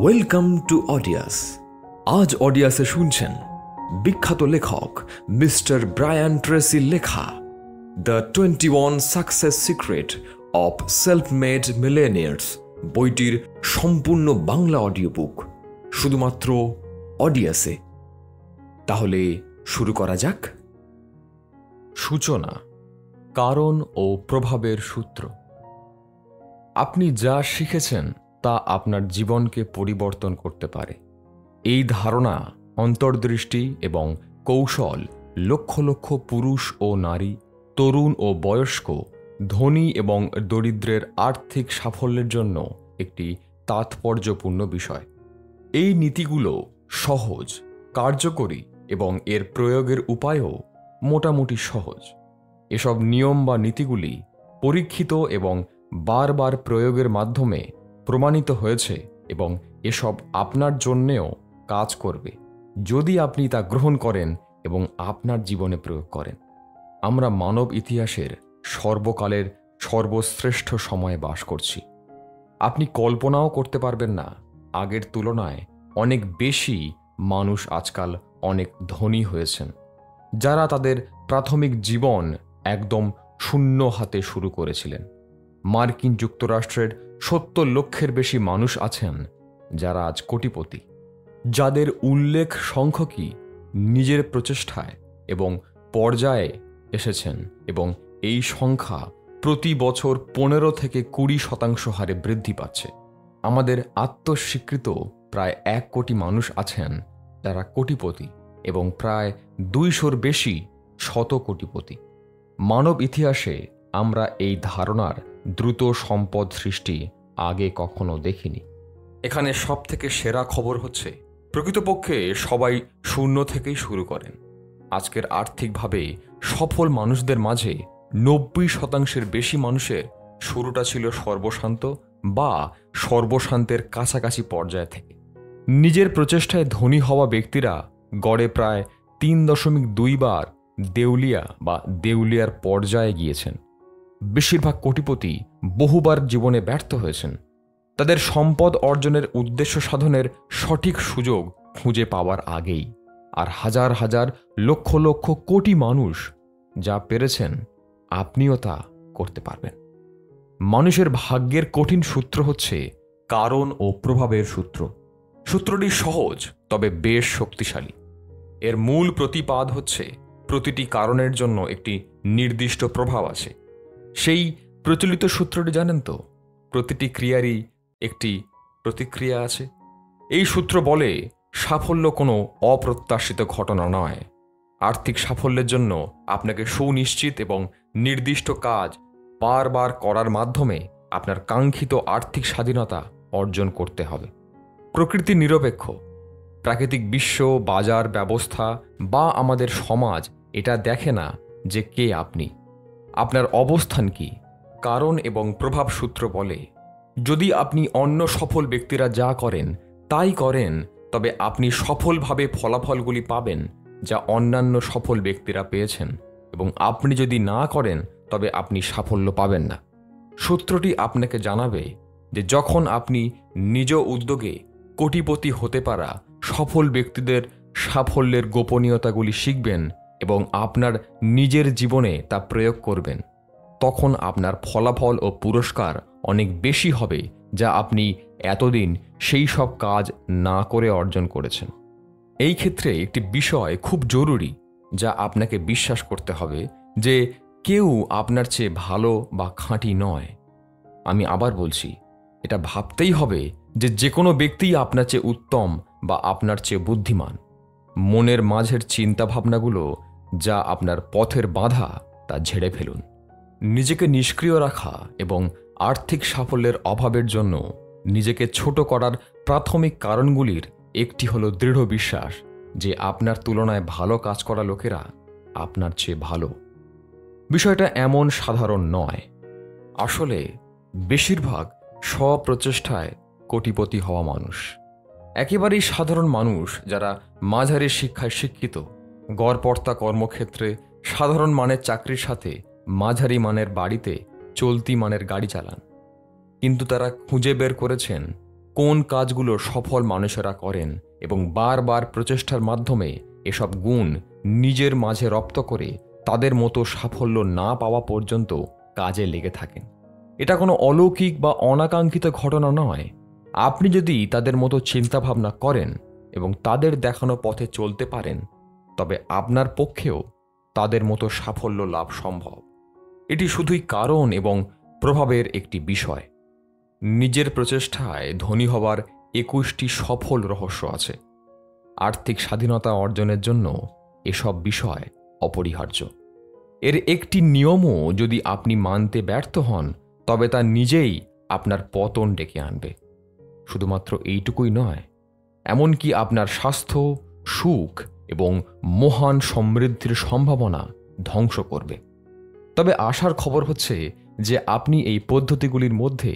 Welcome to অডিয়াস। আজ অডিয়াসে শুনছেন বিখ্যাত লেখক মিস্টার ব্রায়ান ট্রেসির লেখা the 21 success secret of self made millionaires বইটির সম্পূর্ণ বাংলা অডিও বুক শুধুমাত্র অডিয়াসে। তাহলে শুরু করা যাক। সূচনা, কারণ ও প্রভাবের সূত্র। আপনি যা শিখেছেন তা আপনার জীবনকে পরিবর্তন করতে পারে। এই ধারণা, অন্তর্দৃষ্টি এবং কৌশল লক্ষ লক্ষ পুরুষ ও নারী, তরুণ ও বয়স্ক, ধনী এবং দরিদ্রের আর্থিক সাফল্যের জন্য একটি তাৎপর্যপূর্ণ বিষয়। এই নীতিগুলো সহজ, কার্যকরী এবং এর প্রয়োগের উপায়ও মোটামুটি সহজ। এসব নিয়ম বা নীতিগুলি পরীক্ষিত এবং বারবার প্রয়োগের মাধ্যমে প্রমাণিত হয়েছে এবং এসব আপনার জন্যেও কাজ করবে যদি আপনি তা গ্রহণ করেন এবং আপনার জীবনে প্রয়োগ করেন। আমরা মানব ইতিহাসের সর্বকালের সর্বশ্রেষ্ঠ সময়ে বাস করছি। আপনি কল্পনাও করতে পারবেন না, আগের তুলনায় অনেক বেশি মানুষ আজকাল অনেক ধনী হয়েছেন, যারা তাদের প্রাথমিক জীবন একদম শূন্য হাতে শুরু করেছিলেন। মার্কিন যুক্তরাষ্ট্রের 70 লক্ষের বেশি মানুষ আছেন যারা আজ কোটিপতি, যাদের উল্লেখ সংখ্যকই নিজের প্রচেষ্টায় এবং পর্যায়ে এসেছেন এবং এই সংখ্যা প্রতি বছর 15 থেকে 20% হারে বৃদ্ধি পাচ্ছে। আমাদের আত্মস্বীকৃত প্রায় 1 কোটি মানুষ আছেন যারা কোটিপতি এবং প্রায় 200-র বেশি শত কোটিপতি। মানব ইতিহাসে আমরা এই ধারণার দ্রুত সম্পদ সৃষ্টি আগে কখনো দেখিনি। এখানে সবথেকে সেরা খবর হচ্ছে, প্রকৃতপক্ষে সবাই শূন্য থেকেই শুরু করেন। আজকের আর্থিকভাবে সফল মানুষদের মাঝে 90%-এর বেশি মানুষের শুরুটা ছিল সর্বশান্ত বা সর্বশান্তের কাছাকাছি পর্যায় থেকে। নিজের প্রচেষ্টায় ধনী হওয়া ব্যক্তিরা গড়ে প্রায় 3.2 বার দেউলিয়া বা দেউলিয়ার পর্যায়ে গিয়েছেন। বেশিরভাগ কোটিপতি বহুবার জীবনে ব্যর্থ হয়েছেন তাদের সম্পদ অর্জনের উদ্দেশ্য সাধনের সঠিক সুযোগ খুঁজে পাওয়ার আগেই। আর হাজার হাজার লক্ষ লক্ষ কোটি মানুষ যা পেরেছেন, আপনিও তা করতে পারবেন। মানুষের ভাগ্যের কঠিন সূত্র হচ্ছে কারণ ও প্রভাবের সূত্র। সূত্রটি সহজ তবে বেশ শক্তিশালী। এর মূল প্রতিপাদ হচ্ছে, প্রতিটি কারণের জন্য একটি নির্দিষ্ট প্রভাব আছে। সেই প্রচলিত সূত্রটি জানেন তো, প্রতিটি ক্রিয়ারই একটি প্রতিক্রিয়া আছে। এই সূত্র বলে, সাফল্য কোনো অপ্রত্যাশিত ঘটনা নয়। আর্থিক সাফল্যের জন্য আপনাকে সুনিশ্চিত এবং নির্দিষ্ট কাজ বারবার করার মাধ্যমে আপনার কাঙ্ক্ষিত আর্থিক স্বাধীনতা অর্জন করতে হবে। প্রকৃতি নিরপেক্ষ। প্রাকৃতিক বিশ্ব, বাজার ব্যবস্থা বা আমাদের সমাজ এটা দেখে না যে কে আপনি, আপনার অবস্থান কি। কারণ এবং প্রভাব সূত্র বলে, যদি আপনি অন্য সফল ব্যক্তিরা যা করেন তাই করেন, তবে আপনি সফলভাবে ফলাফলগুলি পাবেন যা অন্যান্য সফল ব্যক্তিরা পেয়েছেন, এবং আপনি যদি না করেন তবে আপনি সাফল্য পাবেন না। সূত্রটি আপনাকে জানাবে যে যখন আপনি নিজ উদ্যোগে কোটিপতি হতে পারা সফল ব্যক্তিদের সাফল্যের গোপনীয়তাগুলি শিখবেন এবং আপনার নিজের জীবনে তা প্রয়োগ করবেন, তখন আপনার ফলাফল ও পুরস্কার অনেক বেশি হবে যা আপনি এতদিন সেই সব কাজ না করে অর্জন করেছেন। এই ক্ষেত্রে একটি বিষয় খুব জরুরি যা আপনাকে বিশ্বাস করতে হবে, যে কেউ আপনার চেয়ে ভালো বা খাঁটি নয়। আমি আবার বলছি, এটা ভাবতেই হবে যে কোনো ব্যক্তি আপনার চেয়ে উত্তম বা আপনার চেয়ে বুদ্ধিমান। মনের মাঝের চিন্তাভাবনাগুলো যা আপনার পথের বাধা তা ঝেড়ে ফেলুন। নিজেকে নিষ্ক্রিয় রাখা এবং আর্থিক সাফল্যের অভাবের জন্য নিজেকে ছোট করার প্রাথমিক কারণগুলির একটি হলো দৃঢ় বিশ্বাস যে আপনার তুলনায় ভালো কাজ করা লোকেরা আপনার চেয়ে ভালো। বিষয়টা এমন সাধারণ নয়। আসলে বেশিরভাগ স্বপ্রচেষ্টায় কোটিপতি হওয়া মানুষ, একেবারেই সাধারণ মানুষ যারা মাঝারি শিক্ষায় শিক্ষিত, গড়পড়তা কর্মক্ষেত্রে সাধারণ মানের চাকরির সাথে মাঝারি মানের বাড়িতে চলতি মানের গাড়ি চালান, কিন্তু তারা খুঁজে বের করেছেন কোন কাজগুলো সফল মানুষেরা করেন এবং বারবার প্রচেষ্টার মাধ্যমে এসব গুণ নিজের মাঝে রপ্ত করে তাদের মতো সাফল্য না পাওয়া পর্যন্ত কাজে লেগে থাকেন। এটা কোনো অলৌকিক বা অনাকাঙ্ক্ষিত ঘটনা নয়। আপনি যদি তাদের মতো চিন্তাভাবনা করেন এবং তাদের দেখানো পথে চলতে পারেন, তবে আপনার পক্ষেও তাদের মতো সাফল্য লাভ সম্ভব। এটি শুধুই কারণ এবং প্রভাবের একটি বিষয়। নিজের প্রচেষ্টায় ধনী হবার 21টি সফল রহস্য আছে। আর্থিক স্বাধীনতা অর্জনের জন্য এসব বিষয় অপরিহার্য। এর একটি নিয়মও যদি আপনি মানতে ব্যর্থ হন, তবে তা নিজেই আপনার পতন ডেকে আনবে। শুধুমাত্র এইটুকুই নয়, এমনকি আপনার স্বাস্থ্য, সুখ এবং মহান সমৃদ্ধির সম্ভাবনা ধ্বংস করবে। তবে আশার খবর হচ্ছে যে আপনি এই পদ্ধতিগুলির মধ্যে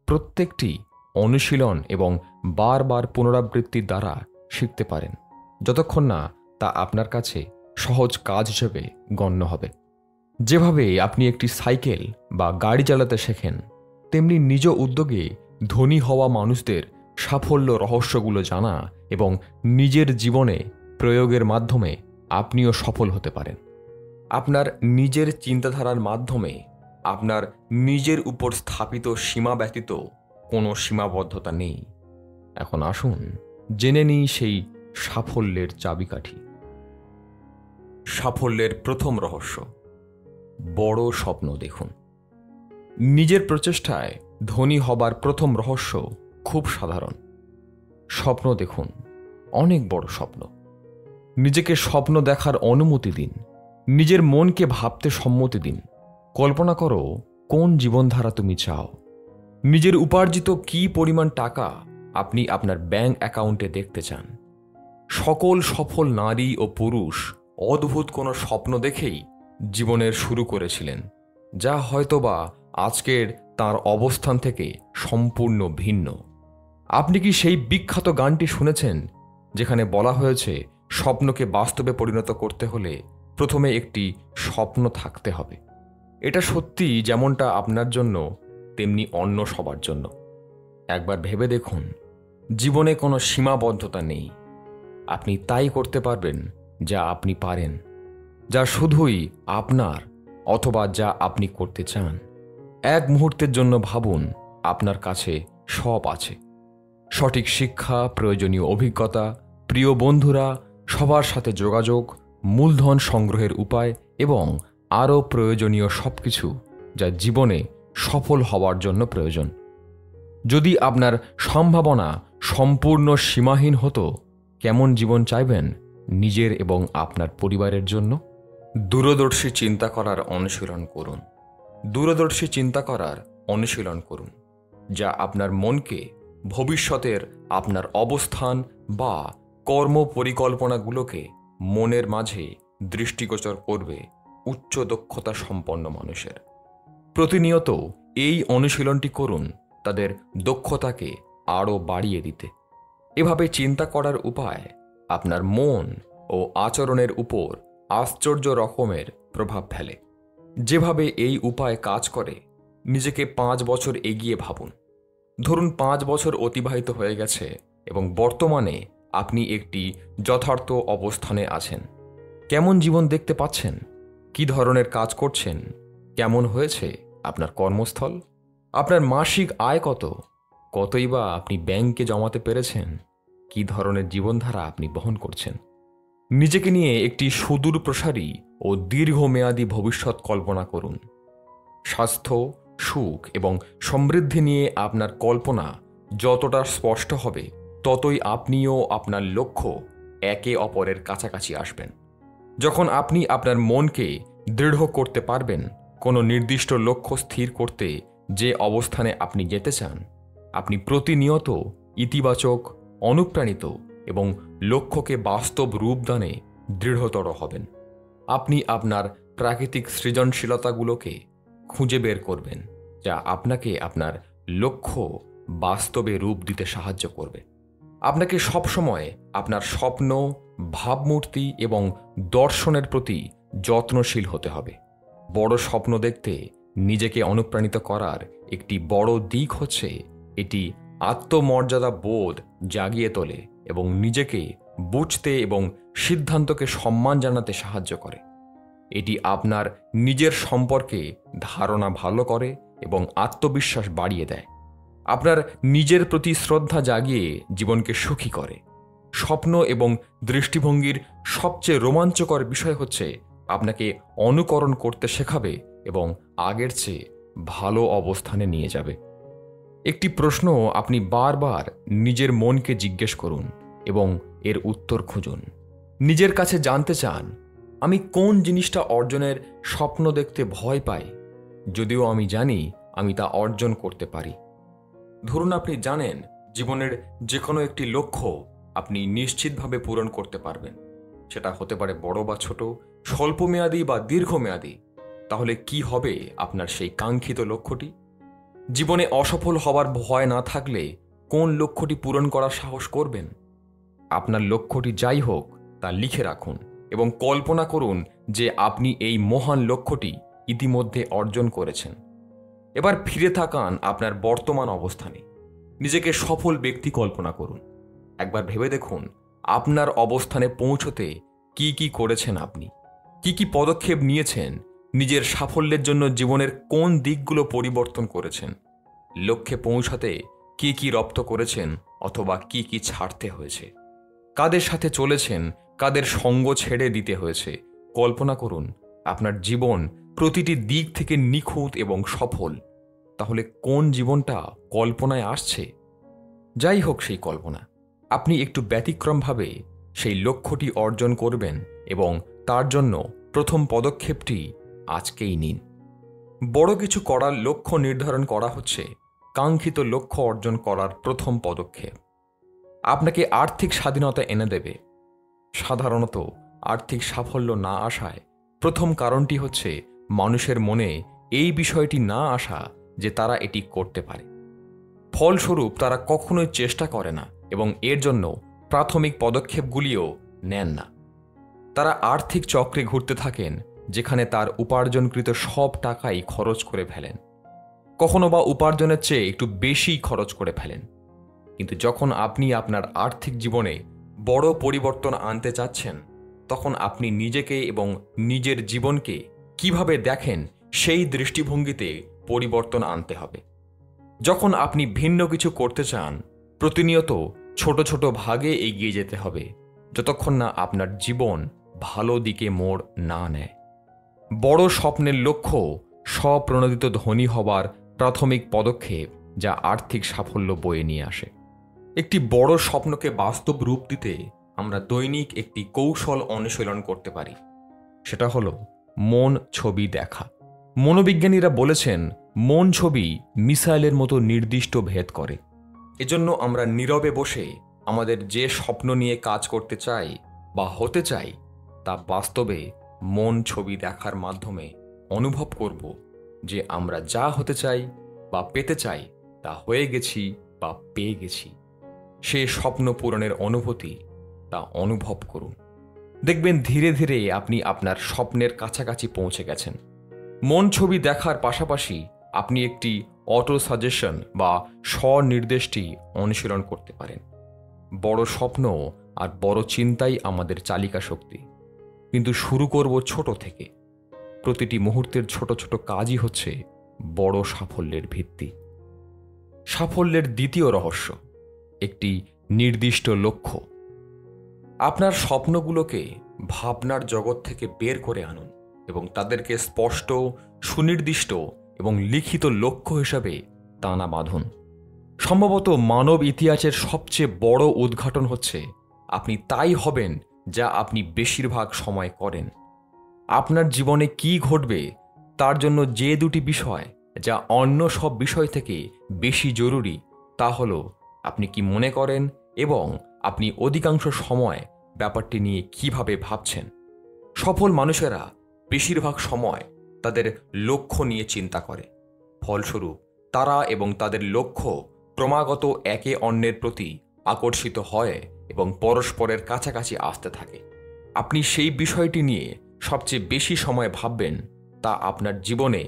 প্রত্যেকটি অনুশীলন এবং বারবার পুনরাবৃত্তির দ্বারা শিখতে পারেন, যতক্ষণ না তা আপনার কাছে সহজ কাজ হিসেবে গণ্য হবে। যেভাবে আপনি একটি সাইকেল বা গাড়ি চালাতে শেখেন, তেমনি নিজ উদ্যোগে ধনী হওয়া মানুষদের সাফল্য রহস্যগুলো জানা এবং নিজের জীবনে প্রয়োগের মাধ্যমে আপনিও সফল হতে পারেন। আপনার নিজের চিন্তাধারার মাধ্যমে আপনার নিজের উপর স্থাপিত সীমা ব্যতীত কোনো সীমাবদ্ধতা নেই। এখন আসুন জেনে নিই সেই সাফল্যের চাবিকাঠি। সাফল্যের প্রথম রহস্য: বড় স্বপ্ন দেখুন। নিজের প্রচেষ্টায় ধনী হবার প্রথম রহস্য খুব সাধারণ। স্বপ্ন দেখুন, অনেক বড় স্বপ্ন। নিজেকে স্বপ্ন দেখার অনুমতি দিন। নিজের মনকে ভাবতে সম্মতি দিন। কল্পনা করো কোন জীবনধারা তুমি চাও। নিজের উপার্জিত কী পরিমাণ টাকা আপনি আপনার ব্যাংক অ্যাকাউন্টে দেখতে চান। সকল সফল নারী ও পুরুষ অদ্ভুত কোনো স্বপ্ন দেখেই জীবনের শুরু করেছিলেন, যা হয়তোবা আজকের তার অবস্থান থেকে সম্পূর্ণ ভিন্ন। আপনি কি সেই বিখ্যাত গানটি শুনেছেন, যেখানে বলা হয়েছে স্বপ্নকে বাস্তবে পরিণত করতে হলে প্রথমে একটি স্বপ্ন থাকতে হবে? এটা সত্যি যেমনটা আপনার জন্য, তেমনি অন্য সবার জন্য। একবার ভেবে দেখুন, জীবনে কোনো সীমাবদ্ধতা নেই। আপনি তাই করতে পারবেন যা আপনি পারেন, যা শুধুই আপনার, অথবা যা আপনি করতে চান। এক মুহূর্তের জন্য ভাবুন, আপনার কাছে সব আছে: সঠিক শিক্ষা, প্রয়োজনীয় অভিজ্ঞতা, প্রিয় বন্ধুরা, সবার সাথে যোগাযোগ, মূলধন সংগ্রহের উপায় এবং আরও প্রয়োজনীয় সবকিছু যা জীবনে সফল হওয়ার জন্য প্রয়োজন। যদি আপনার সম্ভাবনা সম্পূর্ণ সীমাহীন হতো, কেমন জীবন চাইবেন নিজের এবং আপনার পরিবারের জন্য? দূরদর্শী চিন্তা করার অনুশীলন করুন। দূরদর্শী চিন্তা করার অনুশীলন করুন, যা আপনার মনকে ভবিষ্যতের আপনার অবস্থান বা কর্ম পরিকল্পনাগুলোকে মনের মাঝে দৃষ্টিগোচর করবে উচ্চ দক্ষতা সম্পন্ন মানুষের। প্রতিনিয়ত এই অনুশীলনটি করুন তাদের দক্ষতাকে আরও বাড়িয়ে দিতে। এভাবে চিন্তা করার উপায় আপনার মন ও আচরণের উপর আশ্চর্য রকমের প্রভাব ফেলে। যেভাবে এই উপায় কাজ করে, নিজেকে 5 বছর এগিয়ে ভাবুন। ধরুন 5 বছর অতিবাহিত হয়ে গেছে এবং বর্তমানে আপনি একটি যথার্থ অবস্থানে আছেন। কেমন জীবন দেখতে পাচ্ছেন? কি ধরনের কাজ করছেন? কেমন হয়েছে আপনার কর্মস্থল? আপনার মাসিক আয় কত? কতই বা আপনি ব্যাংকে জমাতে পেরেছেন? কি ধরনের জীবনধারা আপনি বহন করছেন? নিজেকে নিয়ে একটি সুদূর প্রসারী ও দীর্ঘমেয়াদী ভবিষ্যৎ কল্পনা করুন। স্বাস্থ্য, সুখ এবং সমৃদ্ধি নিয়ে আপনার কল্পনা যতটা স্পষ্ট হবে, ততই আপনিও আপনার লক্ষ্য একে অপরের কাছাকাছি আসবেন। যখন আপনি আপনার মনকে দৃঢ় করতে পারবেন কোনো নির্দিষ্ট লক্ষ্য স্থির করতে, যে অবস্থানে আপনি যেতে চান, আপনি প্রতিনিয়ত ইতিবাচক, অনুপ্রাণিত এবং লক্ষ্যকে বাস্তব রূপদানে দৃঢ়তর হবেন। আপনি আপনার প্রাকৃতিক সৃজনশীলতাগুলোকে খুঁজে বের করবেন, যা আপনাকে আপনার লক্ষ্য বাস্তবে রূপ দিতে সাহায্য করবে। আপনাকে সবসময় আপনার স্বপ্ন, ভাবমূর্তি এবং দর্শনের প্রতি যত্নশীল হতে হবে। বড় স্বপ্ন দেখতে নিজেকে অনুপ্রাণিত করার একটি বড় দিক হচ্ছে এটি আত্মমর্যাদা বোধ জাগিয়ে তোলে এবং নিজেকে বুঝতে এবং সিদ্ধান্তকে সম্মান জানাতে সাহায্য করে। এটি আপনার নিজের সম্পর্কে ধারণা ভালো করে এবং আত্মবিশ্বাস বাড়িয়ে দেয়। আপনার নিজের প্রতি শ্রদ্ধা জাগিয়ে জীবনকে সুখী করে। স্বপ্ন এবং দৃষ্টিভঙ্গির সবচেয়ে রোমাঞ্চকর বিষয় হচ্ছে আপনাকে অনুকরণ করতে শেখাবে এবং আগের চেয়ে ভালো অবস্থানে নিয়ে যাবে। একটি প্রশ্ন আপনি বারবার নিজের মনকে জিজ্ঞেস করুন এবং এর উত্তর খুঁজুন। নিজের কাছে জানতে চান, আমি কোন জিনিসটা অর্জনের স্বপ্ন দেখতে ভয় পাই, যদিও আমি জানি আমি তা অর্জন করতে পারি। ধরুন আপনি জানেন জীবনের যে কোনো একটি লক্ষ্য আপনি নিশ্চিতভাবে পূরণ করতে পারবেন। সেটা হতে পারে বড় বা ছোট, স্বল্পমেয়াদী বা দীর্ঘমেয়াদী। তাহলে কি হবে আপনার সেই কাঙ্ক্ষিত লক্ষ্যটি? জীবনে অসফল হবার ভয় না থাকলে কোন লক্ষ্যটি পূরণ করার সাহস করবেন? আপনার লক্ষ্যটি যাই হোক তা লিখে রাখুন এবং কল্পনা করুন যে আপনি এই মহান লক্ষ্যটি ইতিমধ্যে অর্জন করেছেন। এবার ফিরে তাকান আপনার বর্তমান অবস্থানে। নিজেকে সফল ব্যক্তি কল্পনা করুন। একবার ভেবে দেখুন আপনার অবস্থানে পৌঁছতে কি কি করেছেন, আপনি কি কি পদক্ষেপ নিয়েছেন, নিজের সাফল্যের জন্য জীবনের কোন দিকগুলো পরিবর্তন করেছেন, লক্ষ্যে পৌঁছাতে কি কি রপ্ত করেছেন অথবা কি কি ছাড়তে হয়েছে, কাদের সাথে চলেছেন, কাদের সঙ্গ ছেড়ে দিতে হয়েছে। কল্পনা করুন আপনার জীবন প্রতিটি দিক থেকে নিখুঁত এবং সফল। তাহলে কোন জীবনটা কল্পনায় আসছে? যাই হোক সেই কল্পনা, আপনি একটু ব্যতিক্রমভাবে সেই লক্ষ্যটি অর্জন করবেন এবং তার জন্য প্রথম পদক্ষেপটি আজকেই নিন। বড় কিছু করার লক্ষ্য নির্ধারণ করা হচ্ছে কাঙ্ক্ষিত লক্ষ্য অর্জন করার প্রথম পদক্ষেপ। আপনাকে আর্থিক স্বাধীনতা এনে দেবে। সাধারণত আর্থিক সাফল্য না আসায় প্রথম কারণটি হচ্ছে মানুষের মনে এই বিষয়টি না আসা যে তারা এটি করতে পারে। ফলস্বরূপ তারা কখনোই চেষ্টা করে না এবং এর জন্য প্রাথমিক পদক্ষেপগুলিও নেন না। তারা আর্থিক চক্রে ঘুরতে থাকেন যেখানে তার উপার্জনকৃত সব টাকাই খরচ করে ফেলেন, কখনো বা উপার্জনের চেয়ে একটু বেশি খরচ করে ফেলেন। কিন্তু যখন আপনি আপনার আর্থিক জীবনে বড় পরিবর্তন আনতে চাচ্ছেন, তখন আপনি নিজেকে এবং নিজের জীবনকে কিভাবে দেখেন সেই দৃষ্টিভঙ্গিতে পরিবর্তন আনতে হবে। যখন আপনি ভিন্ন কিছু করতে চান, প্রতিনিয়ত ছোট ছোট ভাগে এগিয়ে যেতে হবে যতক্ষণ না আপনার জীবন ভালো দিকে মোড় না নেয়। বড় স্বপ্নের লক্ষ্য স্বপ্রণোদিত ধনী হবার প্রাথমিক পদক্ষেপ, যা আর্থিক সাফল্য বয়ে নিয়ে আসে। একটি বড় স্বপ্নকে বাস্তব রূপ দিতে আমরা দৈনিক একটি কৌশল অনুশীলন করতে পারি। সেটা হলো মন ছবি দেখা। মনোবিজ্ঞানীরা বলেছেন মন ছবি মিসাইলের মতো নির্দিষ্ট ভেদ করে। এজন্য আমরা নীরবে বসে আমাদের যে স্বপ্ন নিয়ে কাজ করতে চাই বা হতে চাই তা বাস্তবে মন ছবি দেখার মাধ্যমে অনুভব করব যে আমরা যা হতে চাই বা পেতে চাই তা হয়ে গেছি বা পেয়ে গেছি। সে স্বপ্ন পূরণের অনুভূতি তা অনুভব করুন। দেখবেন ধীরে ধীরে আপনি আপনার স্বপ্নের কাছাকাছি পৌঁছে গেছেন। মন ছবি দেখার পাশাপাশি আপনি একটি অটো সাজেশন বা স্বনির্দেশটি অনুশীলন করতে পারেন। বড় স্বপ্ন আর বড় চিন্তাই আমাদের চালিকা শক্তি, কিন্তু শুরু করব ছোট থেকে। প্রতিটি মুহূর্তের ছোট ছোট কাজই হচ্ছে বড় সাফল্যের ভিত্তি। সাফল্যের দ্বিতীয় রহস্য, একটি নির্দিষ্ট লক্ষ্য। আপনার স্বপ্নগুলোকে ভাবনার জগৎ থেকে বের করে আনুন এবং তাদেরকে স্পষ্ট, সুনির্দিষ্ট এবং লিখিত লক্ষ্য হিসাবে টানা বাঁধুন। সম্ভবত মানব ইতিহাসের সবচেয়ে বড় উদ্ঘাটন হচ্ছে আপনি তাই হবেন যা আপনি বেশিরভাগ সময় করেন। আপনার জীবনে কি ঘটবে তার জন্য যে দুটি বিষয় যা অন্য সব বিষয় থেকে বেশি জরুরি, তা হলো আপনি কি মনে করেন এবং আপনি অধিকাংশ সময় ব্যাপারটি নিয়ে কিভাবে ভাবছেন। সফল মানুষেরা বেশিরভাগ সময় তাদের লক্ষ্য নিয়ে চিন্তা করে। ফলস্বরূপ তারা এবং তাদের লক্ষ্য ক্রমাগত একে অন্যের প্রতি আকর্ষিত হয় এবং পরস্পরের কাছাকাছি আসতে থাকে। আপনি সেই বিষয়টি নিয়ে সবচেয়ে বেশি সময় ভাববেন, তা আপনার জীবনে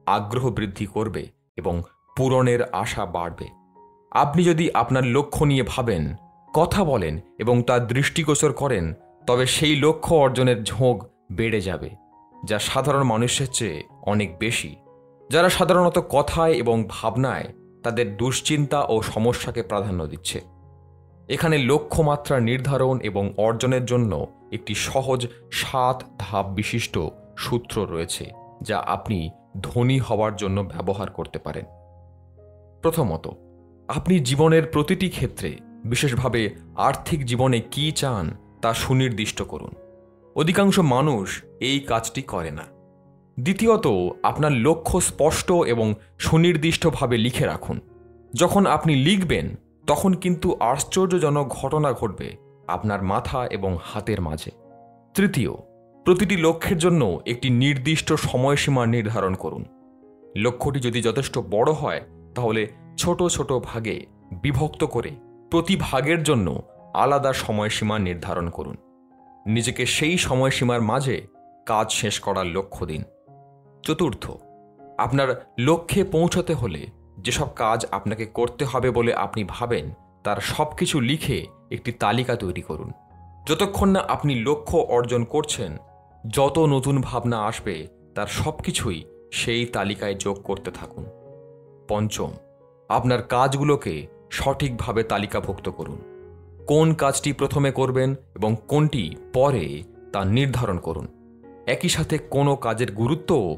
আগ্রহ বৃদ্ধি করবে এবং পূরণের আশা বাড়বে। আপনি যদি আপনার লক্ষ্য নিয়ে ভাবেন, কথা বলেন এবং তা দৃষ্টিগোচর করেন, তবে সেই লক্ষ্য অর্জনের ঝোঁক বেড়ে যাবে, যা সাধারণ মানুষের চেয়ে অনেক বেশি, যারা সাধারণত কথায় এবং ভাবনায় তাদের দুশ্চিন্তা ও সমস্যাকে প্রাধান্য দিচ্ছে। এখানে লক্ষ্যমাত্রা নির্ধারণ এবং অর্জনের জন্য একটি সহজ 7 ধাপ বিশিষ্ট সূত্র রয়েছে, যা আপনি ধনী হওয়ার জন্য ব্যবহার করতে পারেন। প্রথমত, আপনি জীবনের প্রতিটি ক্ষেত্রে, বিশেষভাবে আর্থিক জীবনে কি চান তা সুনির্দিষ্ট করুন। অধিকাংশ মানুষ এই কাজটি করে না। দ্বিতীয়ত, আপনার লক্ষ্য স্পষ্ট এবং সুনির্দিষ্টভাবে লিখে রাখুন। যখন আপনি লিখবেন, তখন কিন্তু আশ্চর্যজনক ঘটনা ঘটবে আপনার মাথা এবং হাতের মাঝে। তৃতীয়, প্রতিটি লক্ষ্যের জন্য একটি নির্দিষ্ট সময়সীমা নির্ধারণ করুন। লক্ষ্যটি যদি যথেষ্ট বড় হয়, তাহলে ছোট ছোট ভাগে বিভক্ত করে প্রতি ভাগের জন্য আলাদা সময়সীমা নির্ধারণ করুন। নিজেকে সেই সময়সীমার মাঝে কাজ শেষ করার লক্ষ্য দিন। চতুর্থ, আপনার লক্ষ্যে পৌঁছতে হলে যেসব কাজ আপনাকে করতে হবে বলে আপনি ভাবেন, তার সব কিছু লিখে একটি তালিকা তৈরি করুন। যতক্ষণ না আপনি লক্ষ্য অর্জন করছেন, যত নতুন ভাবনা আসবে তার সব কিছুই সেই তালিকায় যোগ করতে থাকুন। পঞ্চম, আপনার কাজগুলোকে সঠিকভাবে তালিকাভুক্ত করুন। কোন কাজটি প্রথমে করবেন এবং কোনটি পরে তা নির্ধারণ করুন। একই সাথে কোনো কাজের গুরুত্বও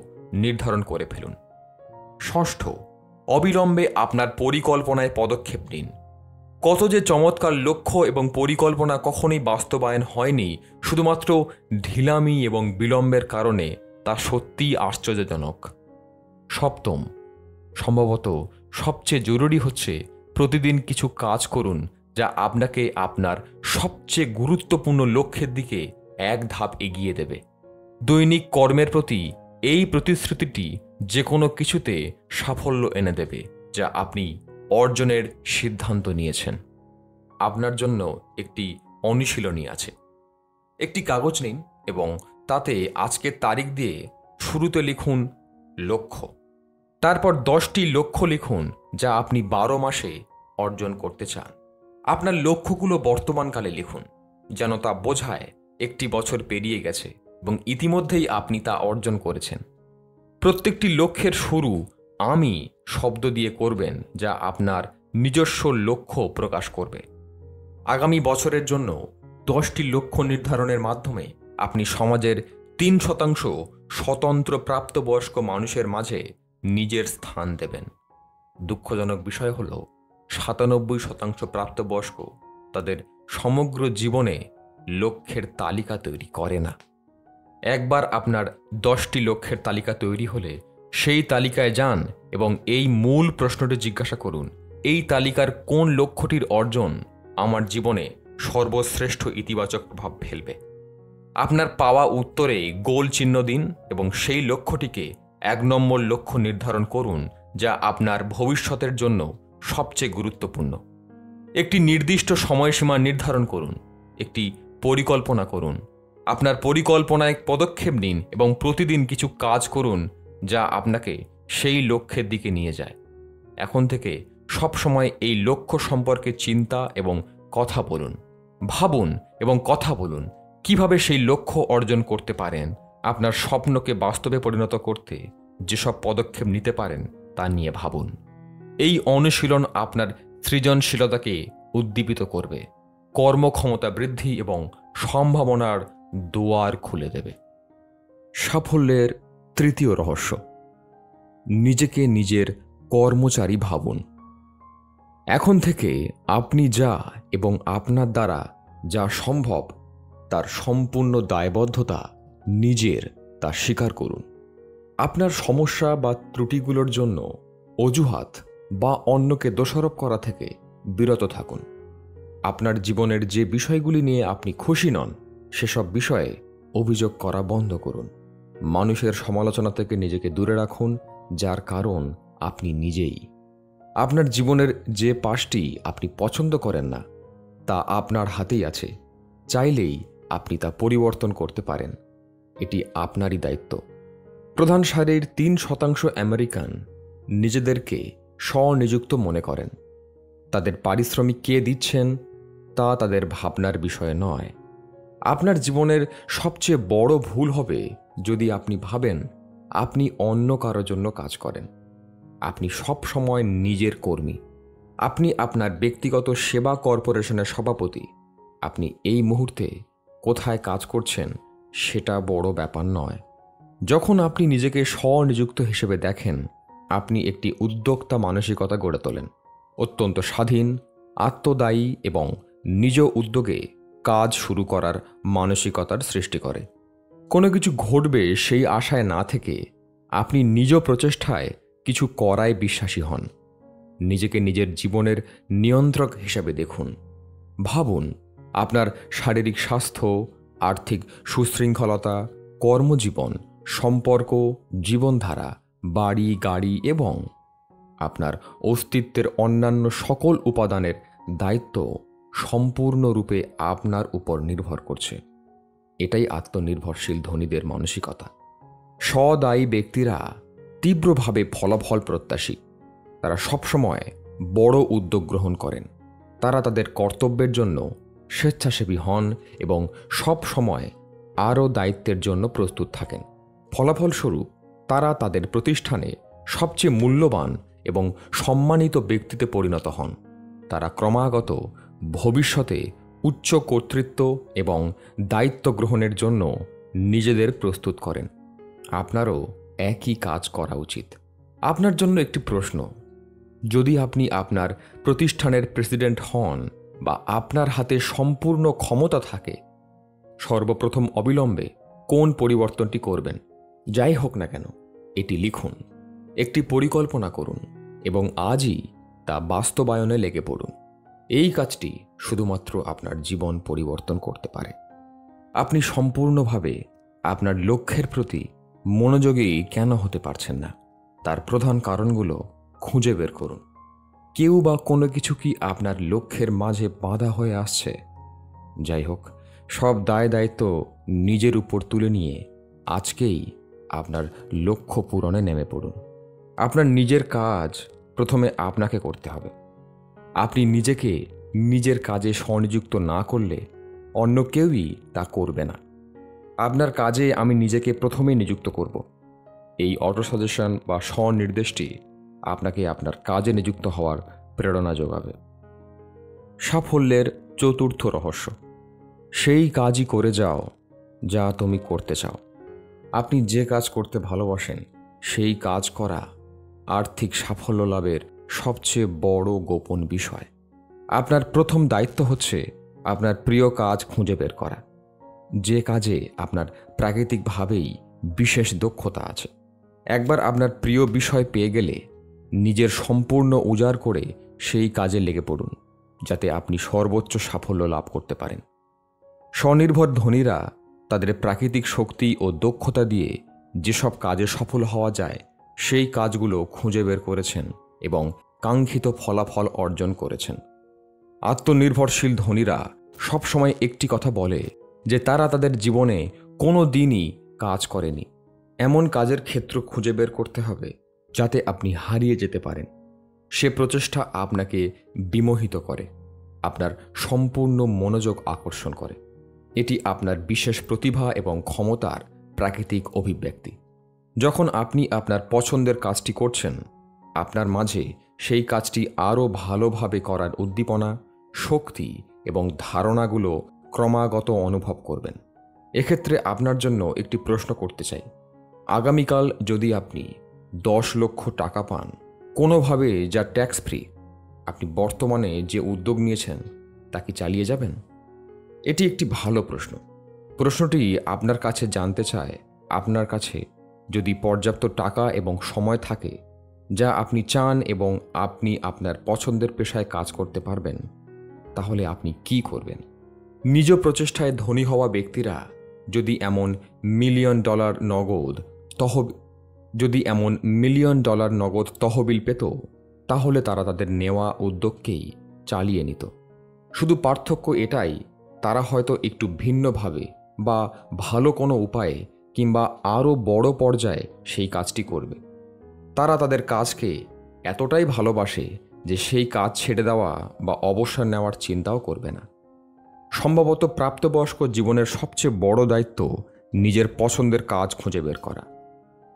নির্ধারণ করে ফেলুন। ষষ্ঠ, অবিলম্বে আপনার পরিকল্পনায় পদক্ষেপ নিন। কত যে চমৎকার লক্ষ্য এবং পরিকল্পনা কখনোই বাস্তবায়ন হয়নি শুধুমাত্র ঢিলামি এবং বিলম্বের কারণে, তা সত্যিই আশ্চর্যজনক। সপ্তম, সম্ভবত সবচেয়ে জরুরি হচ্ছে প্রতিদিন কিছু কাজ করুন যা আপনাকে আপনার সবচেয়ে গুরুত্বপূর্ণ লক্ষ্যের দিকে এক ধাপ এগিয়ে দেবে। দৈনিক কর্মের প্রতি এই প্রতিশ্রুতিটি যে কোনো কিছুতে সাফল্য এনে দেবে যা আপনি অর্জনের সিদ্ধান্ত নিয়েছেন। আপনার জন্য একটি অনুশীলনী আছে। একটি কাগজ নিন এবং তাতে আজকের তারিখ দিয়ে শুরুতে লিখুন লক্ষ্য। তারপর 10টি লক্ষ্য লিখুন যা আপনি 12 মাসে অর্জন করতে চান। আপনার লক্ষ্যগুলো বর্তমানকালে লিখুন, যেন তা বোঝায় একটি বছর পেরিয়ে গেছে এবং ইতিমধ্যেই আপনি তা অর্জন করেছেন। প্রত্যেকটি লক্ষ্যের শুরু আমি শব্দ দিয়ে করবেন, যা আপনার নিজস্ব লক্ষ্য প্রকাশ করবে। আগামী বছরের জন্য 10টি লক্ষ্য নির্ধারণের মাধ্যমে আপনি সমাজের 3% স্বতন্ত্র প্রাপ্তবয়স্ক মানুষের মাঝে নিজের স্থান দেবেন। দুঃখজনক বিষয় হল 97% প্রাপ্তবয়স্ক তাদের সমগ্র জীবনে লক্ষ্যের তালিকা তৈরি করে না। একবার আপনার 10টি লক্ষ্যের তালিকা তৈরি হলে সেই তালিকায় যান এবং এই মূল প্রশ্নটি জিজ্ঞাসা করুন, এই তালিকার কোন লক্ষ্যটির অর্জন আমার জীবনে সর্বশ্রেষ্ঠ ইতিবাচক প্রভাব ফেলবে। আপনার পাওয়া উত্তরে গোল চিহ্ন দিন এবং সেই লক্ষ্যটিকে 1 নম্বর লক্ষ্য নির্ধারণ করুন, যা আপনার ভবিষ্যতের জন্য সবচেয়ে গুরুত্বপূর্ণ। একটি নির্দিষ্ট সময়সীমা নির্ধারণ করুন, একটি পরিকল্পনা করুন। আপনার পরিকল্পনায় পদক্ষেপ নিন এবং প্রতিদিন কিছু কাজ করুন যা আপনাকে সেই লক্ষ্যের দিকে নিয়ে যায়। এখন থেকে সবসময় এই লক্ষ্য সম্পর্কে চিন্তা এবং কথা বলুন। ভাবুন এবং কথা বলুন কিভাবে সেই লক্ষ্য অর্জন করতে পারেন। আপনার স্বপ্নকে বাস্তবে পরিণত করতে যেসব পদক্ষেপ নিতে পারেন তা নিয়ে ভাবুন। এই অনুশীলন আপনার সৃজনশীলতাকে উদ্দীপিত করবে, কর্মক্ষমতা বৃদ্ধি এবং সম্ভাবনার দুয়ার খুলে দেবে। সাফল্যের তৃতীয় রহস্য, নিজেকে নিজের কর্মচারী ভাবুন। এখন থেকে আপনি যা এবং আপনার দ্বারা যা সম্ভব তার সম্পূর্ণ দায়বদ্ধতা নিজের তা স্বীকার করুন। আপনার সমস্যা বা ত্রুটিগুলোর জন্য অজুহাত বা অন্যকে দোষারোপ করা থেকে বিরত থাকুন। আপনার জীবনের যে বিষয়গুলি নিয়ে আপনি খুশি নন সেসব বিষয়ে অভিযোগ করা বন্ধ করুন। মানুষের সমালোচনা থেকে নিজেকে দূরে রাখুন, যার কারণ আপনি নিজেই। আপনার জীবনের যে পাশটি আপনি পছন্দ করেন না তা আপনার হাতেই আছে। চাইলেই আপনি তা পরিবর্তন করতে পারেন। এটি আপনারই দায়িত্ব। প্রধান সারির 3% আমেরিকান নিজেদেরকে স্বনিযুক্ত মনে করেন। তাদের পারিশ্রমিক কে দিচ্ছেন তা তাদের ভাবনার বিষয় নয়। আপনার জীবনের সবচেয়ে বড় ভুল হবে যদি আপনি ভাবেন আপনি অন্য কারোর জন্য কাজ করেন। আপনি সব সময় নিজের কর্মী। আপনি আপনার ব্যক্তিগত সেবা কর্পোরেশনের সভাপতি। আপনি এই মুহূর্তে কোথায় কাজ করছেন সেটা বড় ব্যাপার নয়। যখন আপনি নিজেকে স্বনিযুক্ত হিসেবে দেখেন, আপনি একটি উদ্যোক্তা মানসিকতা গড়ে তোলেন, অত্যন্ত স্বাধীন, আত্মদায়ী এবং নিজ উদ্যোগে কাজ শুরু করার মানসিকতার সৃষ্টি করে। কোনো কিছু ঘটবে সেই আশায় না থেকে আপনি নিজ প্রচেষ্টায় কিছু করায় বিশ্বাসী হন। নিজেকে নিজের জীবনের নিয়ন্ত্রক হিসাবে দেখুন। ভাবুন আপনার শারীরিক স্বাস্থ্য, আর্থিক সুশৃঙ্খলতা, কর্মজীবন, সম্পর্ক, জীবনধারা, বাড়ি গাড়ি এবং আপনার অস্তিত্বের অন্যান্য সকল উপাদানের দায়িত্ব সম্পূর্ণরূপে আপনার উপর নির্ভর করছে। এটাই আত্মনির্ভরশীল ধনীদের মানসিকতা। সদায়ী ব্যক্তিরা তীব্রভাবে ফলাফল প্রত্যাশী। তারা সবসময় বড় উদ্যোগ গ্রহণ করেন। তারা তাদের কর্তব্যের জন্য স্বেচ্ছাসেবী হন এবং সব সময় আরও দায়িত্বের জন্য প্রস্তুত থাকেন। ফলাফলস্বরূপ তারা তাদের প্রতিষ্ঠানে সবচেয়ে মূল্যবান এবং সম্মানিত ব্যক্তিতে পরিণত হন। তারা ক্রমাগত ভবিষ্যতে উচ্চ কর্তৃত্ব এবং দায়িত্ব গ্রহণের জন্য নিজেদের প্রস্তুত করেন। আপনারও একই কাজ করা উচিত। আপনার জন্য একটি প্রশ্ন: যদি আপনি আপনার প্রতিষ্ঠানের প্রেসিডেন্ট হন বা আপনার হাতে সম্পূর্ণ ক্ষমতা থাকে, সর্বপ্রথম অবিলম্বে কোন পরিবর্তনটি করবেন? যাই হোক না কেন, এটি লিখুন, একটি পরিকল্পনা করুন এবং আজই তা বাস্তবায়নে লেগে পড়ুন। এই কাজটি শুধুমাত্র আপনার জীবন পরিবর্তন করতে পারে। আপনি সম্পূর্ণভাবে আপনার লক্ষ্যের প্রতি মনোযোগী কেন হতে পারছেন না, তার প্রধান কারণগুলো খুঁজে বের করুন। কেউ বা কোনো কিছু কি আপনার লক্ষ্যের মাঝে বাধা হয়ে আসছে? যাই হোক, সব দায় দায়িত্ব নিজের উপর তুলে নিয়ে আজকেই আপনার লক্ষ্য পূরণে নেমে পড়ুন। আপনার নিজের কাজ প্রথমে আপনাকে করতে হবে। আপনি নিজেকে নিজের কাজে স্বনিযুক্ত না করলে অন্য কেউই তা করবে না। আপনার কাজে আমি নিজেকে প্রথমেই নিযুক্ত করব। এই অটো সাজেশন বা স্বনির্দেশটি আপনাকে আপনার কাজে নিযুক্ত হওয়ার প্রেরণা যোগাবে। সাফল্যের চতুর্থ রহস্য: সেই কাজই করে যাও যা তুমি করতে চাও। আপনি যে কাজ করতে ভালোবাসেন সেই কাজ করা আর্থিক সাফল্য লাভের সবচেয়ে বড় গোপন বিষয়। আপনার প্রথম দায়িত্ব হচ্ছে আপনার প্রিয় কাজ খুঁজে বের করা, যে কাজে আপনার প্রাকৃতিকভাবেই বিশেষ দক্ষতা আছে। একবার আপনার প্রিয় বিষয় পেয়ে গেলে নিজের সম্পূর্ণ উজাড় করে সেই কাজে লেগে পড়ুন, যাতে আপনি সর্বোচ্চ সাফল্য লাভ করতে পারেন। স্বনির্ভর ধনীরা তাদের প্রাকৃতিক শক্তি ও দক্ষতা দিয়ে যেসব কাজে সফল হওয়া যায় সেই কাজগুলো খুঁজে বের করেছেন এবং কাঙ্ক্ষিত ফলাফল অর্জন করেছেন। আত্মনির্ভরশীল ধনীরা সবসময় একটি কথা বলে যে তারা তাদের জীবনে কোনো দিনই কাজ করেনি। এমন কাজের ক্ষেত্র খুঁজে বের করতে হবে যাতে আপনি হারিয়ে যেতে পারেন। সে প্রচেষ্টা আপনাকে বিমোহিত করে, আপনার সম্পূর্ণ মনোযোগ আকর্ষণ করে। এটি আপনার বিশেষ প্রতিভা এবং ক্ষমতার প্রাকৃতিক অভিব্যক্তি। যখন আপনি আপনার পছন্দের কাজটি করছেন, আপনার মাঝে সেই কাজটি আরও ভালোভাবে করার উদ্দীপনা, শক্তি এবং ধারণাগুলো ক্রমাগত অনুভব করবেন। এক্ষেত্রে আপনার জন্য একটি প্রশ্ন করতে চাই: আগামীকাল যদি আপনি 10 লক্ষ টাকা পান কোনোভাবে যা ট্যাক্স ফ্রি, আপনি বর্তমানে যে উদ্যোগ নিয়েছেন তা কি চালিয়ে যাবেন? এটি একটি ভালো প্রশ্ন। প্রশ্নটি আপনার কাছে জানতে চায় আপনার কাছে যদি পর্যাপ্ত টাকা এবং সময় থাকে যা আপনি চান এবং আপনি আপনার পছন্দের পেশায় কাজ করতে পারবেন, তাহলে আপনি কি করবেন? নিজ প্রচেষ্টায় ধনী হওয়া ব্যক্তিরা যদি এমন $1 মিলিয়ন নগদ তহবিল পেত, তাহলে তারা তাদের নেওয়া উদ্যোগকেই চালিয়ে নিত। শুধু পার্থক্য এটাই, তারা হয়তো একটু ভিন্নভাবে বা ভালো কোনো উপায়ে কিংবা আরও বড় পর্যায়ে সেই কাজটি করবে। তারা তাদের কাজকে এতটাই ভালোবাসে যে সেই কাজ ছেড়ে দেওয়া বা অবসর নেওয়ার চিন্তাও করবে না। সম্ভবত প্রাপ্তবয়স্ক জীবনের সবচেয়ে বড় দায়িত্ব নিজের পছন্দের কাজ খুঁজে বের করা।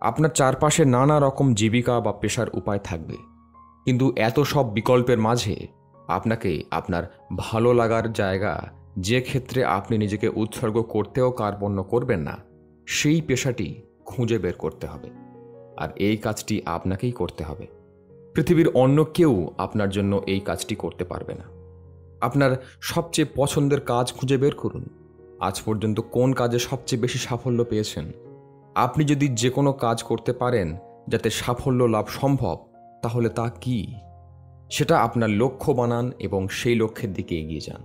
আপনার চারপাশে নানা রকম জীবিকা বা পেশার উপায় থাকবে, কিন্তু এত সব বিকল্পের মাঝে আপনাকে আপনার ভালো লাগার জায়গা, যে ক্ষেত্রে আপনি নিজেকে উৎসর্গ করতেও কার্পণ্য করবেন না, সেই পেশাটি খুঁজে বের করতে হবে। আর এই কাজটি আপনাকেই করতে হবে। পৃথিবীর অন্য কেউ আপনার জন্য এই কাজটি করতে পারবে না। আপনার সবচেয়ে পছন্দের কাজ খুঁজে বের করুন। আজ পর্যন্ত কোন কাজে সবচেয়ে বেশি সাফল্য পেয়েছেন? আপনি যদি যে কোনো কাজ করতে পারেন যাতে সাফল্য লাভ সম্ভব, তাহলে তা কি? সেটা আপনার লক্ষ্য বানান এবং সেই লক্ষ্যের দিকে এগিয়ে যান।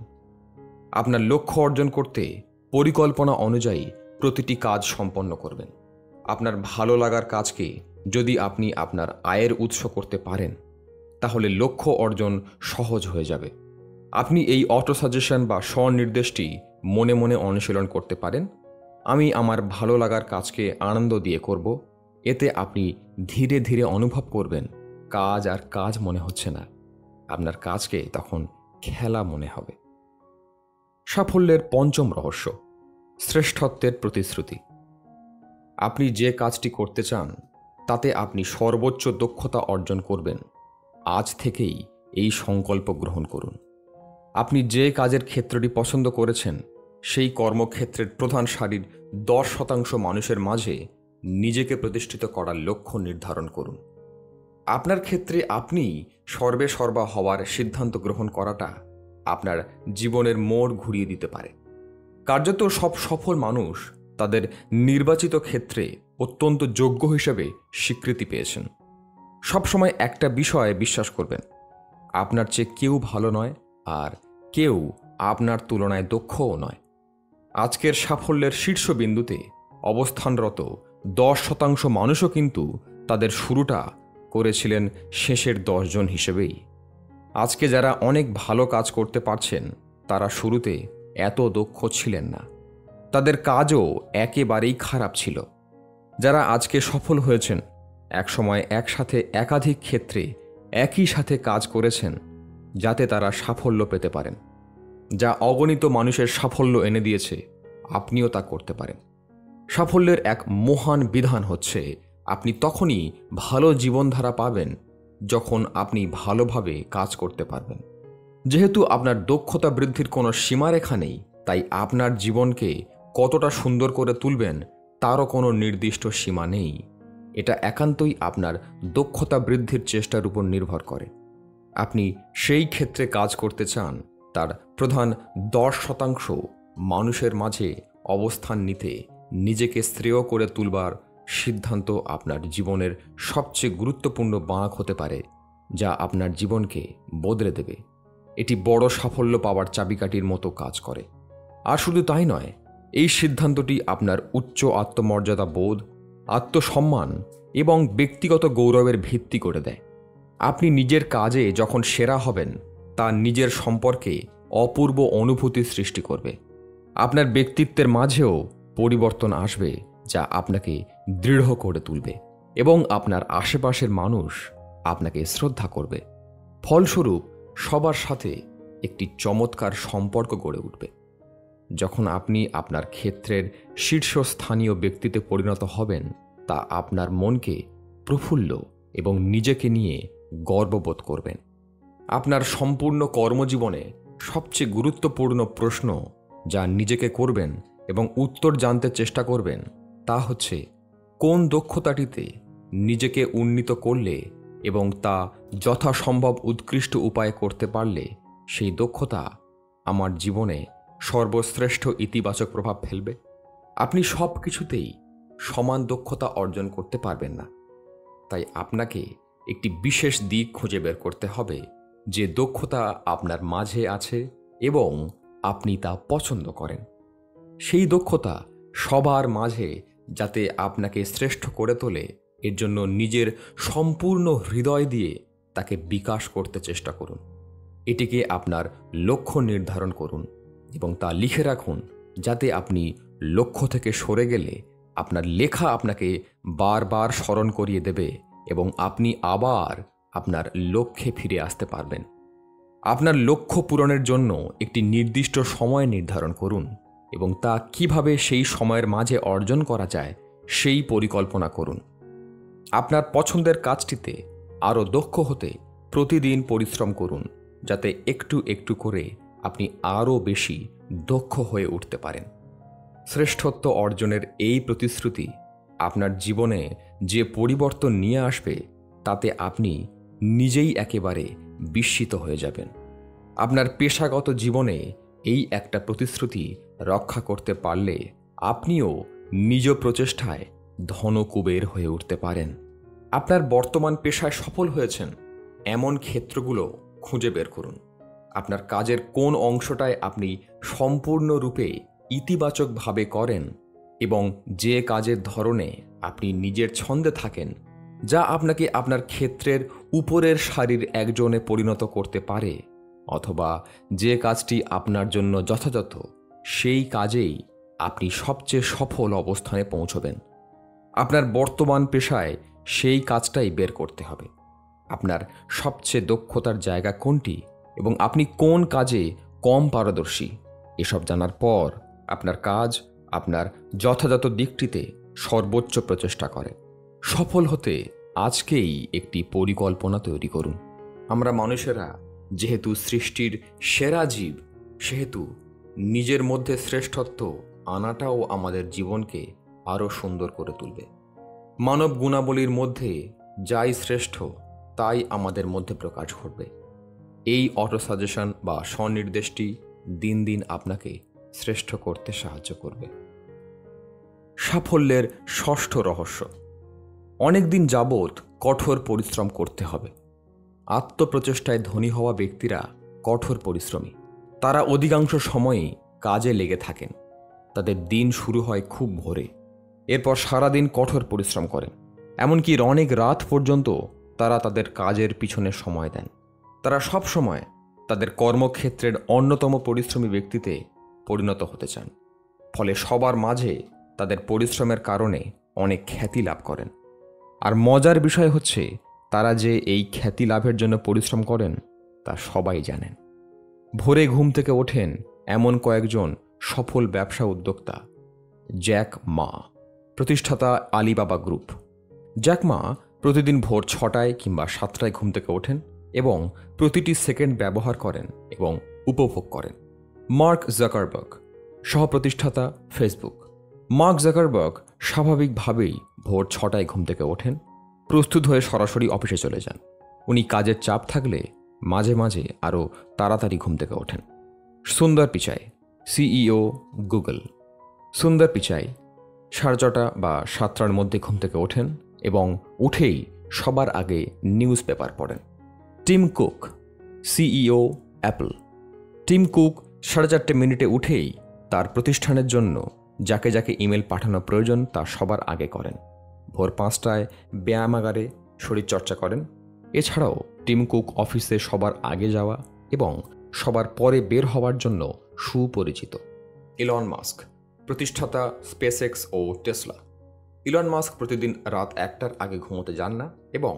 আপনার লক্ষ্য অর্জন করতে পরিকল্পনা অনুযায়ী প্রতিটি কাজ সম্পন্ন করবেন। আপনার ভালো লাগার কাজকে যদি আপনি আপনার আয়ের উৎস করতে পারেন, তাহলে লক্ষ্য অর্জন সহজ হয়ে যাবে। আপনি এই অটো সাজেশন বা স্বনির্দেশটি মনে মনে অনুশীলন করতে পারেন। আমি আমার ভালো লাগার কাজকে আনন্দ দিয়ে করব। এতে আপনি ধীরে ধীরে অনুভব করবেন কাজ আর কাজ মনে হচ্ছে না, আপনার কাজকে তখন খেলা মনে হবে। সাফল্যের পঞ্চম রহস্য, শ্রেষ্ঠত্বের প্রতিশ্রুতি। আপনি যে কাজটি করতে চান তাতে আপনি সর্বোচ্চ দক্ষতা অর্জন করবেন, আজ থেকেই এই সংকল্প গ্রহণ করুন। আপনি যে কাজের ক্ষেত্রটি পছন্দ করেছেন সেই কর্মক্ষেত্রের প্রধান সারির 10% মানুষের মাঝে নিজেকে প্রতিষ্ঠিত করার লক্ষ্য নির্ধারণ করুন। আপনার ক্ষেত্রে আপনি সর্বে সর্বা হওয়ার সিদ্ধান্ত গ্রহণ করাটা আপনার জীবনের মোড় ঘুরিয়ে দিতে পারে। কার্যত সব সফল মানুষ তাদের নির্বাচিত ক্ষেত্রে অত্যন্ত যোগ্য হিসেবে স্বীকৃতি পেয়েছেন। সবসময় একটা বিষয়ে বিশ্বাস করবেন, আপনার চেয়ে কেউ ভালো নয়, আর কেউ আপনার তুলনায় দক্ষও নয়। আজকের সাফল্যের শীর্ষবিন্দুতে অবস্থানরত 10% মানুষও কিন্তু তাদের শুরুটা করেছিলেন শেষের 10 জন হিসেবেই। আজকে যারা অনেক ভালো কাজ করতে পারছেন, তারা শুরুতে এত দক্ষ ছিলেন না, তাদের কাজও একেবারেই খারাপ ছিল। যারা আজকে সফল হয়েছেন, একসময় একসাথে একাধিক ক্ষেত্রে একই সাথে কাজ করেছেন যাতে তারা সাফল্য পেতে পারেন। যা অগণিত মানুষের সাফল্য এনে দিয়েছে, আপনিও তা করতে পারেন। সাফল্যের এক মহান বিধান হচ্ছে, আপনি তখনই ভালো জীবনধারা পাবেন যখন আপনি ভালোভাবে কাজ করতে পারবেন। যেহেতু আপনার দক্ষতা বৃদ্ধির কোনো সীমারেখা নেই, তাই আপনার জীবনকে কতটা সুন্দর করে তুলবেন তারও কোনো নির্দিষ্ট সীমা নেই। এটা একান্তই আপনার দক্ষতা বৃদ্ধির চেষ্টার উপর নির্ভর করে। আপনি সেই ক্ষেত্রে কাজ করতে চান, তার প্রধান 10% মানুষের মাঝে অবস্থান নিতে নিজেকে শ্রেয় করে তুলবার সিদ্ধান্ত আপনার জীবনের সবচেয়ে গুরুত্বপূর্ণ বাঁক হতে পারে, যা আপনার জীবনকে বদলে দেবে। এটি বড় সাফল্য পাওয়ার চাবিকাঠির মতো কাজ করে। আর শুধু তাই নয়, এই সিদ্ধান্তটি আপনার উচ্চ আত্মমর্যাদা বোধ, আত্মসম্মান এবং ব্যক্তিগত গৌরবের ভিত্তি করে দেয়। আপনি নিজের কাজে যখন সেরা হবেন, তা নিজের সম্পর্কে অপূর্ব অনুভূতি সৃষ্টি করবে। আপনার ব্যক্তিত্বের মাঝেও পরিবর্তন আসবে, যা আপনাকে দৃঢ় করে তুলবে এবং আপনার আশেপাশের মানুষ আপনাকে শ্রদ্ধা করবে। ফলস্বরূপ সবার সাথে একটি চমৎকার সম্পর্ক গড়ে উঠবে। যখন আপনি আপনার ক্ষেত্রের শীর্ষস্থানীয় ব্যক্তিতে পরিণত হবেন, তা আপনার মনকে প্রফুল্ল এবং নিজেকে নিয়ে গর্ববোধ করবেন। আপনার সম্পূর্ণ কর্মজীবনে সবচেয়ে গুরুত্বপূর্ণ প্রশ্ন যা নিজেকে করবেন এবং উত্তর জানতে চেষ্টা করবেন, তা হচ্ছে কোন দক্ষতাটিতে নিজেকে উন্নীত করলে এবং তা যথাসম্ভব উৎকৃষ্ট উপায়ে করতে পারলে সেই দক্ষতা আমার জীবনে সর্বশ্রেষ্ঠ ইতিবাচক প্রভাব ফেলবে। আপনি সব কিছুতেই সমান দক্ষতা অর্জন করতে পারবেন না, তাই আপনাকে একটি বিশেষ দিক খুঁজে বের করতে হবে যে দক্ষতা আপনার মাঝে আছে এবং আপনি তা পছন্দ করেন। সেই দক্ষতা সবার মাঝে যাতে আপনাকে শ্রেষ্ঠ করে তোলে, এর জন্য নিজের সম্পূর্ণ হৃদয় দিয়ে তাকে বিকাশ করতে চেষ্টা করুন। এটিকে আপনার লক্ষ্য নির্ধারণ করুন এবং তা লিখে রাখুন, যাতে আপনি লক্ষ্য থেকে সরে গেলে আপনার লেখা আপনাকে বারবার স্মরণ করিয়ে দেবে এবং আপনি আবার আপনার লক্ষ্যে ফিরে আসতে পারবেন। আপনার লক্ষ্য পূরণের জন্য একটি নির্দিষ্ট সময় নির্ধারণ করুন এবং তা কিভাবে সেই সময়ের মাঝে অর্জন করা যায় সেই পরিকল্পনা করুন। আপনার পছন্দের কাজটিতে আরও দক্ষ হতে প্রতিদিন পরিশ্রম করুন, যাতে একটু একটু করে আপনি আরও বেশি দক্ষ হয়ে উঠতে পারেন। শ্রেষ্ঠত্ব অর্জনের এই প্রতিশ্রুতি আপনার জীবনে যে পরিবর্তন নিয়ে আসবে তাতে আপনি নিজেই একেবারে বিস্মিত হয়ে যাবেন। আপনার পেশাগত জীবনে এই একটা প্রতিশ্রুতি রক্ষা করতে পারলে আপনিও নিজ প্রচেষ্টায় ধনকুবের হয়ে উঠতে পারেন। আপনার বর্তমান পেশায় সফল হয়েছেন এমন ক্ষেত্রগুলো খুঁজে বের করুন। আপনার কাজের কোন অংশটায় আপনি সম্পূর্ণরূপে ইতিবাচকভাবে করেন এবং যে কাজের ধরনে আপনি নিজের ছন্দে থাকেন, যা আপনাকে আপনার ক্ষেত্রের উপরের সারির একজনে পরিণত করতে পারে, অথবা যে কাজটি আপনার জন্য যথাযথ সেই কাজেই আপনি সবচেয়ে সফল অবস্থানে পৌঁছবেন। আপনার বর্তমান পেশায় সেই কাজটাই বের করতে হবে। আপনার সবচেয়ে দক্ষতার জায়গা কোনটি এবং আপনি কোন কাজে কম পারদর্শী, এসব জানার পর আপনার কাজ আপনার যথাযথ দিকটিতে সর্বোচ্চ প্রচেষ্টা করে। সফল হতে আজকেই একটি পরিকল্পনা তৈরি করুন। আমরা মানুষেরা যেহেতু সৃষ্টির সেরা জীব, সেহেতু নিজের মধ্যে শ্রেষ্ঠত্ব আনাটাও আমাদের জীবনকে আরও সুন্দর করে তুলবে। মানব গুণাবলীর মধ্যে যাই শ্রেষ্ঠ তাই আমাদের মধ্যে প্রকাশ ঘটবে। এই অটো সাজেশন বা স্বনির্দেশটি দিন দিন আপনাকে শ্রেষ্ঠ করতে সাহায্য করবে। সাফল্যের ষষ্ঠ রহস্য: অনেক দিন যাবৎ কঠোর পরিশ্রম করতে হবে। আত্মপ্রচেষ্টায় ধনী হওয়া ব্যক্তিরা কঠোর পরিশ্রমী। তারা অধিকাংশ সময়ই কাজে লেগে থাকেন। তাদের দিন শুরু হয় খুব ভোরে, এরপর সারাদিন কঠোর পরিশ্রম করেন। এমনকি অনেক রাত পর্যন্ত তারা তাদের কাজের পিছনে সময় দেন। তারা সব সময় তাদের কর্মক্ষেত্রের অন্যতম পরিশ্রমী ব্যক্তিতে পরিণত হতে চান। ফলে সবার মাঝে তাদের পরিশ্রমের কারণে অনেক খ্যাতি লাভ করেন। আর মজার বিষয় হচ্ছে, তারা যে এই খ্যাতি লাভের জন্য পরিশ্রম করেন তা সবাই জানেন। ভোরে ঘুম থেকে ওঠেন এমন কয়েকজন সফল ব্যবসা উদ্যোক্তা: জ্যাক মা, প্রতিষ্ঠাতা আলিবাবা গ্রুপ। জ্যাক মা প্রতিদিন ভোর 6টায় কিংবা 7টায় ঘুম থেকে ওঠেন এবং প্রতিটি সেকেন্ড ব্যবহার করেন এবং উপভোগ করেন। মার্ক জাকারবার্গ, সহপ্রতিষ্ঠাতা ফেসবুক। মার্ক জাকারবার্গ স্বাভাবিকভাবেই ভোর 6টায় ঘুম থেকে ওঠেন, প্রস্তুত হয়ে সরাসরি অফিসে চলে যান। উনি কাজের চাপ থাকলে মাঝে মাঝে আরও তাড়াতাড়ি ঘুম থেকে ওঠেন। সুন্দর পিচাই, সিইও গুগল। সুন্দর পিচাই 6:30 বা 7টার মধ্যে ঘুম থেকে ওঠেন এবং উঠেই সবার আগে নিউজ পেপার পড়েন। Tim Cook, CEO Apple. Tim Cook 4:30 উঠেই তার প্রতিষ্ঠানের জন্য যাকে যাকে ইমেল পাঠানো প্রয়োজন তা সবার আগে করেন। ভোর 5টায় ব্যায়ামাগারে শরীরচর্চা করেন। এছাড়াও টিম কুক অফিসে সবার আগে যাওয়া এবং সবার পরে বের হওয়ার জন্য সুপরিচিত। ইলন মাস্ক, প্রতিষ্ঠাতা স্পেসএক্স ও টেসলা। ইলন মাস্ক প্রতিদিন রাত 1টার আগে ঘুমোতে যান না এবং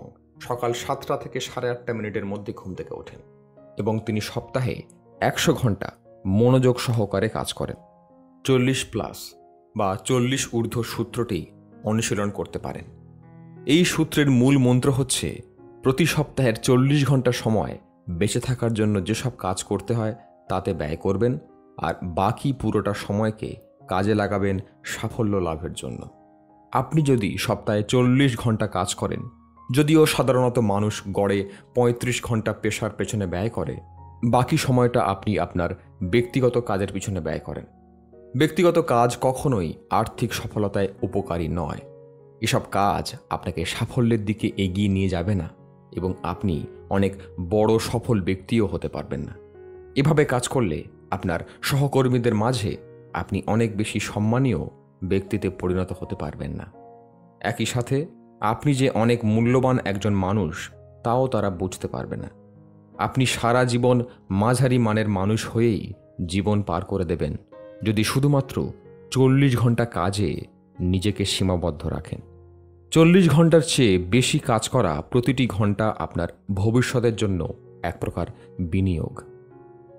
সকাল 7টা থেকে 8:30 মধ্যে ঘুম থেকে ওঠেন এবং তিনি সপ্তাহে 100 ঘন্টা মনোযোগ সহকারে কাজ করেন। 40+ বা 40 ঊর্ধ্ব সূত্রটি অনুশীলন করতে পারেন। এই সূত্রের মূল মন্ত্র হচ্ছে, প্রতি সপ্তাহের 40 ঘন্টা সময় বেঁচে থাকার জন্য যেসব কাজ করতে হয় তাতে ব্যয় করবেন, আর বাকি পুরোটা সময়কে কাজে লাগাবেন সাফল্য লাভের জন্য। আপনি যদি সপ্তাহে 40 ঘন্টা কাজ করেন, যদিও সাধারণত মানুষ গড়ে 35 ঘন্টা পেশার পেছনে ব্যয় করে, বাকি সময়টা আপনি আপনার ব্যক্তিগত কাজের পিছনে ব্যয় করেন। ব্যক্তিগত কাজ কখনোই আর্থিক সফলতায় উপকারী নয়। এসব কাজ আপনাকে সাফল্যের দিকে এগিয়ে নিয়ে যাবে না এবং আপনি অনেক বড় সফল ব্যক্তিও হতে পারবেন না। এভাবে কাজ করলে আপনার সহকর্মীদের মাঝে আপনি অনেক বেশি সম্মানীয় ব্যক্তিতে পরিণত হতে পারবেন না। একই সাথে আপনি যে অনেক মূল্যবান একজন মানুষ তাও তারা বুঝতে পারবে না। আপনি সারা জীবন মাঝারি মানের মানুষ হয়েই জীবন পার করে দেবেন যদি শুধুমাত্র 40 ঘন্টা কাজে নিজেকে সীমাবদ্ধ রাখেন। 40 ঘন্টার চেয়ে বেশি কাজ করা প্রতিটি ঘন্টা আপনার ভবিষ্যতের জন্য এক প্রকার বিনিয়োগ।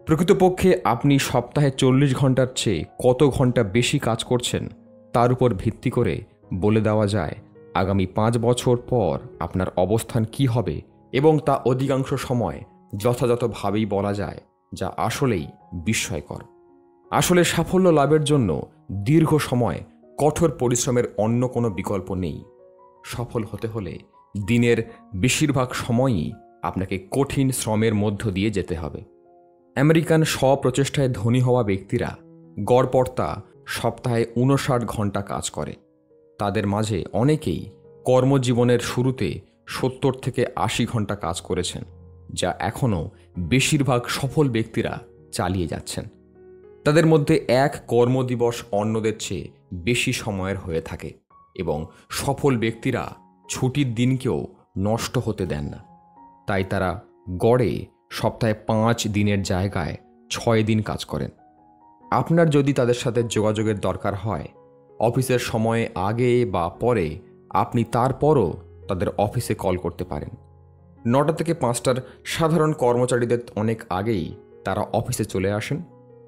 প্রকৃতপক্ষে আপনি সপ্তাহে 40 ঘন্টার চেয়ে কত ঘন্টা বেশি কাজ করছেন তার উপর ভিত্তি করে বলে দেওয়া যায় আগামী 5 বছর পর আপনার অবস্থান কি হবে, এবং তা অধিকাংশ সময় যথাযথভাবেই বলা যায়, যা আসলেই বিস্ময়কর। আসলে সাফল্য লাভের জন্য দীর্ঘ সময় কঠোর পরিশ্রমের অন্য কোনো বিকল্প নেই। সফল হতে হলে দিনের বেশিরভাগ সময়ই আপনাকে কঠিন শ্রমের মধ্য দিয়ে যেতে হবে। আমেরিকান স্বপ্রচেষ্টায় ধনী হওয়া ব্যক্তিরা গড়পড়তা সপ্তাহে 59 ঘন্টা কাজ করে। তাদের মাঝে অনেকেই কর্মজীবনের শুরুতে 70 থেকে 80 ঘন্টা কাজ করেছেন, যা এখনও বেশিরভাগ সফল ব্যক্তিরা চালিয়ে যাচ্ছেন। তাদের মধ্যে এক কর্মদিবস অন্যদের চেয়ে বেশি সময়ের হয়ে থাকে, এবং সফল ব্যক্তিরা ছুটির দিনকেও নষ্ট হতে দেন না। তাই তারা গড়ে সপ্তাহে 5 দিনের জায়গায় 6 দিন কাজ করেন। আপনার যদি তাদের সাথে যোগাযোগের দরকার হয়, অফিসের সময়ে আগে বা পরে, আপনি তারপরও তাদের অফিসে কল করতে পারেন। 9টা থেকে 5টার সাধারণ কর্মচারীদের অনেক আগেই তারা অফিসে চলে আসেন,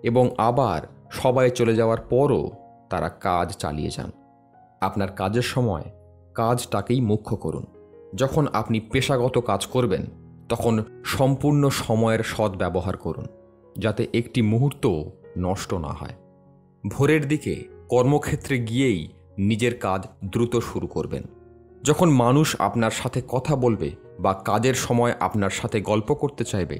এবং আবার সবাই চলে যাওয়ার পরও তারা কাজ চালিয়ে যান। আপনার কাজের সময় কাজটাকেই মুখ্য করুন। যখন আপনি পেশাগত কাজ করবেন, তখন সম্পূর্ণ সময়ের সদ্ব্যবহার করুন, যাতে একটি মুহূর্তও নষ্ট না হয়। ভোরের দিকে কর্মক্ষেত্রে গিয়েই নিজের কাজ দ্রুত শুরু করবেন। যখন মানুষ আপনার সাথে কথা বলবে বা কাজের সময় আপনার সাথে গল্প করতে চাইবে,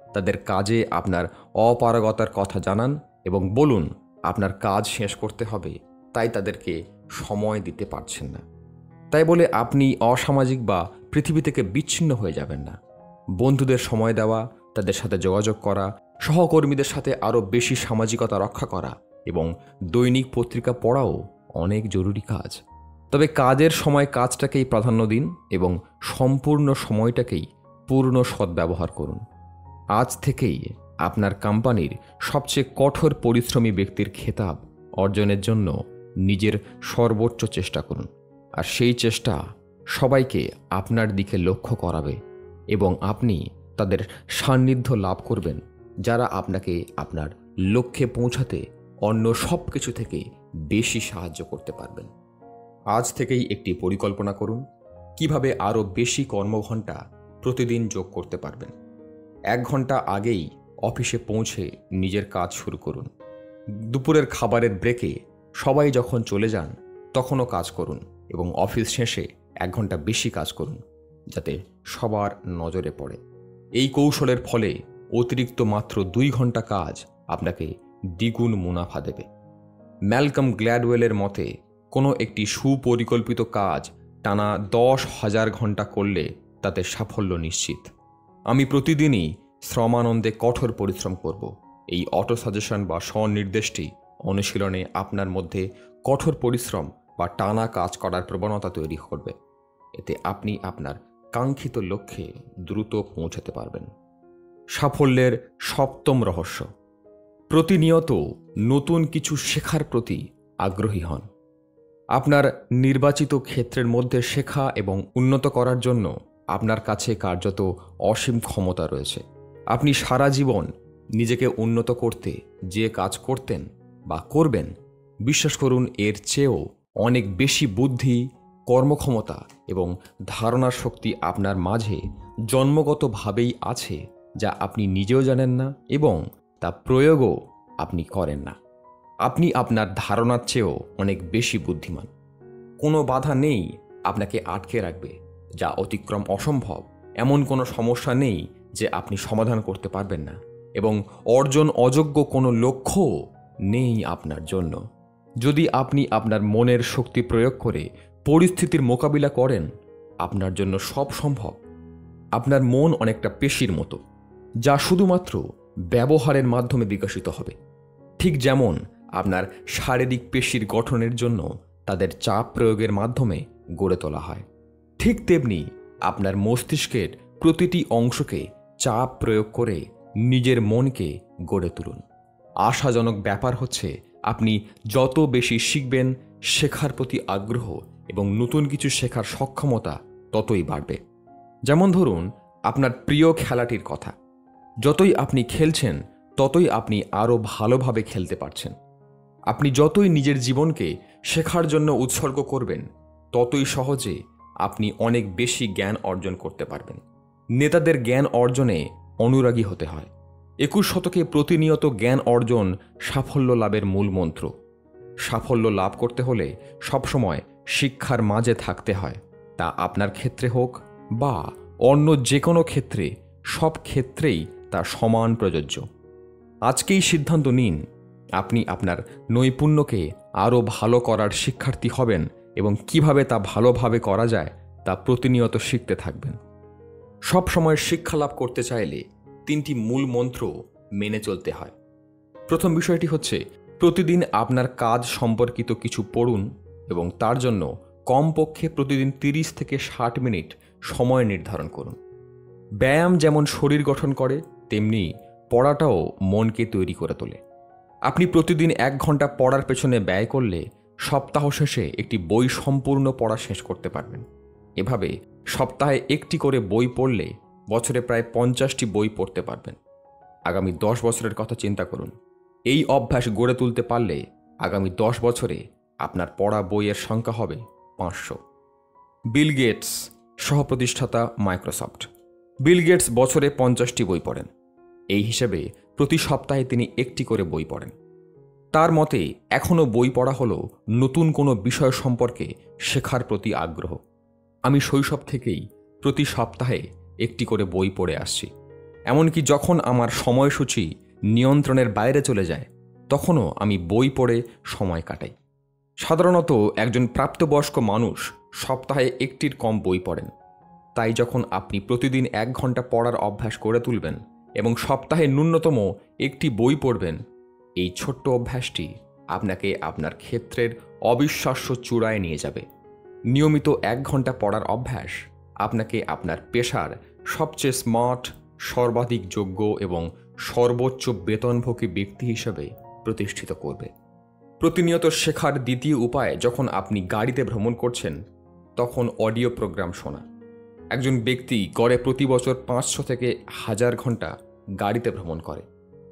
তাদের কাজে আপনার অপারগতার কথা জানান এবং বলুন আপনার কাজ শেষ করতে হবে, তাই তাদেরকে সময় দিতে পারছেন না। তাই বলে আপনি অসামাজিক বা পৃথিবী থেকে বিচ্ছিন্ন হয়ে যাবেন না। বন্ধুদের সময় দেওয়া, তাদের সাথে যোগাযোগ করা, সহকর্মীদের সাথে আরও বেশি সামাজিকতা রক্ষা করা এবং দৈনিক পত্রিকা পড়াও অনেক জরুরি কাজ। তবে কাজের সময় কাজটাকেই প্রাধান্য দিন এবং সম্পূর্ণ সময়টাকেই পূর্ণ সদ্ব্যবহার করুন। আজ থেকেই আপনার কোম্পানির সবচেয়ে কঠোর পরিশ্রমী ব্যক্তির খেতাব অর্জনের জন্য নিজের সর্বোচ্চ চেষ্টা করুন। আর সেই চেষ্টা সবাইকে আপনার দিকে লক্ষ্য করাবে, এবং আপনি তাদের সান্নিধ্য লাভ করবেন, যারা আপনাকে আপনার লক্ষ্যে পৌঁছাতে অন্য সব কিছু থেকে বেশি সাহায্য করতে পারবেন। আজ থেকেই একটি পরিকল্পনা করুন কিভাবে আরও বেশি কর্মঘণ্টা প্রতিদিন যোগ করতে পারবেন। 1 ঘন্টা আগেই অফিসে পৌঁছে নিজের কাজ শুরু করুন। দুপুরের খাবারের ব্রেকে সবাই যখন চলে যান তখনও কাজ করুন, এবং অফিস শেষে 1 ঘন্টা বেশি কাজ করুন, যাতে সবার নজরে পড়ে। এই কৌশলের ফলে অতিরিক্ত মাত্র 2 ঘন্টা কাজ আপনাকে দ্বিগুণ মুনাফা দেবে। ম্যালকম গ্ল্যাডওয়েলের মতে, কোনো একটি সুপরিকল্পিত কাজ টানা 10,000 ঘন্টা করলে তাতে সাফল্য নিশ্চিত। আমি প্রতিদিনই শ্রমানন্দে কঠোর পরিশ্রম করব। এই অটো সাজেশন বা স্বনির্দেশটি অনুশীলনে আপনার মধ্যে কঠোর পরিশ্রম বা টানা কাজ করার প্রবণতা তৈরি করবে। এতে আপনি আপনার কাঙ্ক্ষিত লক্ষ্যে দ্রুত পৌঁছাতে পারবেন। সাফল্যের 7ম রহস্য: প্রতিনিয়ত নতুন কিছু শেখার প্রতি আগ্রহী হন। আপনার নির্বাচিত ক্ষেত্রের মধ্যে শেখা এবং উন্নত করার জন্য আপনার কাছে কার্যত অসীম ক্ষমতা রয়েছে। আপনি সারা জীবন নিজেকে উন্নত করতে যে কাজ করতেন বা করবেন, বিশ্বাস করুন এর চেয়েও অনেক বেশি বুদ্ধি, কর্মক্ষমতা এবং ধারণার শক্তি আপনার মাঝে জন্মগতভাবেই আছে, যা আপনি নিজেও জানেন না এবং তা প্রয়োগও আপনি করেন না। আপনি আপনার ধারণার চেয়েও অনেক বেশি বুদ্ধিমান। কোনো বাধা নেই আপনাকে আটকে রাখবে, যা অতিক্রম অসম্ভব। এমন কোনো সমস্যা নেই যে আপনি সমাধান করতে পারবেন না, এবং অর্জন অযোগ্য কোনো লক্ষ্য নেই আপনার জন্য। যদি আপনি আপনার মনের শক্তি প্রয়োগ করে পরিস্থিতির মোকাবিলা করেন, আপনার জন্য সব সম্ভব। আপনার মন অনেকটা পেশির মতো, যা শুধুমাত্র ব্যবহারের মাধ্যমে বিকশিত হবে। ঠিক যেমন আপনার শারীরিক পেশির গঠনের জন্য তাদের চাপ প্রয়োগের মাধ্যমে গড়ে তোলা হয়, ঠিক তেমনি আপনার মস্তিষ্কের প্রতিটি অংশকে চাপ প্রয়োগ করে নিজের মনকে গড়ে তুলুন। আশাজনক ব্যাপার হচ্ছে, আপনি যত বেশি শিখবেন, শেখার প্রতি আগ্রহ এবং নতুন কিছু শেখার সক্ষমতা ততই বাড়বে। যেমন ধরুন আপনার প্রিয় খেলাটির কথা। যতই আপনি খেলছেন ততই আপনি আরও ভালোভাবে খেলতে পারছেন। আপনি যতই নিজের জীবনকে শেখার জন্য উৎসর্গ করবেন ততই সহজে আপনি অনেক বেশি জ্ঞান অর্জন করতে পারবেন। নেতাদের জ্ঞান অর্জনে অনুরাগী হতে হয়। 21 শতকে প্রতিনিয়ত জ্ঞান অর্জন সাফল্য লাভের মূল মন্ত্র। সাফল্য লাভ করতে হলে সবসময় শিক্ষার মাঝে থাকতে হয়, তা আপনার ক্ষেত্রে হোক বা অন্য যে কোনো ক্ষেত্রে, সব ক্ষেত্রেই তা সমান প্রযোজ্য। আজকেই সিদ্ধান্ত নিন আপনি আপনার নৈপুণ্যকে আরও ভালো করার শিক্ষার্থী হবেন এবং কিভাবে তা ভালোভাবে করা যায় তা প্রতিনিয়ত শিখতে থাকবেন। সব সময় শিক্ষা লাভ করতে চাইলে 3টি মূল মন্ত্র মেনে চলতে হয়। প্রথম বিষয়টি হচ্ছে প্রতিদিন আপনার কাজ সম্পর্কিত কিছু পড়ুন এবং তার জন্য কমপক্ষে প্রতিদিন 30 থেকে 60 মিনিট সময় নির্ধারণ করুন। ব্যায়াম যেমন শরীর গঠন করে তেমনি পড়াটাও মনকে তৈরি করে তোলে। আপনি প্রতিদিন 1 ঘন্টা পড়ার পেছনে ব্যয় করলে সপ্তাহ শেষে একটি বই সম্পূর্ণ পড়া শেষ করতে পারবেন। এভাবে সপ্তাহে একটি করে বই পড়লে বছরে প্রায় 50টি বই পড়তে পারবেন। আগামী 10 বছরের কথা চিন্তা করুন। এই অভ্যাস গড়ে তুলতে পারলে আগামী 10 বছরে আপনার পড়া বইয়ের সংখ্যা হবে 500। বিল গেটস, সহপ্রতিষ্ঠাতা মাইক্রোসফট। বিল গেটস বছরে 50টি বই পড়েন। এই হিসেবে প্রতি সপ্তাহে তিনি একটি করে বই পড়েন। তার মতে এখনও বই পড়া হলো নতুন কোনো বিষয় সম্পর্কে শেখার প্রতি আগ্রহ। আমি শৈশব থেকেই প্রতি সপ্তাহে একটি করে বই পড়ে আসছি। এমনকি যখন আমার সময়সূচি নিয়ন্ত্রণের বাইরে চলে যায় তখনও আমি বই পড়ে সময় কাটাই। সাধারণত একজন প্রাপ্তবয়স্ক মানুষ সপ্তাহে একটির কম বই পড়েন। তাই যখন আপনি প্রতিদিন 1 ঘন্টা পড়ার অভ্যাস করে তুলবেন এবং সপ্তাহে ন্যূনতম একটি বই পড়বেন, এই ছোট্ট অভ্যাসটি আপনাকে আপনার ক্ষেত্রের অবিশ্বাস্য চূড়ায় নিয়ে যাবে। নিয়মিত 1 ঘন্টা পড়ার অভ্যাস আপনাকে আপনার পেশার সবচেয়ে স্মার্ট, সর্বাধিক যোগ্য এবং সর্বোচ্চ বেতনভোগী ব্যক্তি হিসেবে প্রতিষ্ঠিত করবে। প্রতিনিয়ত শেখার দ্বিতীয় উপায়, যখন আপনি গাড়িতে ভ্রমণ করছেন তখন অডিও প্রোগ্রাম শোনা। একজন ব্যক্তি গড়ে প্রতি বছর 500 থেকে 1000 ঘন্টা গাড়িতে ভ্রমণ করে।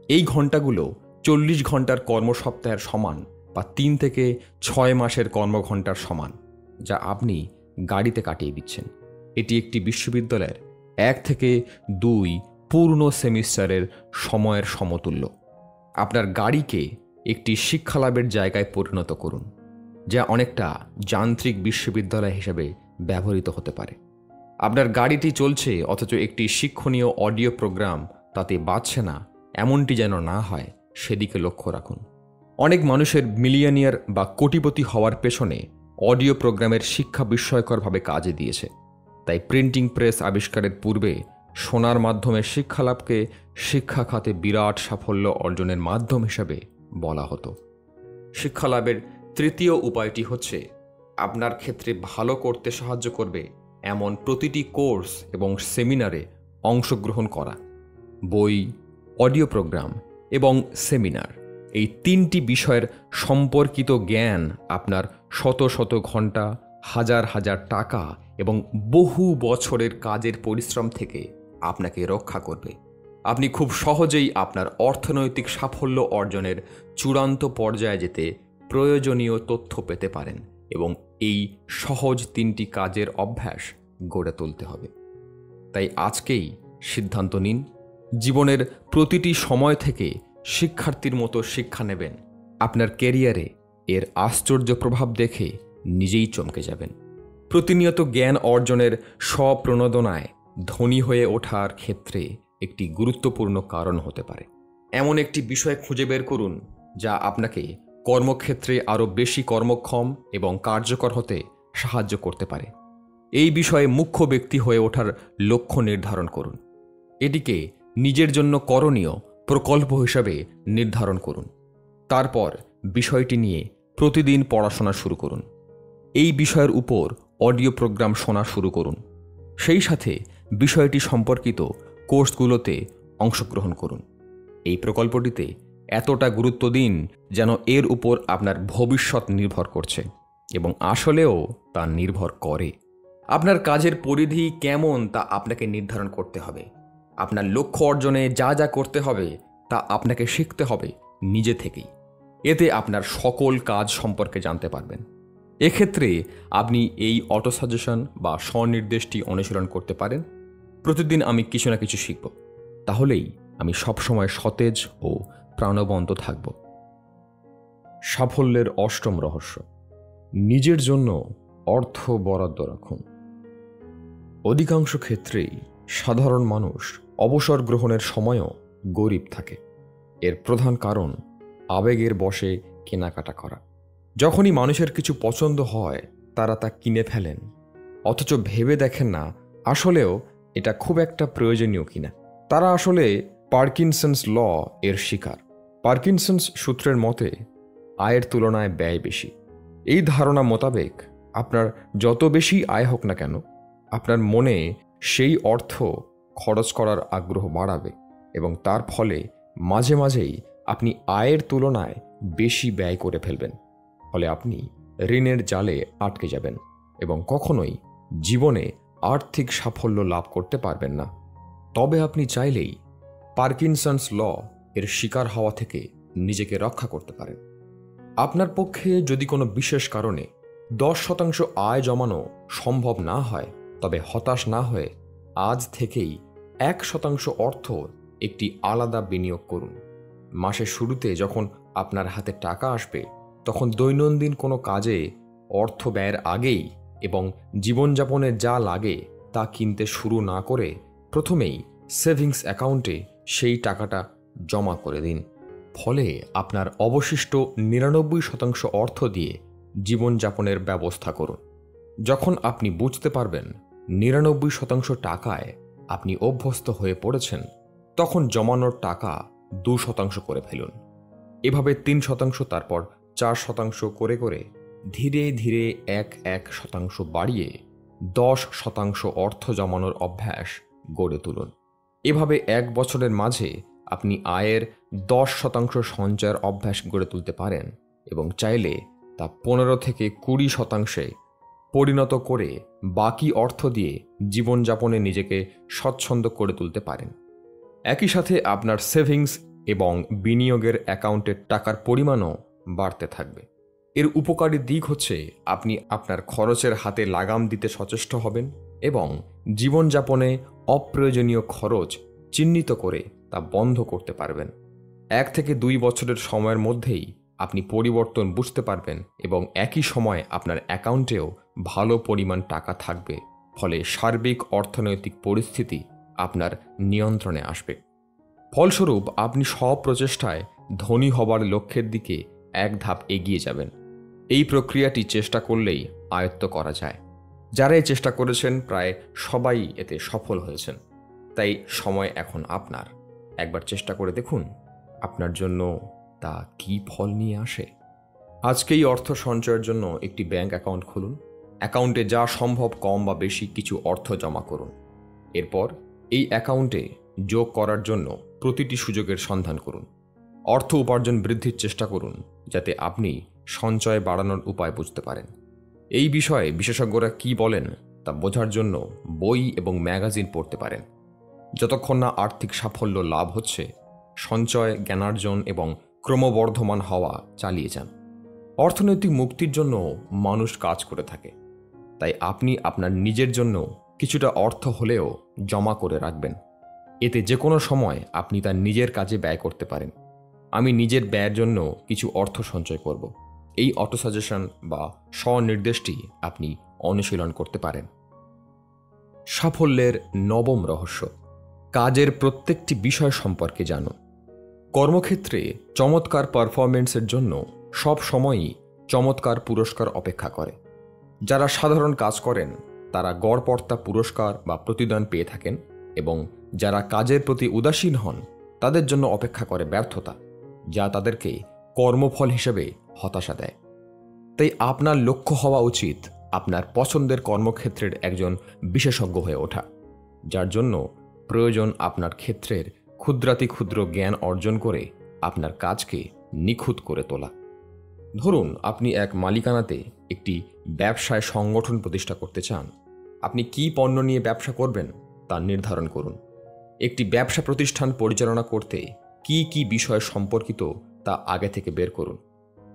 এই ঘন্টাগুলো 40 ঘন্টার কর্মসপ্তাহের সমান বা 3 থেকে 6 মাসের কর্মঘণ্টার সমান, যা আপনি গাড়িতে কাটিয়ে দিচ্ছেন। এটি একটি বিশ্ববিদ্যালয়ের 1 থেকে 2 পূর্ণ সেমিস্টারের সময়ের সমতুল্য। আপনার গাড়িকে একটি শিক্ষালাভের জায়গায় পরিণত করুন, যা অনেকটা যান্ত্রিক বিশ্ববিদ্যালয় হিসেবে ব্যবহৃত হতে পারে। আপনার গাড়িটি চলছে অথচ একটি শিক্ষণীয় অডিও প্রোগ্রাম তাতে বাজছে না, এমনটি যেন না হয় সেদিকে লক্ষ্য রাখুন। অনেক মানুষের মিলিয়নিয়ার বা কোটিপতি হওয়ার পেছনে অডিও প্রোগ্রামের শিক্ষা বিস্ময়করভাবে কাজে দিয়েছে। তাই প্রিন্টিং প্রেস আবিষ্কারের পূর্বে শোনার মাধ্যমে শিক্ষালাভকে শিক্ষা খাতে বিরাট সাফল্য অর্জনের মাধ্যম হিসাবে বলা হতো। শিক্ষালাভের তৃতীয় উপায়টি হচ্ছে আপনার ক্ষেত্রে ভালো করতে সাহায্য করবে এমন প্রতিটি কোর্স এবং সেমিনারে অংশগ্রহণ করা। বই, অডিও প্রোগ্রাম এবং সেমিনার, এই 3টি বিষয়ের সম্পর্কিত জ্ঞান আপনার শত শত ঘন্টা, হাজার হাজার টাকা এবং বহু বছরের কাজের পরিশ্রম থেকে আপনাকে রক্ষা করবে। আপনি খুব সহজেই আপনার অর্থনৈতিক সাফল্য অর্জনের চূড়ান্ত পর্যায়ে যেতে প্রয়োজনীয় তথ্য পেতে পারেন এবং এই সহজ 3টি কাজের অভ্যাস গড়ে তুলতে হবে। তাই আজকেই সিদ্ধান্ত নিন, জীবনের প্রতিটি সময় থেকে শিক্ষার্থীর মতো শিক্ষা নেবেন। আপনার ক্যারিয়ারে এর আশ্চর্য প্রভাব দেখে নিজেই চমকে যাবেন। প্রতিনিয়ত জ্ঞান অর্জনের স্বপ্রণোদনায় ধনী হয়ে ওঠার ক্ষেত্রে একটি গুরুত্বপূর্ণ কারণ হতে পারে। এমন একটি বিষয় খুঁজে বের করুন যা আপনাকে কর্মক্ষেত্রে আরও বেশি কর্মক্ষম এবং কার্যকর হতে সাহায্য করতে পারে। এই বিষয়ে মুখ্য ব্যক্তি হয়ে ওঠার লক্ষ্য নির্ধারণ করুন। এটিকে নিজের জন্য করণীয় প্রকল্প হিসাবে নির্ধারণ করুন। তারপর বিষয়টি নিয়ে প্রতিদিন পড়াশোনা শুরু করুন। এই বিষয়ের উপর অডিও প্রোগ্রাম শোনা শুরু করুন। সেই সাথে বিষয়টি সম্পর্কিত কোর্সগুলোতে অংশগ্রহণ করুন। এই প্রকল্পটিতে এতটা গুরুত্ব দিন যেন এর উপর আপনার ভবিষ্যৎ নির্ভর করছে এবং আসলেও তা নির্ভর করে। আপনার কাজের পরিধি কেমন তা আপনাকে নির্ধারণ করতে হবে। আপনার লক্ষ্য অর্জনে যা যা করতে হবে তা আপনাকে শিখতে হবে নিজে থেকেই। এতে আপনার সকল কাজ সম্পর্কে জানতে পারবেন। এক্ষেত্রে আপনি এই অটো সাজেশন বা স্বনির্দেশটি অনুসরণ করতে পারেন। প্রতিদিন আমি কিছু না কিছু শিখব, তাহলেই আমি সবসময় সতেজ ও প্রাণবন্ত থাকব। সাফল্যের অষ্টম রহস্য: নিজের জন্য অর্থ বরাদ্দ রাখুন। অধিকাংশ ক্ষেত্রেই সাধারণ মানুষ অবসর গ্রহণের সময়ও গরিব থাকে। এর প্রধান কারণ আবেগের বশে কেনাকাটা করা। যখনই মানুষের কিছু পছন্দ হয় তারা তা কিনে ফেলেন, অথচ ভেবে দেখেন না আসলেও এটা খুব একটা প্রয়োজনীয় কিনা। তারা আসলে পার্কিনসন্স ল এর শিকার। পার্কিনসন্স সূত্রের মতে আয়ের তুলনায় ব্যয় বেশি। এই ধারণা মোতাবেক আপনার যত বেশি আয় হোক না কেন, আপনার মনে সেই অর্থ খরচ করার আগ্রহ বাড়াবে এবং তার ফলে মাঝে মাঝেই আপনি আয়ের তুলনায় বেশি ব্যয় করে ফেলবেন। ফলে আপনি ঋণের জালে আটকে যাবেন এবং কখনোই জীবনে আর্থিক সাফল্য লাভ করতে পারবেন না। তবে আপনি চাইলেই পার্কিনসন্স ল এর শিকার হওয়া থেকে নিজেকে রক্ষা করতে পারেন। আপনার পক্ষে যদি কোনো বিশেষ কারণে 10% আয় জমানো সম্ভব না হয়, তবে হতাশ না হয়ে আজ থেকেই 1% অর্থ একটি আলাদা বিনিয়োগ করুন। মাসের শুরুতে যখন আপনার হাতে টাকা আসবে, তখন দৈনন্দিন কোনো কাজে অর্থ ব্যয়ের আগেই এবং জীবনযাপনে যা লাগে তা কিনতে শুরু না করে প্রথমেই সেভিংস অ্যাকাউন্টে সেই টাকাটা জমা করে দিন। ফলে আপনার অবশিষ্ট 99% অর্থ দিয়ে জীবনযাপনের ব্যবস্থা করুন। যখন আপনি বুঝতে পারবেন 99% টাকায় আপনি অভ্যস্ত হয়ে পড়েছেন, তখন জমানোর টাকা 2% করে ফেলুন। এভাবে 3%, তারপর 4% করে করে ধীরে ধীরে 1% বাড়িয়ে 10% অর্থ জমানোর অভ্যাস গড়ে তুলুন। এভাবে 1 বছরের মাঝে আপনি আয়ের 10% সঞ্চয়ের অভ্যাস গড়ে তুলতে পারেন এবং চাইলে তা 15 থেকে 20% পরিণত করে বাকি অর্থ দিয়ে জীবনযাপনে নিজেকে স্বচ্ছন্দ করে তুলতে পারেন। একই সাথে আপনার সেভিংস এবং বিনিয়োগের অ্যাকাউন্টের টাকার পরিমাণও বাড়তে থাকবে। এর উপকারী দিক হচ্ছে আপনি আপনার খরচের হাতে লাগাম দিতে সচেষ্ট হবেন এবং জীবনযাপনে অপ্রয়োজনীয় খরচ চিহ্নিত করে তা বন্ধ করতে পারবেন। 1 থেকে 2 বছরের সময়ের মধ্যেই আপনি পরিবর্তন বুঝতে পারবেন এবং একই সময় আপনার অ্যাকাউন্টেও ভালো পরিমাণ টাকা থাকবে। ফলে সার্বিক অর্থনৈতিক পরিস্থিতি আপনার নিয়ন্ত্রণে আসবে। ফলস্বরূপ আপনি সব প্রচেষ্টায় ধনী হবার লক্ষ্যের দিকে এক ধাপ এগিয়ে যাবেন। এই প্রক্রিয়াটি চেষ্টা করলেই আয়ত্ত করা যায়। যারা এই চেষ্টা করেছেন প্রায় সবাই এতে সফল হয়েছেন। তাই সময় এখন আপনার। একবার চেষ্টা করে দেখুন আপনার জন্য তা কী ফল নিয়ে আসে। আজকেই অর্থ সঞ্চয়ের জন্য একটি ব্যাংক অ্যাকাউন্ট খুলুন। অ্যাকাউন্টে যা সম্ভব কম বা বেশি কিছু অর্থ জমা করুন। এরপর এই অ্যাকাউন্টে যোগ করার জন্য প্রতিটি সুযোগের সন্ধান করুন। অর্থ উপার্জন বৃদ্ধির চেষ্টা করুন যাতে আপনি সঞ্চয় বাড়ানোর উপায় বুঝতে পারেন। এই বিষয়ে বিশেষজ্ঞরা কি বলেন তা বোঝার জন্য বই এবং ম্যাগাজিন পড়তে পারেন। যতক্ষণ না আর্থিক সাফল্য লাভ হচ্ছে, সঞ্চয়, জ্ঞানার্জন এবং ক্রমবর্ধমান হওয়া চালিয়ে যান। অর্থনৈতিক মুক্তির জন্য মানুষ কাজ করে থাকে, তাই আপনি আপনার নিজের জন্য কিছুটা অর্থ হলেও জমা করে রাখবেন। এতে যে কোনো সময় আপনি তার নিজের কাজে ব্যয় করতে পারেন। আমি নিজের ব্যয়ের জন্য কিছু অর্থ সঞ্চয় করব। এই অটো সাজেশন বা স্বনির্দেশটি আপনি অনুশীলন করতে পারেন। সাফল্যের নবম রহস্য: কাজের প্রত্যেকটি বিষয় সম্পর্কে জানো। কর্মক্ষেত্রে চমৎকার পারফরমেন্সের জন্য সব সময়ই চমৎকার পুরস্কার অপেক্ষা করে। যারা সাধারণ কাজ করেন তারা গড়পড়তা পুরস্কার বা প্রতিদান পেয়ে থাকেন এবং যারা কাজের প্রতি উদাসীন হন তাদের জন্য অপেক্ষা করে ব্যর্থতা, যা তাদেরকে কর্মফল হিসেবে হতাশা দেয়। তাই আপনার লক্ষ্য হওয়া উচিত আপনার পছন্দের কর্মক্ষেত্রের একজন বিশেষজ্ঞ হয়ে ওঠা, যার জন্য প্রয়োজন আপনার ক্ষেত্রের ক্ষুদ্রাতি ক্ষুদ্র জ্ঞান অর্জন করে আপনার কাজকে নিখুঁত করে তোলা। ধরুন আপনি এক মালিকানাতে একটি ব্যবসায় সংগঠন প্রতিষ্ঠা করতে চান। আপনি কি পণ্য নিয়ে ব্যবসা করবেন তা নির্ধারণ করুন। একটি ব্যবসা প্রতিষ্ঠান পরিচালনা করতে কি কি বিষয় সম্পর্কিত তা আগে থেকে বের করুন।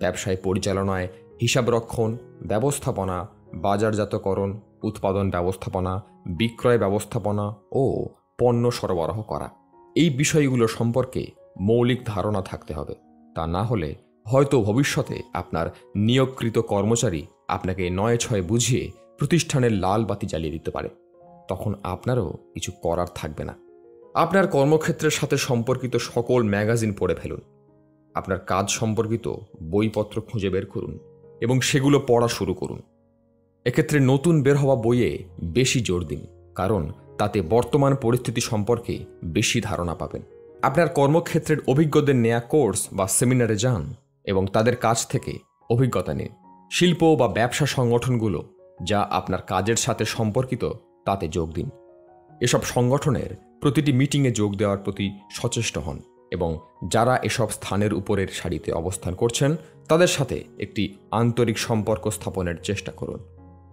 ব্যবসায় পরিচালনায় হিসাবরক্ষণ, ব্যবস্থাপনা, বাজারজাতকরণ, উৎপাদন ব্যবস্থাপনা, বিক্রয় ব্যবস্থাপনা ও পণ্য সরবরাহ করা, এই বিষয়গুলো সম্পর্কে মৌলিক ধারণা থাকতে হবে। তা না হলে হয়তো ভবিষ্যতে আপনার নিয়োগকৃত কর্মচারী আপনাকে নয় ছয় বুঝিয়ে প্রতিষ্ঠানের লাল বাতি জ্বালিয়ে দিতে পারে। তখন আপনারও কিছু করার থাকবে না। আপনার কর্মক্ষেত্রের সাথে সম্পর্কিত সকল ম্যাগাজিন পড়ে ফেলুন। আপনার কাজ সম্পর্কিত বইপত্র খুঁজে বের করুন এবং সেগুলো পড়া শুরু করুন। এক্ষেত্রে নতুন বের হওয়া বইয়ে বেশি জোর দিন, কারণ তাতে বর্তমান পরিস্থিতি সম্পর্কে বেশি ধারণা পাবেন। আপনার কর্মক্ষেত্রের অভিজ্ঞদের নেয়া কোর্স বা সেমিনারে যান এবং তাদের কাছ থেকে অভিজ্ঞতা নিন। শিল্প বা ব্যবসা সংগঠনগুলো যা আপনার কাজের সাথে সম্পর্কিত তাতে যোগ দিন। এসব সংগঠনের প্রতিটি মিটিংয়ে যোগ দেওয়ার প্রতি সচেষ্ট হন এবং যারা এসব স্থানের উপরের সারিতে অবস্থান করছেন তাদের সাথে একটি আন্তরিক সম্পর্ক স্থাপনের চেষ্টা করুন।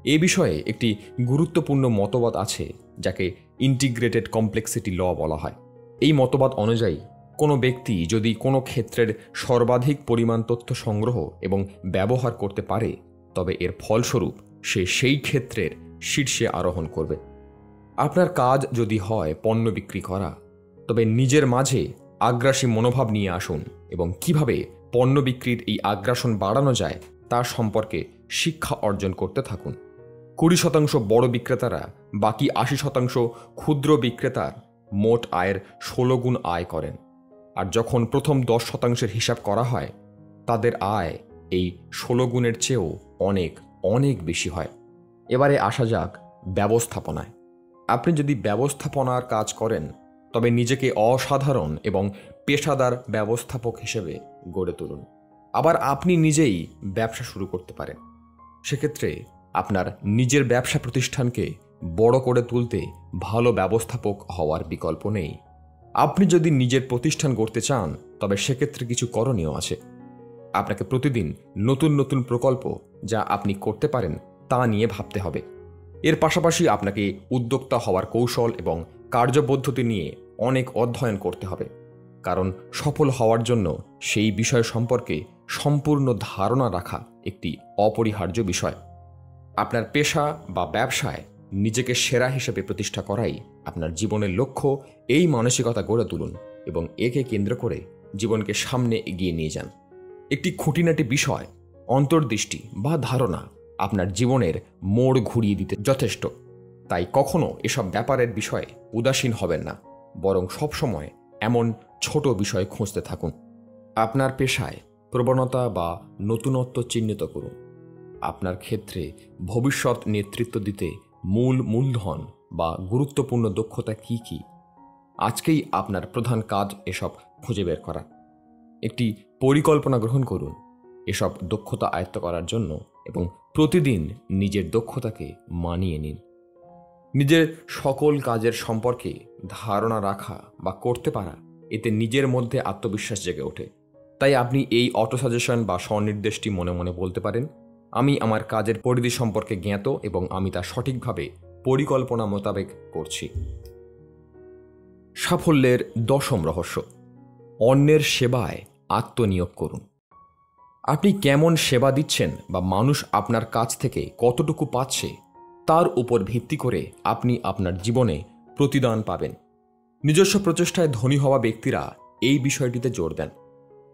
এ বিষয়ে একটি গুরুত্বপূর্ণ মতবাদ আছে যাকে ইন্টিগ্রেটেড কমপ্লেক্সিটি ল বলা হয়। এই মতবাদ অনুযায়ী কোনো ব্যক্তি যদি কোনো ক্ষেত্রের সর্বাধিক পরিমাণ তথ্য সংগ্রহ এবং ব্যবহার করতে পারে, তবে এর ফলস্বরূপ সে সেই ক্ষেত্রের শীর্ষে আরোহণ করবে। আপনার কাজ যদি হয় পণ্য বিক্রি করা, তবে নিজের মাঝে আগ্রাসী মনোভাব নিয়ে আসুন এবং কিভাবে পণ্য বিক্রির এই আগ্রাসন বাড়ানো যায় তার সম্পর্কে শিক্ষা অর্জন করতে থাকুন। 20% বড় বিক্রেতারা বাকি 80% ক্ষুদ্র বিক্রেতার মোট আয়ের 16 গুণ আয় করেন, আর যখন প্রথম 10% হিসাব করা হয় তাদের আয় এই 16 গুণের চেয়েও অনেক অনেক বেশি হয়। এবারে আসা যাক ব্যবস্থাপনায়। আপনি যদি ব্যবস্থাপনার কাজ করেন তবে নিজেকে অসাধারণ এবং পেশাদার ব্যবস্থাপক হিসেবে গড়ে তুলুন। আবার আপনি নিজেই ব্যবসা শুরু করতে পারেন। সেক্ষেত্রে আপনার নিজের ব্যবসা প্রতিষ্ঠানকে বড় করে তুলতে ভালো ব্যবস্থাপক হওয়ার বিকল্প নেই। আপনি যদি নিজের প্রতিষ্ঠান গড়তে চান তবে সেক্ষেত্রে কিছু করণীয় আছে। আপনাকে প্রতিদিন নতুন নতুন প্রকল্প যা আপনি করতে পারেন তা নিয়ে ভাবতে হবে। এর পাশাপাশি আপনাকে উদ্যোক্তা হওয়ার কৌশল এবং কার্যপদ্ধতি নিয়ে অনেক অধ্যয়ন করতে হবে, কারণ সফল হওয়ার জন্য সেই বিষয় সম্পর্কে সম্পূর্ণ ধারণা রাখা একটি অপরিহার্য বিষয়। আপনার পেশা বা ব্যবসায় নিজেকে সেরা হিসেবে প্রতিষ্ঠা করাই আপনার জীবনের লক্ষ্য। এই মানসিকতা গড়ে তুলুন এবং একে কেন্দ্র করে জীবনকে সামনে এগিয়ে নিয়ে যান। একটি খুঁটিনাটি বিষয়, অন্তর্দৃষ্টি বা ধারণা আপনার জীবনের মোড় ঘুরিয়ে দিতে যথেষ্ট। তাই কখনো এসব ব্যাপারের বিষয়ে উদাসীন হবেন না, বরং সবসময় এমন ছোট বিষয় খুঁজতে থাকুন। আপনার পেশায় প্রবণতা বা নতুনত্ব চিহ্নিত করুন। আপনার ক্ষেত্রে ভবিষ্যৎ নেতৃত্ব দিতে মূলধন বা গুরুত্বপূর্ণ দক্ষতা কি কি, আজকেই আপনার প্রধান কাজ এসব খুঁজে বের করা। একটি পরিকল্পনা গ্রহণ করুন এসব দক্ষতা আয়ত্ত করার জন্য এবং প্রতিদিন নিজের দক্ষতাকে মানিয়ে নিন। নিজের সকল কাজের সম্পর্কে ধারণা রাখা বা করতে পারা, এতে নিজের মধ্যে আত্মবিশ্বাস জেগে ওঠে। তাই আপনি এই অটো সাজেশন বা স্বনির্দেশটি মনে মনে বলতে পারেন, আমি আমার কাজের পরিধি সম্পর্কে জ্ঞাত এবং আমি তা সঠিকভাবে পরিকল্পনা মোতাবেক করছি। সাফল্যের 10ম রহস্য, অন্যের সেবায় আত্মনিয়োগ করুন। আপনি কেমন সেবা দিচ্ছেন বা মানুষ আপনার কাছ থেকে কতটুকু পাচ্ছে তার উপর ভিত্তি করে আপনি আপনার জীবনে প্রতিদান পাবেন। নিজস্ব প্রচেষ্টায় ধনী হওয়া ব্যক্তিরা এই বিষয়টিতে জোর দেন।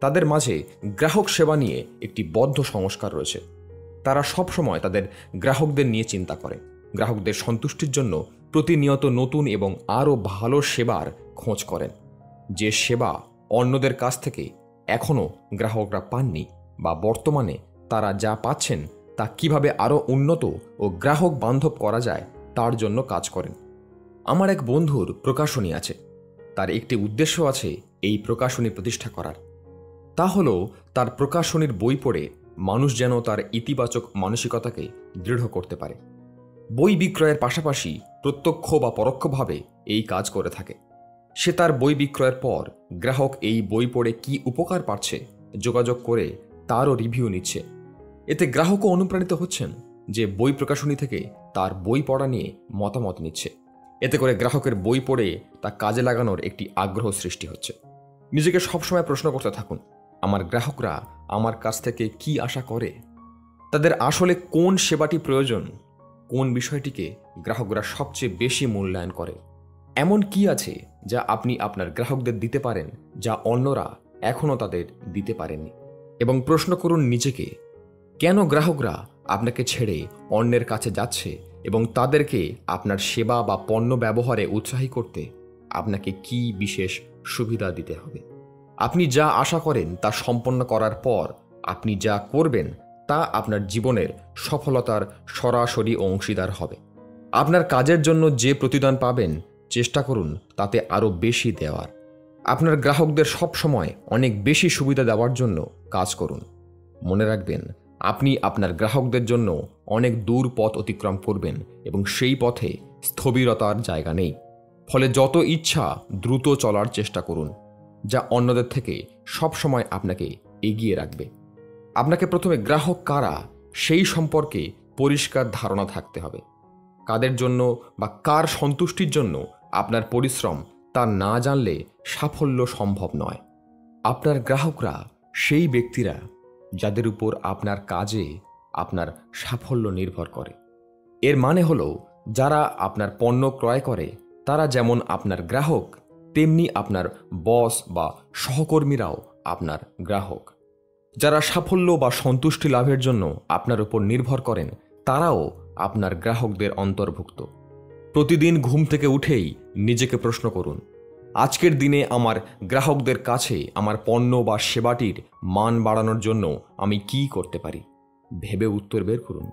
তাদের মাঝে গ্রাহক সেবা নিয়ে একটি বদ্ধ সংস্কার রয়েছে। তারা সবসময় তাদের গ্রাহকদের নিয়ে চিন্তা করে, গ্রাহকদের সন্তুষ্টির জন্য প্রতিনিয়ত নতুন এবং আরও ভালো সেবার খোঁজ করেন। যে সেবা অন্যদের কাছ থেকে এখনও গ্রাহকরা পাননি বা বর্তমানে তারা যা পাচ্ছেন তা কিভাবে আরও উন্নত ও গ্রাহক বান্ধব করা যায় তার জন্য কাজ করেন। আমার এক বন্ধুর প্রকাশনী আছে। তার একটি উদ্দেশ্য আছে এই প্রকাশনী প্রতিষ্ঠা করার। তা হলো তার প্রকাশনীর বই পড়ে মানুষ যেন তার ইতিবাচক মানসিকতাকে দৃঢ় করতে পারে। বই বিক্রয়ের পাশাপাশি প্রত্যক্ষ বা পরোক্ষভাবে এই কাজ করে থাকে। সে তার বই বিক্রয়ের পর গ্রাহক এই বই পড়ে কি উপকার পাচ্ছে যোগাযোগ করে তারও রিভিউ নিচ্ছে। এতে গ্রাহকও অনুপ্রাণিত হচ্ছেন যে বই প্রকাশনী থেকে তার বই পড়া নিয়ে মতামত নিচ্ছে। এতে করে গ্রাহকের বই পড়ে তা কাজে লাগানোর একটি আগ্রহ সৃষ্টি হচ্ছে। নিজেকে সবসময় প্রশ্ন করতে থাকুন, আমার গ্রাহকরা আমার কাছ থেকে কি আশা করে? তাদের আসলে কোন সেবাটি প্রয়োজন? কোন বিষয়টিকে গ্রাহকরা সবচেয়ে বেশি মূল্যায়ন করে? এমন কি আছে যা আপনি আপনার গ্রাহকদের দিতে পারেন যা অন্যরা এখনও তাদের দিতে পারেননি? এবং প্রশ্ন করুন নিজেকে, কেন গ্রাহকরা আপনাকে ছেড়ে অন্যের কাছে যাচ্ছে এবং তাদেরকে আপনার সেবা বা পণ্য ব্যবহারে উৎসাহী করতে আপনাকে কি বিশেষ সুবিধা দিতে হবে? আপনি যা আশা করেন তা সম্পন্ন করার পর আপনি যা করবেন তা আপনার জীবনের সফলতার সরাসরি অংশীদার হবে। আপনার কাজের জন্য যে প্রতিদান পাবেন চেষ্টা করুন তাতে আরও বেশি দেওয়ার। আপনার গ্রাহকদের সবসময় অনেক বেশি সুবিধা দেওয়ার জন্য কাজ করুন। মনে রাখবেন, আপনি আপনার গ্রাহকদের জন্য অনেক দূর পথ অতিক্রম করবেন এবং সেই পথে স্থবিরতার জায়গা নেই। ফলে যত ইচ্ছা দ্রুত চলার চেষ্টা করুন, যা অন্যদের থেকে সবসময় আপনাকে এগিয়ে রাখবে। আপনাকে প্রথমে গ্রাহক কারা সেই সম্পর্কে পরিষ্কার ধারণা থাকতে হবে। কাদের জন্য বা কার সন্তুষ্টির জন্য আপনার পরিশ্রম তা না জানলে সাফল্য সম্ভব নয়। আপনার গ্রাহকরা সেই ব্যক্তিরা যাদের উপর আপনার কাজে আপনার সাফল্য নির্ভর করে। এর মানে হলো, যারা আপনার পণ্য ক্রয় করে তারা যেমন আপনার গ্রাহক, তেমনি আপনার বস বা সহকর্মীরাও আপনার গ্রাহক। যারা সাফল্য বা সন্তুষ্টি লাভের জন্য আপনার উপর নির্ভর করেন তারাও আপনার গ্রাহকদের অন্তর্ভুক্ত। প্রতিদিন ঘুম থেকে উঠেই নিজেকে প্রশ্ন করুন, আজকের দিনে আমার গ্রাহকদের কাছে আমার পণ্য বা সেবাটির মান বাড়ানোর জন্য আমি কি করতে পারি? ভেবে উত্তর বের করুন।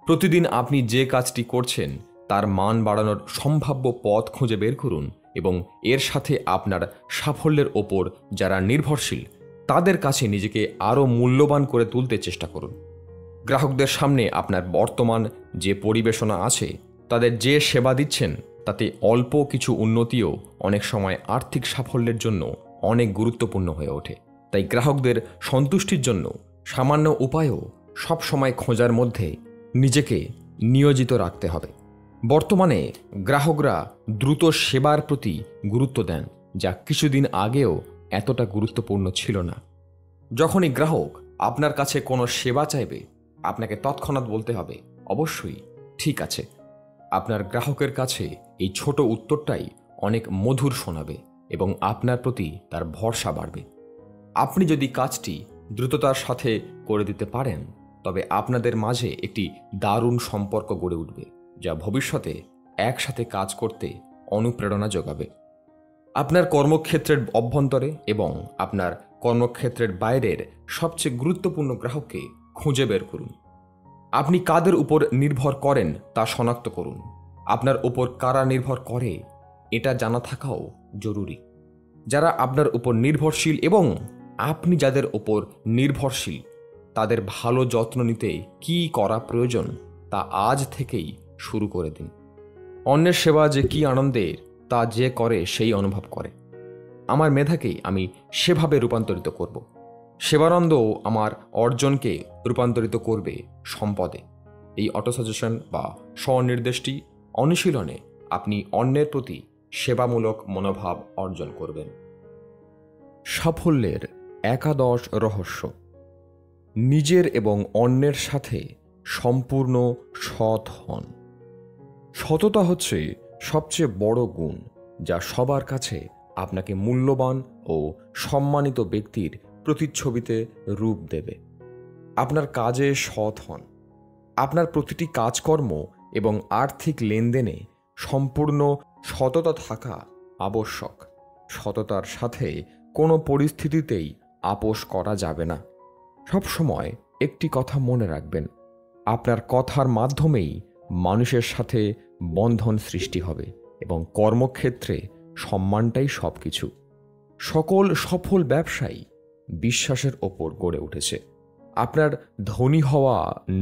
প্রতিদিন আপনি যে কাজটি করছেন তার মান বাড়ানোর সম্ভাব্য পথ খুঁজে বের করুন এবং এর সাথে আপনার সাফল্যের ওপর যারা নির্ভরশীল তাদের কাছে নিজেকে আরও মূল্যবান করে তুলতে চেষ্টা করুন। গ্রাহকদের সামনে আপনার বর্তমান যে পরিবেশনা আছে, তাদের যে সেবা দিচ্ছেন তাতে অল্প কিছু উন্নতিও অনেক সময় আর্থিক সাফল্যের জন্য অনেক গুরুত্বপূর্ণ হয়ে ওঠে। তাই গ্রাহকদের সন্তুষ্টির জন্য সামান্য উপায়ও সবসময় খোঁজার মধ্যে নিজেকে নিয়োজিত রাখতে হবে। বর্তমানে গ্রাহকরা দ্রুত সেবার প্রতি গুরুত্ব দেন, যা কিছুদিন আগেও এতটা গুরুত্বপূর্ণ ছিল না। যখনই গ্রাহক আপনার কাছে কোনো সেবা চাইবে, আপনাকে তৎক্ষণাৎ বলতে হবে, অবশ্যই, ঠিক আছে। আপনার গ্রাহকের কাছে এই ছোট উত্তরটাই অনেক মধুর শোনাবে এবং আপনার প্রতি তার ভরসা বাড়বে। আপনি যদি কাজটি দ্রুততার সাথে করে দিতে পারেন, তবে আপনাদের মাঝে একটি দারুণ সম্পর্ক গড়ে উঠবে, যা ভবিষ্যতে একসাথে কাজ করতে অনুপ্রেরণা যোগাবে। আপনার কর্মক্ষেত্রের অভ্যন্তরে এবং আপনার কর্মক্ষেত্রের বাইরের সবচেয়ে গুরুত্বপূর্ণ গ্রাহককে খুঁজে বের করুন। আপনি কাদের উপর নির্ভর করেন তা শনাক্ত করুন। আপনার উপর কারা নির্ভর করে এটা জানা থাকাও জরুরি। যারা আপনার উপর নির্ভরশীল এবং আপনি যাদের উপর নির্ভরশীল তাদের ভালো যত্ন নিতে কী করা প্রয়োজন তা আজ থেকেই শুরু করে দিন। অন্যের সেবা যে কী আনন্দের তা যে করে সেই অনুভব করে। আমার মেধাকেই আমি সেভাবে রূপান্তরিত করব। সেবানন্দ আমার অর্জনকে রূপান্তরিত করবে সম্পদে। এই অটোসাজেশন বা স্বনির্দেশটি অনুশীলনে আপনি অন্যের প্রতি সেবামূলক মনোভাব অর্জন করবেন। সাফল্যের একাদশ রহস্য: নিজের এবং অন্যের সাথে সম্পূর্ণ সৎ হন। সততা হচ্ছে সবচেয়ে বড় গুণ যা সবার কাছে আপনাকে মূল্যবান ও সম্মানিত ব্যক্তির প্রতিচ্ছবিতে রূপ দেবে। আপনার কাজে সৎ হন। আপনার প্রতিটি কাজকর্ম এবং আর্থিক লেনদেনে সম্পূর্ণ সততা থাকা আবশ্যক। সততার সাথে কোনো পরিস্থিতিতেই আপোস করা যাবে না। সবসময় একটি কথা মনে রাখবেন, আপনার কথার মাধ্যমেই মানুষের সাথে বন্ধন সৃষ্টি হবে এবং কর্মক্ষেত্রে সম্মানটাই সবকিছু। সকল সফল ব্যবসায়ী বিশ্বাসের ওপর গড়ে উঠেছে। আপনার ধনী হওয়া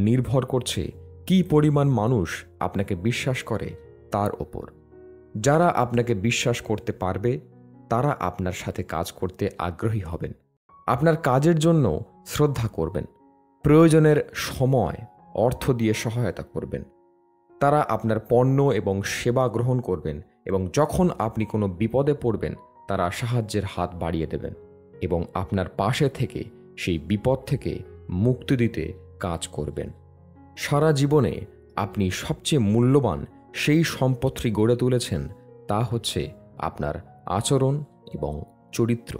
নির্ভর করছে কী পরিমাণ মানুষ আপনাকে বিশ্বাস করে তার ওপর। যারা আপনাকে বিশ্বাস করতে পারবে তারা আপনার সাথে কাজ করতে আগ্রহী হবেন। আপনার কাজের জন্য শ্রদ্ধা করবেন, প্রয়োজনের সময় অর্থ দিয়ে সহায়তা করবেন। তারা আপনার পণ্য এবং সেবা গ্রহণ করবেন এবং যখন আপনি কোনো বিপদে পড়বেন তারা সাহায্যের হাত বাড়িয়ে দেবেন এবং আপনার পাশে থেকে সেই বিপদ থেকে মুক্তি দিতে কাজ করবেন। সারা জীবনে আপনি সবচেয়ে মূল্যবান সেই সম্পদটি গড়ে তুলেছেন, তা হচ্ছে আপনার আচরণ এবং চরিত্র।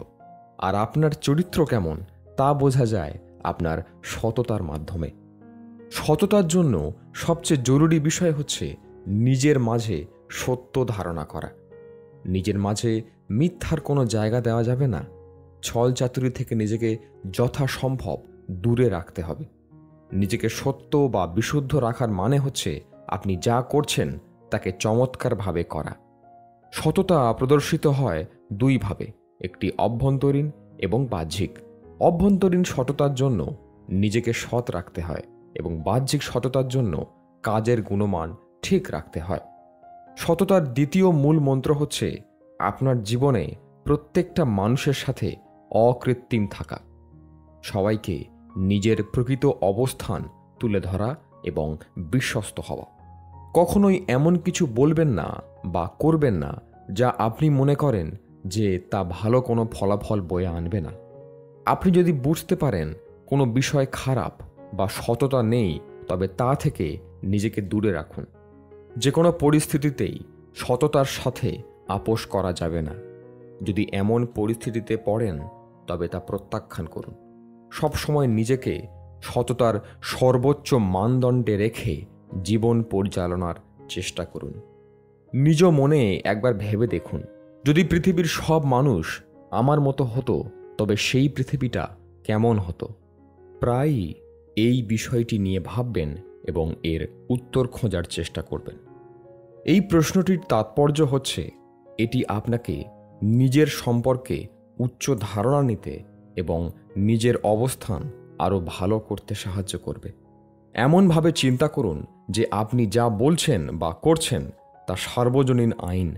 আর আপনার চরিত্র কেমন তা বোঝা যায় আপনার সততার মাধ্যমে। সততার জন্য সবচেয়ে জরুরি বিষয় হচ্ছে নিজের মাঝে সত্য ধারণা করা। নিজের মাঝে মিথ্যার কোনো জায়গা দেওয়া যাবে না। ছল চাতুরি থেকে নিজেকে যথাসম্ভব দূরে রাখতে হবে। নিজেকে সত্য বা বিশুদ্ধ রাখার মানে হচ্ছে আপনি যা করছেন তাকে চমৎকারভাবে করা। সততা প্রদর্শিত হয় দুইভাবে, একটি অভ্যন্তরীণ এবং বাহ্যিক। অভ্যন্তরীণ সততার জন্য নিজেকে সৎ রাখতে হয় এবং বাহ্যিক সততার জন্য কাজের গুণমান ঠিক রাখতে হয়। সততার দ্বিতীয় মূল মন্ত্র হচ্ছে আপনার জীবনে প্রত্যেকটা মানুষের সাথে অকৃত্রিম থাকা, সবাইকে নিজের প্রকৃত অবস্থান তুলে ধরা এবং বিশ্বস্ত হওয়া। কখনোই এমন কিছু বলবেন না বা করবেন না যা আপনি মনে করেন যে তা ভালো কোনো ফলাফল বয়ে আনবে না। আপনি যদি বুঝতে পারেন কোনো বিষয় খারাপ বা সততা নেই, তবে তা থেকে নিজেকে দূরে রাখুন। যে কোনো পরিস্থিতিতেই সততার সাথে আপোষ করা যাবে না। যদি এমন পরিস্থিতিতে পড়েন তবে তা প্রত্যাখ্যান করুন। সবসময় নিজেকে সততার সর্বোচ্চ মানদণ্ডে রেখে জীবন পরিচালনার চেষ্টা করুন। নিজ মনে একবার ভেবে দেখুন, যদি পৃথিবীর সব মানুষ আমার মতো হতো তবে সেই পৃথিবীটা কেমন হতো। প্রায়ই এই বিষয়টি নিয়ে ভাববেন এবং এর উত্তর খোঁজার চেষ্টা করবেন। এই প্রশ্নটির তাৎপর্য হচ্ছে এটি আপনাকে নিজের সম্পর্কে উচ্চ ধারণা নিতে এবং নিজের অবস্থান আরও ভালো করতে সাহায্য করবে। এমনভাবে চিন্তা করুন যে আপনি যা বলছেন বা করছেন তা সার্বজনীন আইন,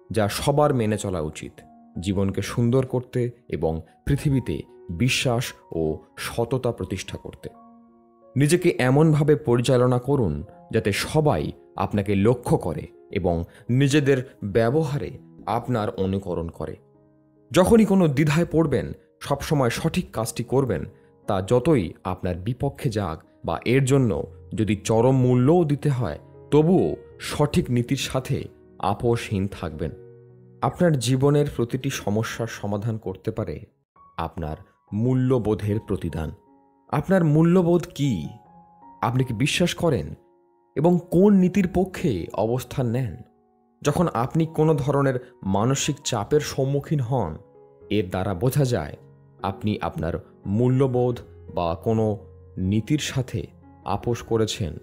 যা সবার মেনে চলা উচিত, জীবনকে সুন্দর করতে এবং পৃথিবীতে বিশ্বাস ও সততা প্রতিষ্ঠা করতে। নিজেকে এমনভাবে পরিচালনা করুন যাতে সবাই আপনাকে লক্ষ্য করে এবং নিজেদের ব্যবহারে আপনার অনুকরণ করে। যখনই কোনো দ্বিধায় পড়বেন, সবসময় সঠিক কাজটি করবেন, তা যতই আপনার বিপক্ষে যাক বা এর জন্য যদি চরম মূল্যও দিতে হয়, তবুও সঠিক নীতির সাথে আপোষহীন থাকবেন। আপনার জীবনের প্রতিটি সমস্যার সমাধান করতে পারে আপনার মূল্যবোধের প্রতিদান। আপনার মূল্যবোধ কি? আপনি কি বিশ্বাস করেন এবং কোন নীতির পক্ষে অবস্থান নেন? যখন আপনি কোনো ধরনের মানসিক চাপের সম্মুখীন হন, এর দ্বারা বোঝা যায় আপনি আপনার মূল্যবোধ বা কোনো নীতির সাথে আপোষ করেছেন,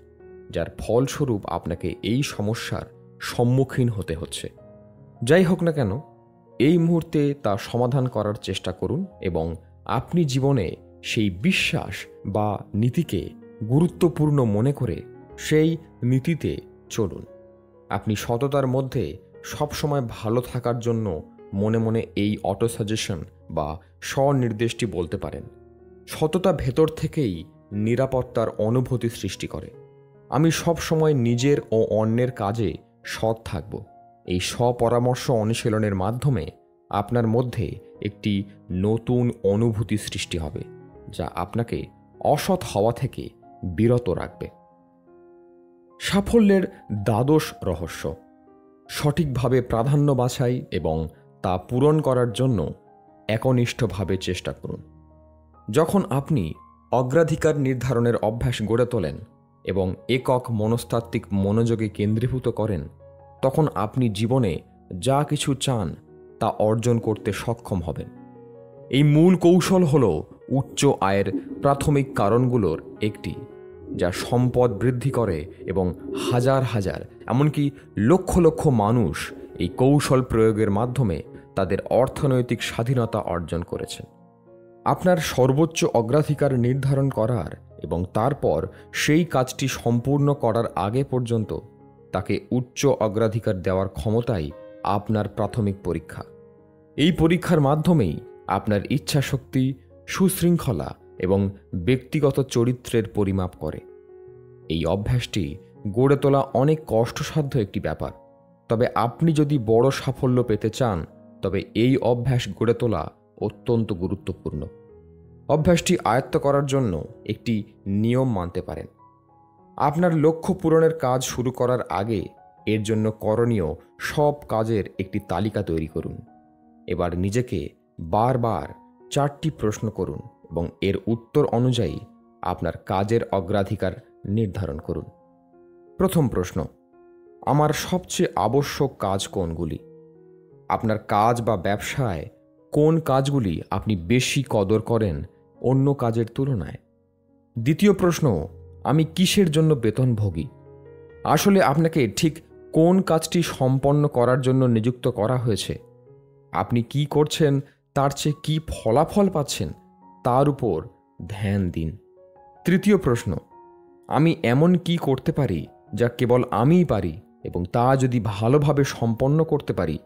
যার ফলস্বরূপ আপনাকে এই সমস্যার সম্মুখীন হতে হচ্ছে। যাই হোক না কেন, এই মুহূর্তে তা সমাধান করার চেষ্টা করুন এবং আপনি জীবনে সেই বিশ্বাস বা নীতিকে গুরুত্বপূর্ণ মনে করে সেই নীতিতে চলুন। আপনি সততার মধ্যে সবসময় ভালো থাকার জন্য মনে মনে এই অটো সাজেশন বা স্বনির্দেশটি বলতে পারেন। সততা ভেতর থেকেই নিরাপত্তার অনুভূতি সৃষ্টি করে। আমি সবসময় নিজের ও অন্যের কাজে সৎ থাকব। এই স্বপরামর্শ অনুশীলনের মাধ্যমে আপনার মধ্যে একটি নতুন অনুভূতি সৃষ্টি হবে, যা আপনাকে অসৎ হওয়া থেকে বিরত রাখবে। সাফল্যের দ্বাদশ রহস্য: সঠিকভাবে প্রাধান্য বাছাই এবং তা পূরণ করার জন্য একনিষ্ঠভাবে চেষ্টা করুন। যখন আপনি অগ্রাধিকার নির্ধারণের অভ্যাস গড়ে তোলেন এবং একক মনস্তাত্ত্বিক মনোযোগে কেন্দ্রীভূত করেন, তখন আপনি জীবনে যা কিছু চান তা অর্জন করতে সক্ষম হবেন। এই মূল কৌশল হল উচ্চ আয়ের প্রাথমিক কারণগুলোর একটি, যা সম্পদ বৃদ্ধি করে এবং হাজার হাজার এমনকি লক্ষ লক্ষ মানুষ এই কৌশল প্রয়োগের মাধ্যমে তাদের অর্থনৈতিক স্বাধীনতা অর্জন করেছেন। আপনার সর্বোচ্চ অগ্রাধিকার নির্ধারণ করার এবং তারপর সেই কাজটি সম্পূর্ণ করার আগে পর্যন্ত তাকে উচ্চ অগ্রাধিকার দেওয়ার ক্ষমতাই আপনার প্রাথমিক পরীক্ষা। এই পরীক্ষার মাধ্যমেই আপনার ইচ্ছাশক্তি, সুশৃঙ্খলা এবং ব্যক্তিগত চরিত্রের পরিমাপ করে। এই অভ্যাসটি গড়ে তোলা অনেক কষ্টসাধ্য একটি ব্যাপার, তবে আপনি যদি বড় সাফল্য পেতে চান তবে এই অভ্যাস গড়ে তোলা অত্যন্ত গুরুত্বপূর্ণ। অভ্যাসটি আয়ত্ত করার জন্য একটি নিয়ম মানতে পারেন। আপনার লক্ষ্য পূরণের কাজ শুরু করার আগে এর জন্য করণীয় সব কাজের একটি তালিকা তৈরি করুন। এবার নিজেকে বারবার 4টি প্রশ্ন করুন এবং এর উত্তর অনুযায়ী আপনার কাজের অগ্রাধিকার নির্ধারণ করুন। প্রথম প্রশ্ন, আমার সবচেয়ে আবশ্যক কাজ কোনগুলি? আপনার কাজ বা ব্যবসায় কোন কাজগুলি আপনি বেশি কদর করেন অন্য কাজের তুলনায়? দ্বিতীয় প্রশ্ন, আমি কিসের জন্য বেতনভোগী? আসলে আপনাকে ঠিক কোন কাজটি সম্পন্ন করার জন্য নিযুক্ত করা হয়েছে? আপনি কি করছেন তার চেয়ে কি ফলাফল পাচ্ছেন তার উপর ধ্যান দিন। তৃতীয় প্রশ্ন, আমি এমন কি করতে পারি যা কেবল আমিই পারি এবং তা যদি ভালোভাবে সম্পন্ন করতে পারি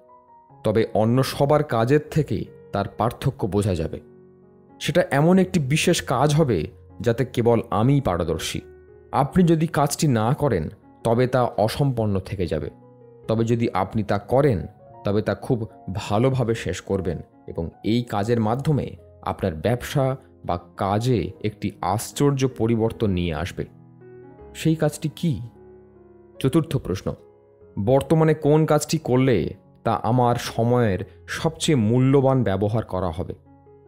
তবে অন্য সবার কাজের থেকে তার পার্থক্য বোঝা যাবে। সেটা এমন একটি বিশেষ কাজ হবে যাতে কেবল আমিই পারদর্শী। আপনি যদি কাজটি না করেন তবে তা অসম্পন্ন থেকে যাবে, তবে যদি আপনি তা করেন তবে তা খুব ভালোভাবে শেষ করবেন এবং এই কাজের মাধ্যমে আপনার ব্যবসা বা কাজে একটি আশ্চর্য পরিবর্তন নিয়ে আসবে। সেই কাজটি কি? চতুর্থ প্রশ্ন, বর্তমানে কোন কাজটি করলে তা আমার সময়ের সবচেয়ে মূল্যবান ব্যবহার করা হবে?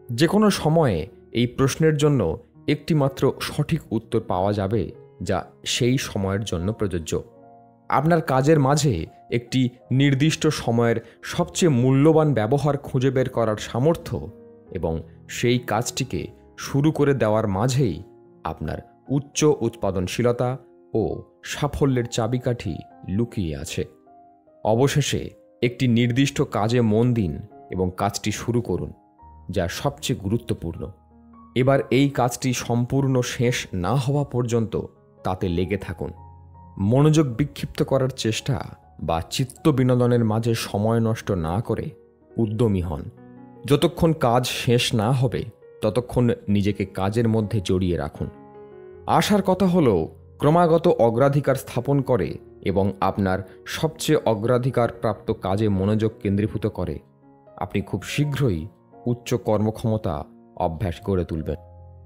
যে কোনো সময়ে এই প্রশ্নের জন্য একটি মাত্র সঠিক উত্তর পাওয়া যাবে যা সেই সময়ের জন্য প্রযোজ্য। আপনার কাজের মাঝে একটি নির্দিষ্ট সময়ের সবচেয়ে মূল্যবান ব্যবহার খুঁজে বের করার সামর্থ্য এবং সেই কাজটিকে শুরু করে দেওয়ার মাঝেই আপনার উচ্চ উৎপাদনশীলতা ও সাফল্যের চাবিকাঠি লুকিয়ে আছে। অবশেষে একটি নির্দিষ্ট কাজে মন দিন এবং কাজটি শুরু করুন যা সবচেয়ে গুরুত্বপূর্ণ। এবার এই কাজটি সম্পূর্ণ শেষ না হওয়া পর্যন্ত তাতে লেগে থাকুন। মনোযোগ বিক্ষিপ্ত করার চেষ্টা বা চিত্ত বিনোদনের মাঝে সময় নষ্ট না করে উদ্যমী হন। যতক্ষণ কাজ শেষ না হবে ততক্ষণ নিজেকে কাজের মধ্যে জড়িয়ে রাখুন। আশার কথা হলো ক্রমাগত অগ্রাধিকার স্থাপন করে এবং আপনার সবচেয়ে অগ্রাধিকার প্রাপ্ত কাজে মনোযোগ কেন্দ্রীভূত করে আপনি খুব শীঘ্রই উচ্চ কর্মক্ষমতা অভ্যাস গড়ে তুলবেন।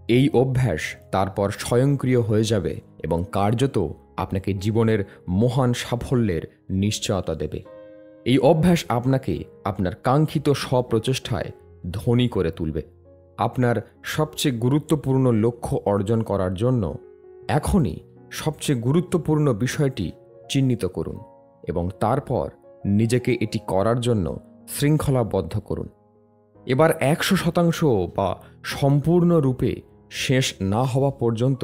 এই অভ্যাস তারপর স্বয়ংক্রিয় হয়ে যাবে এবং কার্যত আপনাকে জীবনের মহান সাফল্যের নিশ্চয়তা দেবে। এই অভ্যাস আপনাকে আপনার কাঙ্ক্ষিত স্বপ্রচেষ্টায় ধনী করে তুলবে। আপনার সবচেয়ে গুরুত্বপূর্ণ লক্ষ্য অর্জন করার জন্য এখনই সবচেয়ে গুরুত্বপূর্ণ বিষয়টি চিহ্নিত করুন এবং তারপর নিজেকে এটি করার জন্য শৃঙ্খলাবদ্ধ করুন। এবার 100% বা সম্পূর্ণরূপে শেষ না হওয়া পর্যন্ত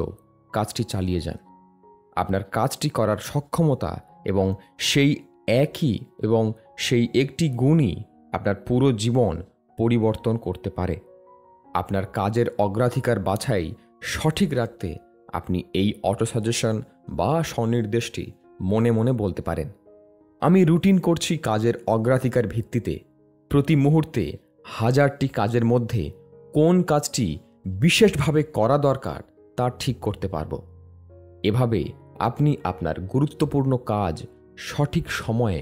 কাজটি চালিয়ে যান। আপনার কাজটি করার সক্ষমতা এবং সেই একটি গুণই আপনার পুরো জীবন পরিবর্তন করতে পারে। আপনার কাজের অগ্রাধিকার বাছাই সঠিক রাখতে আপনি এই অটো সাজেশন বা স্বনির্দেশটি মনে মনে বলতে পারেন। আমি রুটিন করছি কাজের অগ্রাধিকার ভিত্তিতে প্রতি মুহূর্তে 1000টি কাজের মধ্যে কোন কাজটি বিশেষভাবে করা দরকার তা ঠিক করতে পারব। এভাবে আপনি আপনার গুরুত্বপূর্ণ কাজ সঠিক সময়ে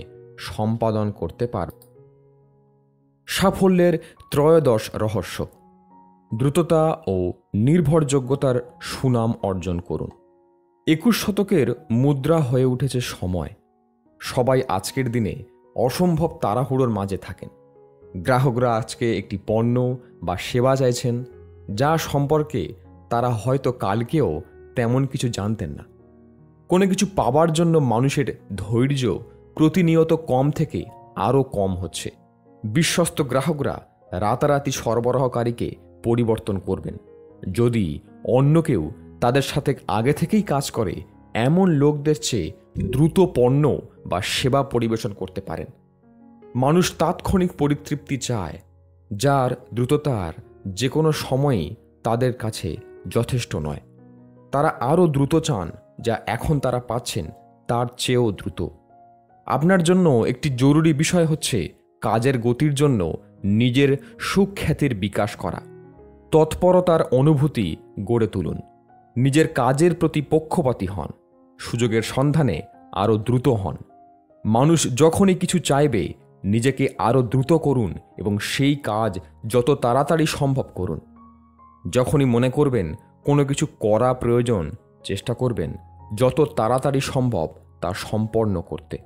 সম্পাদন করতে পারবেন। সাফল্যের ত্রয়োদশ রহস্য, দ্রুততা ও নির্ভরযোগ্যতার সুনাম অর্জন করুন। 21 শতকের মুদ্রা হয়ে উঠেছে সময়। সবাই আজকের দিনে অসম্ভব তাড়াহুড়োর মাঝে থাকেন। গ্রাহকরা আজকে একটি পণ্য বা সেবা চাইছেন যা সম্পর্কে তারা হয়তো কালকেও তেমন কিছু জানতেন না। কোনো কিছু পাওয়ার জন্য মানুষের ধৈর্য প্রতিনিয়ত কম থেকে আরও কম হচ্ছে। বিশ্বস্ত গ্রাহকরা রাতারাতি সরবরাহকারীকে পরিবর্তন করবেন যদি অন্য কেউ তাদের সাথে আগে থেকেই কাজ করে এমন লোকদের চেয়ে দ্রুত পণ্য বা সেবা পরিবেশন করতে পারেন। মানুষ তাৎক্ষণিক পরিতৃপ্তি চায়, যার দ্রুততার যে কোনো সময়ই তাদের কাছে যথেষ্ট নয়। তারা আরও দ্রুত চান, যা এখন তারা পাচ্ছেন তার চেয়েও দ্রুত। আপনার জন্য একটি জরুরি বিষয় হচ্ছে কাজের গতির জন্য নিজের সুখ্যাতির বিকাশ করা। তৎপরতার অনুভূতি গড়ে তুলুন। নিজের কাজের প্রতি পক্ষপাতী হন। সুযোগের সন্ধানে আরও দ্রুত হন। মানুষ যখনই কিছু চাইবে, নিজেকে আরও দ্রুত করুন এবং সেই কাজ যত তাড়াতাড়ি সম্ভব করুন। যখনই মনে করবেন কোনো কিছু করা প্রয়োজন, চেষ্টা করবেন যত তাড়াতাড়ি সম্ভব তা সম্পন্ন করতে।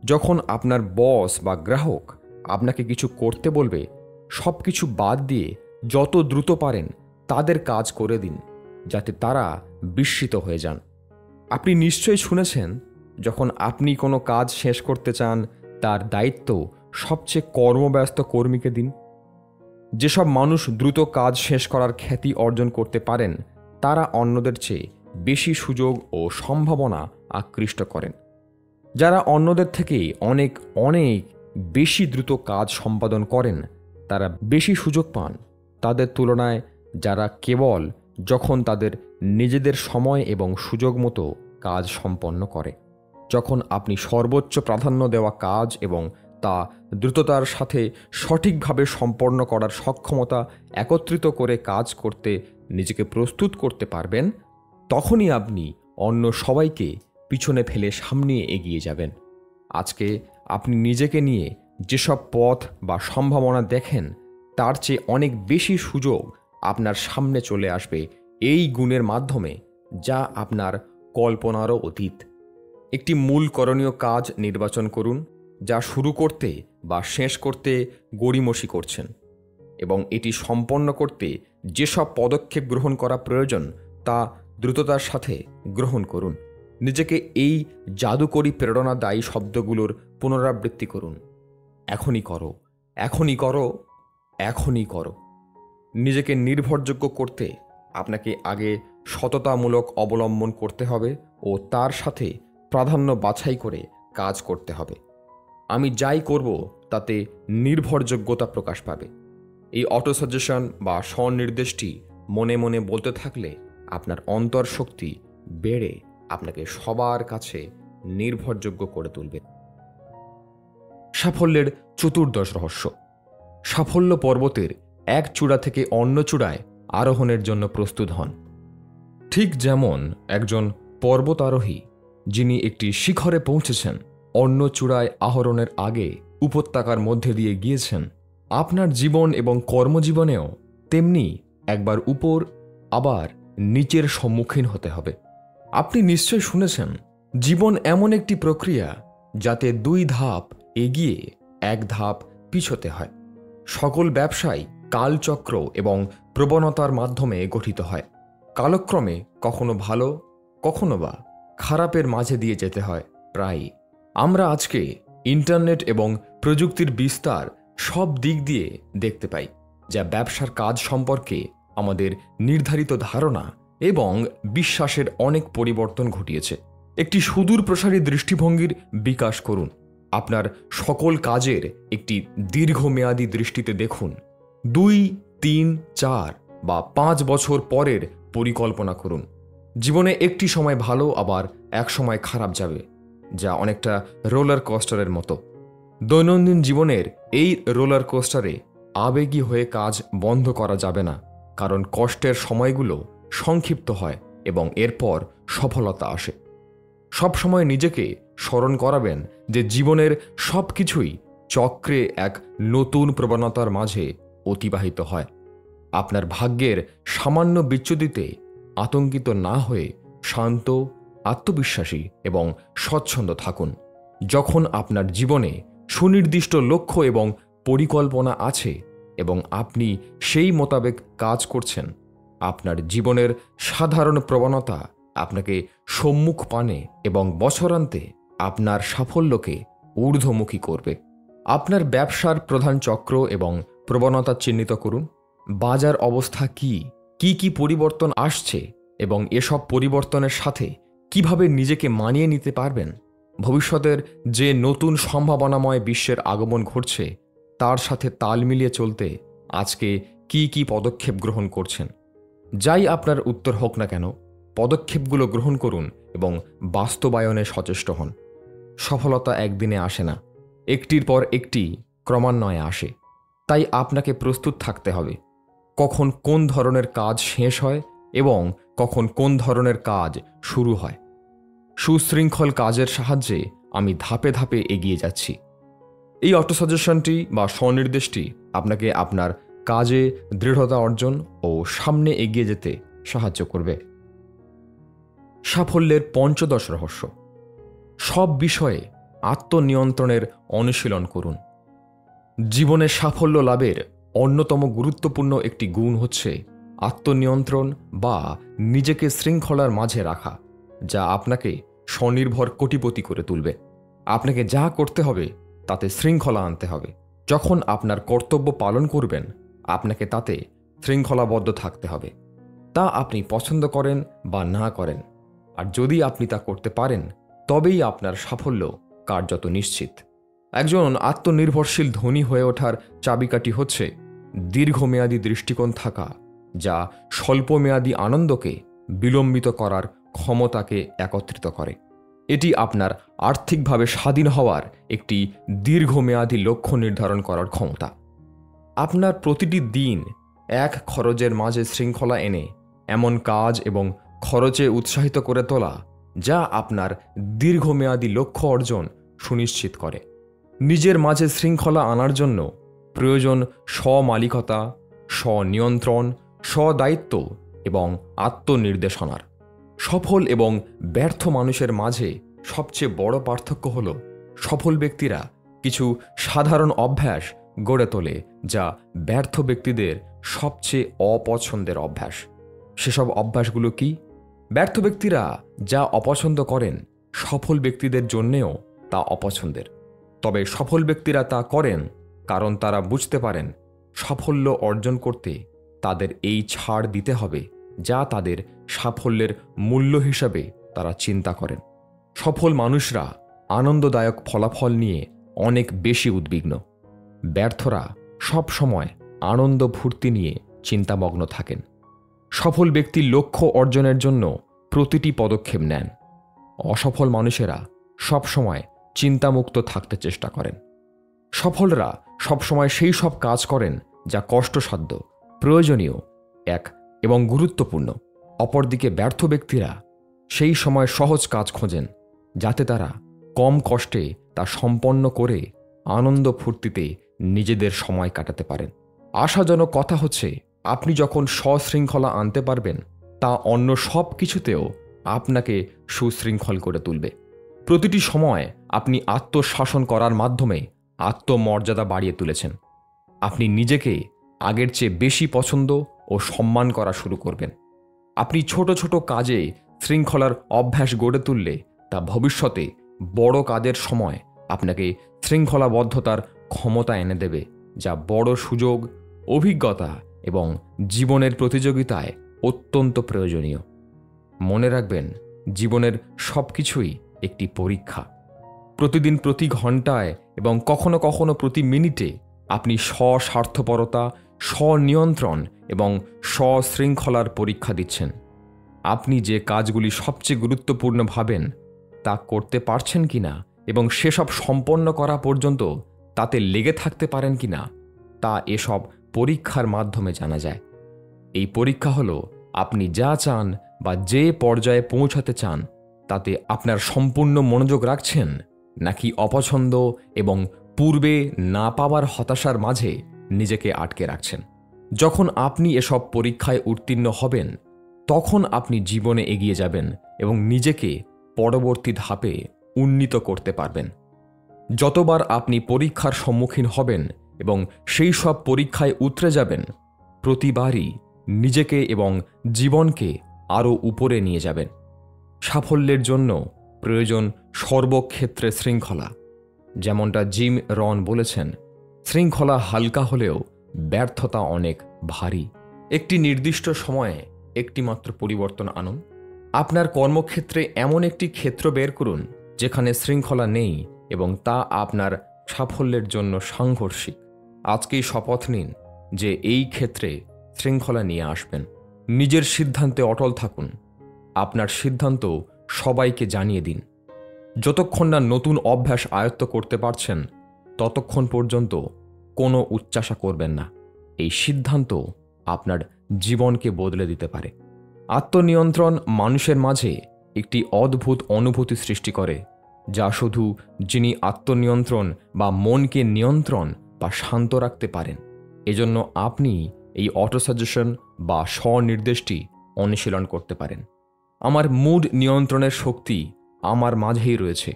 যখন আপনার বস বা গ্রাহক আপনাকে কিছু করতে বলবে, সব কিছু বাদ দিয়ে যত দ্রুত পারেন তাদের কাজ করে দিন, যাতে তারা বিস্মিত হয়ে যান। আপনি নিশ্চয়ই শুনেছেন, যখন আপনি কোনো কাজ শেষ করতে চান, তার দায়িত্ব সবচেয়ে কর্মব্যস্ত কর্মীকে দিন। যেসব মানুষ দ্রুত কাজ শেষ করার খ্যাতি অর্জন করতে পারেন, তারা অন্যদের চেয়ে বেশি সুযোগ ও সম্ভাবনা আকৃষ্ট করেন। যারা অন্যদের থেকে অনেক অনেক বেশি দ্রুত কাজ সম্পাদন করেন, তারা বেশি সুযোগ পান তাদের তুলনায় যারা কেবল যখন তাদের নিজেদের সময় এবং সুযোগ মতো কাজ সম্পন্ন করে। যখন আপনি সর্বোচ্চ প্রাধান্য দেওয়া কাজ এবং তা দ্রুততার সাথে সঠিকভাবে সম্পন্ন করার সক্ষমতা একত্রিত করে কাজ করতে নিজেকে প্রস্তুত করতে পারবেন, তখনই আপনি অন্য সবাইকে পিছনে ফেলে সামনে এগিয়ে যাবেন। আজকে আপনি নিজেকে নিয়ে যেসব পথ বা সম্ভাবনা দেখেন, তার চেয়ে অনেক বেশি সুযোগ আপনার সামনে চলে আসবে এই গুণের মাধ্যমে, যা আপনার কল্পনারও অতীত। একটি মূল করণীয় কাজ নির্বাচন করুন, যা শুরু করতে বা শেষ করতে গড়িমসি করছেন, এবং এটি সম্পন্ন করতে যেসব পদক্ষেপ গ্রহণ করা প্রয়োজন তা দ্রুততার সাথে গ্রহণ করুন। নিজেকে এই জাদুকরী প্রেরণাদায়ী শব্দগুলোর পুনরাবৃত্তি করুন। এখনই করো, এখনই করো, এখনই করো। নিজেকে নির্ভরযোগ্য করতে আপনাকে আগে সততামূলক অবলম্বন করতে হবে ও তার সাথে প্রাধান্য বাছাই করে কাজ করতে হবে। আমি যাই করব তাতে নির্ভরযোগ্যতা প্রকাশ পাবে। এই অটোসাজেশন বা স্বনির্দেশটি মনে মনে বলতে থাকলে আপনার অন্তর্শক্তি বেড়ে আপনাকে সবার কাছে নির্ভরযোগ্য করে তুলবে। সাফল্যের চতুর্দশ রহস্য। সাফল্য পর্বতের এক চূড়া থেকে অন্য চূড়ায় আরোহণের জন্য প্রস্তুত হন। ঠিক যেমন একজন পর্বতারোহী যিনি একটি শিখরে পৌঁছেছেন, অন্য চূড়ায় আরোহণের আগে উপত্যকার মধ্যে দিয়ে গিয়েছেন, আপনার জীবন এবং কর্মজীবনেও তেমনি একবার উপর আবার নিচের সম্মুখীন হতে হবে। আপনি নিশ্চয় শুনেছেন, জীবন এমন একটি প্রক্রিয়া যাতে 2 ধাপ এগিয়ে 1 ধাপ পিছোতে হয়। সকল ব্যবসায় কালচক্র এবং প্রবণতার মাধ্যমে গঠিত হয়। কালক্রমে কখনো ভালো, কখনো বা খারাপের মাঝে দিয়ে যেতে হয় প্রায়ই। আমরা আজকে ইন্টারনেট এবং প্রযুক্তির বিস্তার সব দিক দিয়ে দেখতে পাই, যা ব্যবসার কাজ সম্পর্কে আমাদের নির্ধারিত ধারণা এবং বিশ্বাসের অনেক পরিবর্তন ঘটিয়েছে। একটি সুদূর প্রসারী দৃষ্টিভঙ্গির বিকাশ করুন। আপনার সকল কাজের একটি দীর্ঘমেয়াদী দৃষ্টিতে দেখুন। 2, 3, 4 বা 5 বছর পরের পরিকল্পনা করুন। জীবনে একটি সময় ভালো, আবার এক সময় খারাপ যাবে, যা অনেকটা রোলার কোস্টারের মতো। দৈনন্দিন জীবনের এই রোলার কোস্টারে আবেগী হয়ে কাজ বন্ধ করা যাবে না, কারণ কষ্টের সময়গুলো সংক্ষিপ্ত হয় এবং এরপর সফলতা আসে। সবসময় নিজেকে স্মরণ করাবেন যে জীবনের সব কিছুই চক্রে এক নতুন প্রবণতার মাঝে অতিবাহিত হয়। আপনার ভাগ্যের সামান্য বিচ্যুতিতে আতঙ্কিত না হয়ে শান্ত, আত্মবিশ্বাসী এবং স্বচ্ছন্দ থাকুন। যখন আপনার জীবনে সুনির্দিষ্ট লক্ষ্য এবং পরিকল্পনা আছে এবং আপনি সেই মোতাবেক কাজ করছেন, আপনার জীবনের সাধারণ প্রবণতা আপনাকে সম্মুখ পানে এবং বছরান্তে আপনার সাফল্যকে ঊর্ধ্বমুখী করবে। আপনার ব্যবসার প্রধান চক্র এবং প্রবণতা চিহ্নিত করুন। বাজার অবস্থা কি কি পরিবর্তন আসছে এবং এসব পরিবর্তনের সাথে কিভাবে নিজেকে মানিয়ে নিতে পারবেন। ভবিষ্যতের যে নতুন সম্ভাবনাময় বিশ্বের আগমন ঘটছে, তার সাথে তাল মিলিয়ে চলতে আজকে কি পদক্ষেপ গ্রহণ করছেন। যাই আপনার উত্তর হোক না কেন, পদক্ষেপগুলো গ্রহণ করুন এবং বাস্তবায়নে সচেষ্ট হন। সফলতা একদিনে আসে না, একটির পর একটি ক্রমান্বয়ে আসে। তাই আপনাকে প্রস্তুত থাকতে হবে। কখন কোন ধরনের কাজ শেষ হয় এবং কখন কোন ধরনের কাজ শুরু হয়। সুশৃঙ্খল কাজের সাহায্যে আমি ধাপে ধাপে এগিয়ে যাচ্ছি। এই অটো সাজেশনটি বা স্বনির্দেশটি আপনাকে আপনার কাজে দৃঢ়তা অর্জন ও সামনে এগিয়ে যেতে সাহায্য করবে। সাফল্যের পঞ্চদশ রহস্য: সব বিষয়ে আত্মনিয়ন্ত্রণের অনুশীলন করুন। জীবনে সাফল্য লাভের অন্যতম গুরুত্বপূর্ণ একটি গুণ হচ্ছে আত্মনিয়ন্ত্রণ বা নিজেকে শৃঙ্খলার মাঝে রাখা, যা আপনাকে স্বনির্ভর কোটিপতি করে তুলবে। আপনাকে যা করতে হবে তাতে শৃঙ্খলা আনতে হবে। যখন আপনার কর্তব্য পালন করবেন, আপনাকে তাতে শৃঙ্খলাবদ্ধ থাকতে হবে, তা আপনি পছন্দ করেন বা না করেন। আর যদি আপনি তা করতে পারেন, তবেই আপনার সাফল্য কার্যত নিশ্চিত। একজন আত্মনির্ভরশীল ধনী হয়ে ওঠার চাবিকাঠি হচ্ছে দীর্ঘমেয়াদী দৃষ্টিকোণ থাকা, যা স্বল্পমেয়াদী আনন্দকে বিলম্বিত করার ক্ষমতাকে একত্রিত করে। এটি আপনার আর্থিকভাবে স্বাধীন হওয়ার একটি দীর্ঘমেয়াদী লক্ষ্য নির্ধারণ করার ক্ষমতা। আপনার প্রতিটি দিন এক খরচের মাঝে শৃঙ্খলা এনে এমন কাজ এবং খরচে উৎসাহিত করে তোলা, যা আপনার দীর্ঘমেয়াদী লক্ষ্য অর্জন সুনিশ্চিত করে। নিজের মাঝে শৃঙ্খলা আনার জন্য প্রয়োজন স্বমালিকতা, স্বনিয়ন্ত্রণ, স্বদায়িত্ব এবং আত্মনির্দেশনার। সফল এবং ব্যর্থ মানুষের মাঝে সবচেয়ে বড় পার্থক্য হল সফল ব্যক্তিরা কিছু সাধারণ অভ্যাস গড়ে তোলে, যা ব্যর্থ ব্যক্তিদের সবচেয়ে অপছন্দের অভ্যাস। সেসব অভ্যাসগুলো কি? ব্যর্থ ব্যক্তিরা যা অপছন্দ করেন, সফল ব্যক্তিদের জন্যেও তা অপছন্দের। তবে সফল ব্যক্তিরা তা করেন কারণ তারা বুঝতে পারেন সাফল্য অর্জন করতে তাদের এই ছাড় দিতে হবে, যা তাদের সাফল্যের মূল্য হিসাবে তারা চিন্তা করেন। সফল মানুষরা আনন্দদায়ক ফলাফল নিয়ে অনেক বেশি উদ্বিগ্ন। ব্যর্থরা সব সময় আনন্দ ফুর্তি নিয়ে চিন্তামগ্ন থাকেন। সফল ব্যক্তি লক্ষ্য অর্জনের জন্য প্রতিটি পদক্ষেপ নেন। অসফল মানুষেরা সবসময় চিন্তামুক্ত থাকতে চেষ্টা করেন। সফলরা সবসময় সেই সব কাজ করেন যা কষ্টসাধ্য, প্রয়োজনীয় এবং গুরুত্বপূর্ণ। অপরদিকে ব্যর্থ ব্যক্তিরা সেই সময় সহজ কাজ খোঁজেন, যাতে তারা কম কষ্টে তা সম্পন্ন করে আনন্দ ফুর্তিতে নিজেদের সময় কাটাতে পারেন। আশাজনক কথা হচ্ছে, আপনি যখন সশৃঙ্খলা আনতে পারবেন, তা অন্য সব কিছুতেও আপনাকে সুশৃঙ্খল করে তুলবে। প্রতিটি সময় আপনি আত্মশাসন করার মাধ্যমে আত্মমর্যাদা বাড়িয়ে তুলেছেন। আপনি নিজেকে আগের চেয়ে বেশি পছন্দ ও সম্মান করা শুরু করবেন। আপনি ছোট ছোট কাজে শৃঙ্খলার অভ্যাস গড়ে তুললে তা ভবিষ্যতে বড় কাজের সময় আপনাকে শৃঙ্খলাবদ্ধতার ক্ষমতা এনে দেবে, যা বড় সুযোগ, অভিজ্ঞতা এবং জীবনের প্রতিযোগিতায় অত্যন্ত প্রয়োজনীয়। মনে রাখবেন, জীবনের সব কিছুই একটি পরীক্ষা। প্রতিদিন, প্রতি ঘন্টায় এবং কখনো কখনো প্রতি মিনিটে আপনি স্বস্বার্থপরতা, স্বনিয়ন্ত্রণ এবং স্বশৃঙ্খলার পরীক্ষা দিচ্ছেন। আপনি যে কাজগুলি সবচেয়ে গুরুত্বপূর্ণ ভাবেন তা করতে পারছেন কিনা এবং সেসব সম্পন্ন করা পর্যন্ত তাতে লেগে থাকতে পারেন কিনা, তা এসব পরীক্ষার মাধ্যমে জানা যায়। এই পরীক্ষা হলো আপনি যা চান বা যে পর্যায়ে পৌঁছাতে চান তাতে আপনার সম্পূর্ণ মনোযোগ রাখছেন, নাকি অপছন্দ এবং পূর্বে না পাওয়ার হতাশার মাঝে নিজেকে আটকে রাখছেন। যখন আপনি এসব পরীক্ষায় উত্তীর্ণ হবেন, তখন আপনি জীবনে এগিয়ে যাবেন এবং নিজেকে পরবর্তী ধাপে উন্নীত করতে পারবেন। যতবার আপনি পরীক্ষার সম্মুখীন হবেন এবং সেই সব পরীক্ষায় উতরে যাবেন, প্রতিবারই নিজেকে এবং জীবনকে আরও উপরে নিয়ে যাবেন। সাফল্যের জন্য প্রয়োজন সর্বক্ষেত্রে শৃঙ্খলা। যেমনটা জিম রন বলেছেন, শৃঙ্খলা হালকা হলেও ব্যর্থতা অনেক ভারী। একটি নির্দিষ্ট সময়ে একটিমাত্র পরিবর্তন আনুন। আপনার কর্মক্ষেত্রে এমন একটি ক্ষেত্র বের করুন যেখানে শৃঙ্খলা নেই এবং তা আপনার সাফল্যের জন্য সাংঘর্ষিক। আজকেই শপথ নিন যে এই ক্ষেত্রে শৃঙ্খলা নিয়ে আসবেন। নিজের সিদ্ধান্তে অটল থাকুন। আপনার সিদ্ধান্ত সবাইকে জানিয়ে দিন। যতক্ষণ না নতুন অভ্যাস আয়ত্ত করতে পারছেন, ততক্ষণ পর্যন্ত কোনো উচ্চাশা করবেন না। এই সিদ্ধান্ত আপনার জীবনকে বদলে দিতে পারে। আত্মনিয়ন্ত্রণ মানুষের মাঝে একটি অদ্ভুত অনুভূতি সৃষ্টি করে, যা শুধু যিনি আত্মনিয়ন্ত্রণ বা মনকে নিয়ন্ত্রণ বা শান্ত রাখতে পারেন। এজন্য আপনি এই অটোসাজেশন বা স্বনির্দেশটি অনুশীলন করতে পারেন। আমার মুড নিয়ন্ত্রণের শক্তি আমার মাঝেই রয়েছে।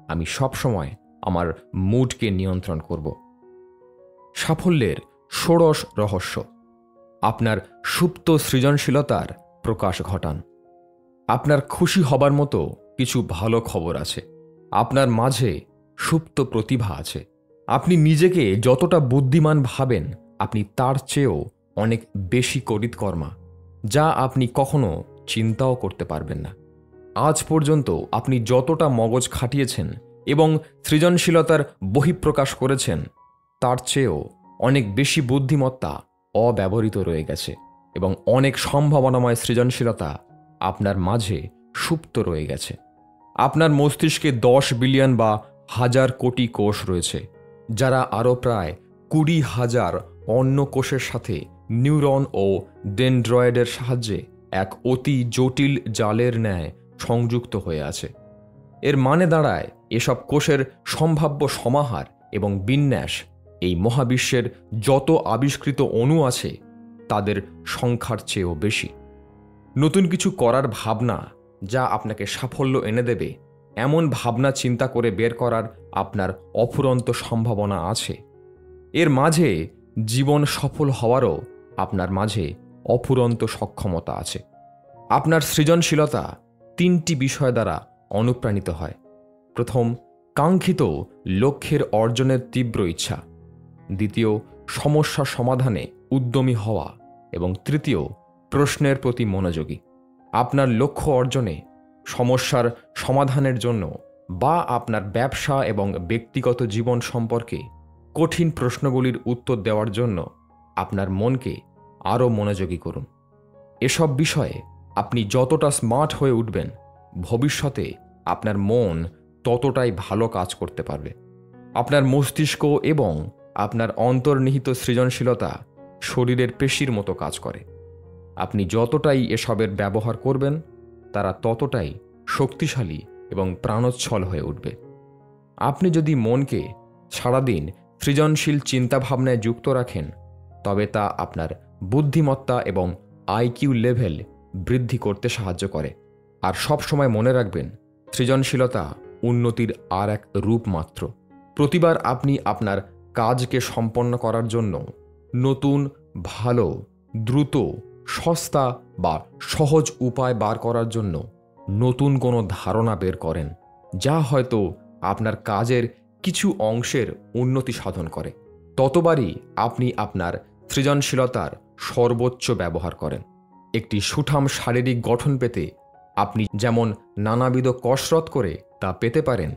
আমি সবসময় আমার মুডকে নিয়ন্ত্রণ করব। সাফল্যের ষোড়শ রহস্য: আপনার সুপ্ত সৃজনশীলতার প্রকাশ ঘটান। আপনার খুশি হবার মতো কিছু ভালো খবর আছে। আপনার মাঝে সুপ্ত প্রতিভা আছে। আপনি নিজেকে যতটা বুদ্ধিমান ভাবেন, আপনি তার চেয়েও অনেক বেশি করিতকর্মা, যা আপনি কখনো চিন্তাও করতে পারবেন না। আজ পর্যন্ত আপনি যতটা মগজ খাটিয়েছেন এবং সৃজনশীলতার বহিঃপ্রকাশ করেছেন, তার চেয়েও অনেক বেশি বুদ্ধিমত্তা অব্যবহৃত রয়ে গেছে এবং অনেক সম্ভাবনাময় সৃজনশীলতা আপনার মাঝে সুপ্ত রয়ে গেছে। আপনার মস্তিষ্কে 10 বিলিয়ন বা 1000 কোটি কোষ রয়েছে, যারা আরও প্রায় 20,000 অন্য কোষের সাথে নিউরন ও ডেনড্রয়েডের সাহায্যে এক অতি জটিল জালের ন্যায় সংযুক্ত হয়ে আছে। এর মানে দাঁড়ায়, এসব কোষের সম্ভাব্য সমাহার এবং বিন্যাস এই মহাবিশ্বের যত আবিষ্কৃত অণু আছে তাদের সংখ্যার চেয়েও বেশি। নতুন কিছু করার ভাবনা, যা আপনাকে সাফল্য এনে দেবে, এমন ভাবনা চিন্তা করে বের করার আপনার অফুরন্ত সম্ভাবনা আছে। এর মাঝে জীবন সফল হওয়ারও আপনার মাঝে অফুরন্ত সক্ষমতা আছে। আপনার সৃজনশীলতা 3টি বিষয় দ্বারা অনুপ্রাণিত হয়। প্রথম, কাঙ্ক্ষিত লক্ষ্যের অর্জনের তীব্র ইচ্ছা। দ্বিতীয়, সমস্যা সমাধানে উদ্যমী হওয়া। এবং তৃতীয়, প্রশ্নের প্রতি মনোযোগী। আপনার লক্ষ্য অর্জনে, সমস্যার সমাধানের জন্য বা আপনার ব্যবসা এবং ব্যক্তিগত জীবন সম্পর্কে কঠিন প্রশ্নগুলির উত্তর দেওয়ার জন্য আপনার মনকে আরও মনোযোগী করুন। এসব বিষয়ে আপনি যতটা স্মার্ট হয়ে উঠবেন, ভবিষ্যতে আপনার মন ততটাই ভালো কাজ করতে পারবে। আপনার মস্তিষ্ক এবং আপনার অন্তর্নিহিত সৃজনশীলতা শরীরের পেশির মতো কাজ করে। আপনি যতটাই এসবের ব্যবহার করবেন, তারা ততটাই শক্তিশালী এবং প্রাণোচ্ছল হয়ে উঠবে। আপনি যদি মনকে সারাদিন সৃজনশীল চিন্তাভাবনায় যুক্ত রাখেন, তবে তা আপনার বুদ্ধিমত্তা এবং আইকিউ লেভেল বৃদ্ধি করতে সাহায্য করে। আর সবসময় মনে রাখবেন, সৃজনশীলতা উন্নতির আর এক রূপ মাত্র। প্রতিবার আপনি আপনার কাজকে সম্পন্ন করার জন্য নতুন, ভালো, দ্রুত, সস্তা বা সহজ উপায় বার করার জন্য নতুন কোনো ধারণা বের করেন, যা হয়তো আপনার কাজের কিছু অংশের উন্নতি সাধন করে, ততবারই আপনি আপনার সৃজনশীলতার সর্বোচ্চ ব্যবহার করেন। একটি সুঠাম শারীরিক গঠন পেতে আপনি যেমন নানাবিধ কসরত করে তা পেতে পারেন,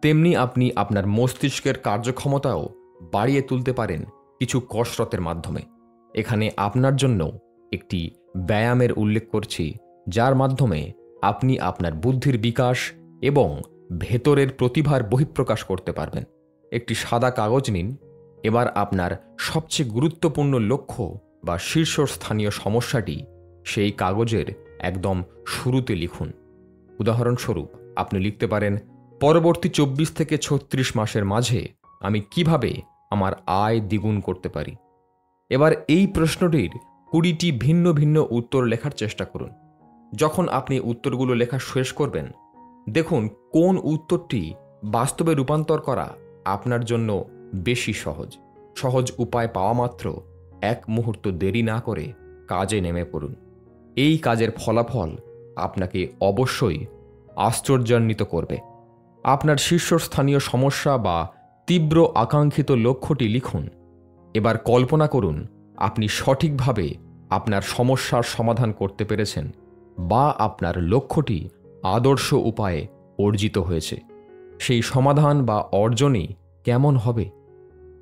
তেমনি আপনি আপনার মস্তিষ্কের কার্যক্ষমতাও বাড়িয়ে তুলতে পারেন কিছু কসরতের মাধ্যমে। এখানে আপনার জন্য একটি ব্যায়ামের উল্লেখ করছি, যার মাধ্যমে আপনি আপনার বুদ্ধির বিকাশ এবং ভেতরের প্রতিভার বহিঃপ্রকাশ করতে পারবেন। একটি সাদা কাগজ নিন। এবার আপনার সবচেয়ে গুরুত্বপূর্ণ লক্ষ্য বা শীর্ষস্থানীয় সমস্যাটি সেই কাগজের একদম শুরুতে লিখুন। উদাহরণস্বরূপ, আপনি লিখতে পারেন, পরবর্তী 24 থেকে 36 মাসের মাঝে আমি কিভাবে আমার আয় দ্বিগুণ করতে পারি। এবার এই প্রশ্নটির 20টি ভিন্ন ভিন্ন উত্তর লেখার চেষ্টা করুন। যখন আপনি উত্তরগুলো লেখা শেষ করবেন, দেখুন কোন উত্তরটি বাস্তবে রূপান্তর করা আপনার জন্য বেশি সহজ। সহজ উপায় পাওয়া মাত্র 1 মুহূর্ত দেরি না করে কাজে নেমে পড়ুন। এই কাজের ফলাফল আপনাকে অবশ্যই আশ্চর্যান্বিত করবে। আপনার শীর্ষস্থানীয় সমস্যা বা তীব্র আকাঙ্ক্ষিত লক্ষ্যটি লিখুন। এবার কল্পনা করুন আপনি সঠিকভাবে আপনার সমস্যার সমাধান করতে পেরেছেন বা আপনার লক্ষ্যটি আদর্শ উপায়ে অর্জিত হয়েছে। সেই সমাধান বা অর্জনই কেমন হবে?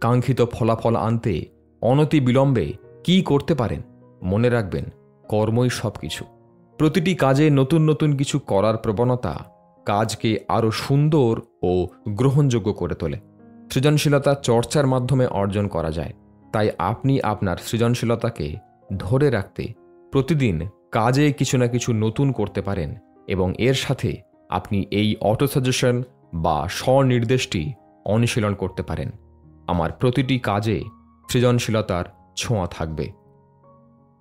কাঙ্ক্ষিত ফলাফল আনতে অনতিবিলম্বে কী করতে পারেন? মনে রাখবেন, কর্মই সব কিছু। প্রতিটি কাজে নতুন নতুন কিছু করার প্রবণতা কাজকে আরও সুন্দর ও গ্রহণযোগ্য করে তোলে। সৃজনশীলতা চর্চার মাধ্যমে অর্জন করা যায়। তাই আপনি আপনার সৃজনশীলতাকে ধরে রাখতে প্রতিদিন কাজে কিছু না কিছু নতুন করতে পারেন এবং এর সাথে আপনি এই অটো সাজেশন বা স্বনির্দেশটি অনুশীলন করতে পারেন। আমার প্রতিটি কাজে সৃজনশীলতার ছোঁয়া থাকবে।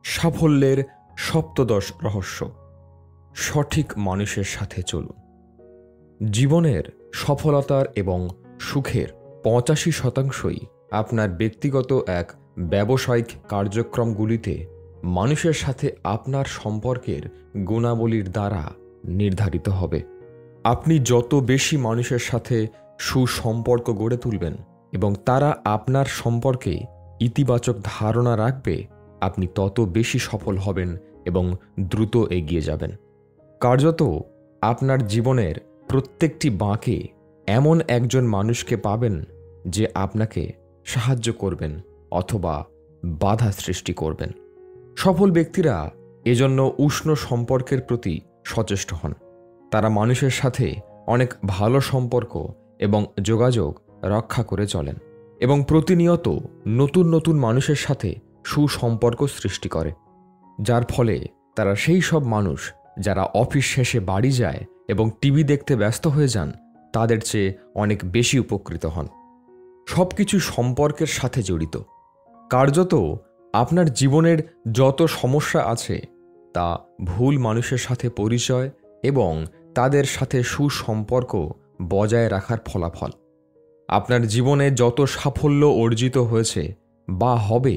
সাফল্যের সপ্তদশ রহস্য: সঠিক মানুষের সাথে চলুন। জীবনের সফলতার এবং সুখের 85% আপনার ব্যক্তিগত এক ব্যবসায়িক কার্যক্রমগুলিতে মানুষের সাথে আপনার সম্পর্কের গুণাবলীর দ্বারা নির্ধারিত হবে। আপনি যত বেশি মানুষের সাথে সুসম্পর্ক গড়ে তুলবেন এবং তারা আপনার সম্পর্কে ইতিবাচক ধারণা রাখবে, আপনি তত বেশি সফল হবেন এবং দ্রুত এগিয়ে যাবেন। কার্যত আপনার জীবনের প্রত্যেকটি বাঁকে এমন একজন মানুষকে পাবেন যে আপনাকে সাহায্য করবেন অথবা বাধা সৃষ্টি করবেন। সফল ব্যক্তিরা এজন্য উষ্ণ সম্পর্কের প্রতি সচেষ্ট হন। তারা মানুষের সাথে অনেক ভালো সম্পর্ক এবং যোগাযোগ রক্ষা করে চলেন এবং প্রতিনিয়ত নতুন নতুন মানুষের সাথে সুসম্পর্ক সৃষ্টি করে, যার ফলে তারা সেই সব মানুষ যারা অফিস শেষে বাড়ি যায় এবং টিভি দেখতে ব্যস্ত হয়ে যান তাদের চেয়ে অনেক বেশি উপকৃত হন। সব কিছু সম্পর্কের সাথে জড়িত। কার্যত আপনার জীবনের যত সমস্যা আছে তা ভুল মানুষের সাথে পরিচয় এবং তাদের সাথে সুসম্পর্ক বজায় রাখার ফলাফল। আপনার জীবনে যত সাফল্য অর্জিত হয়েছে বা হবে,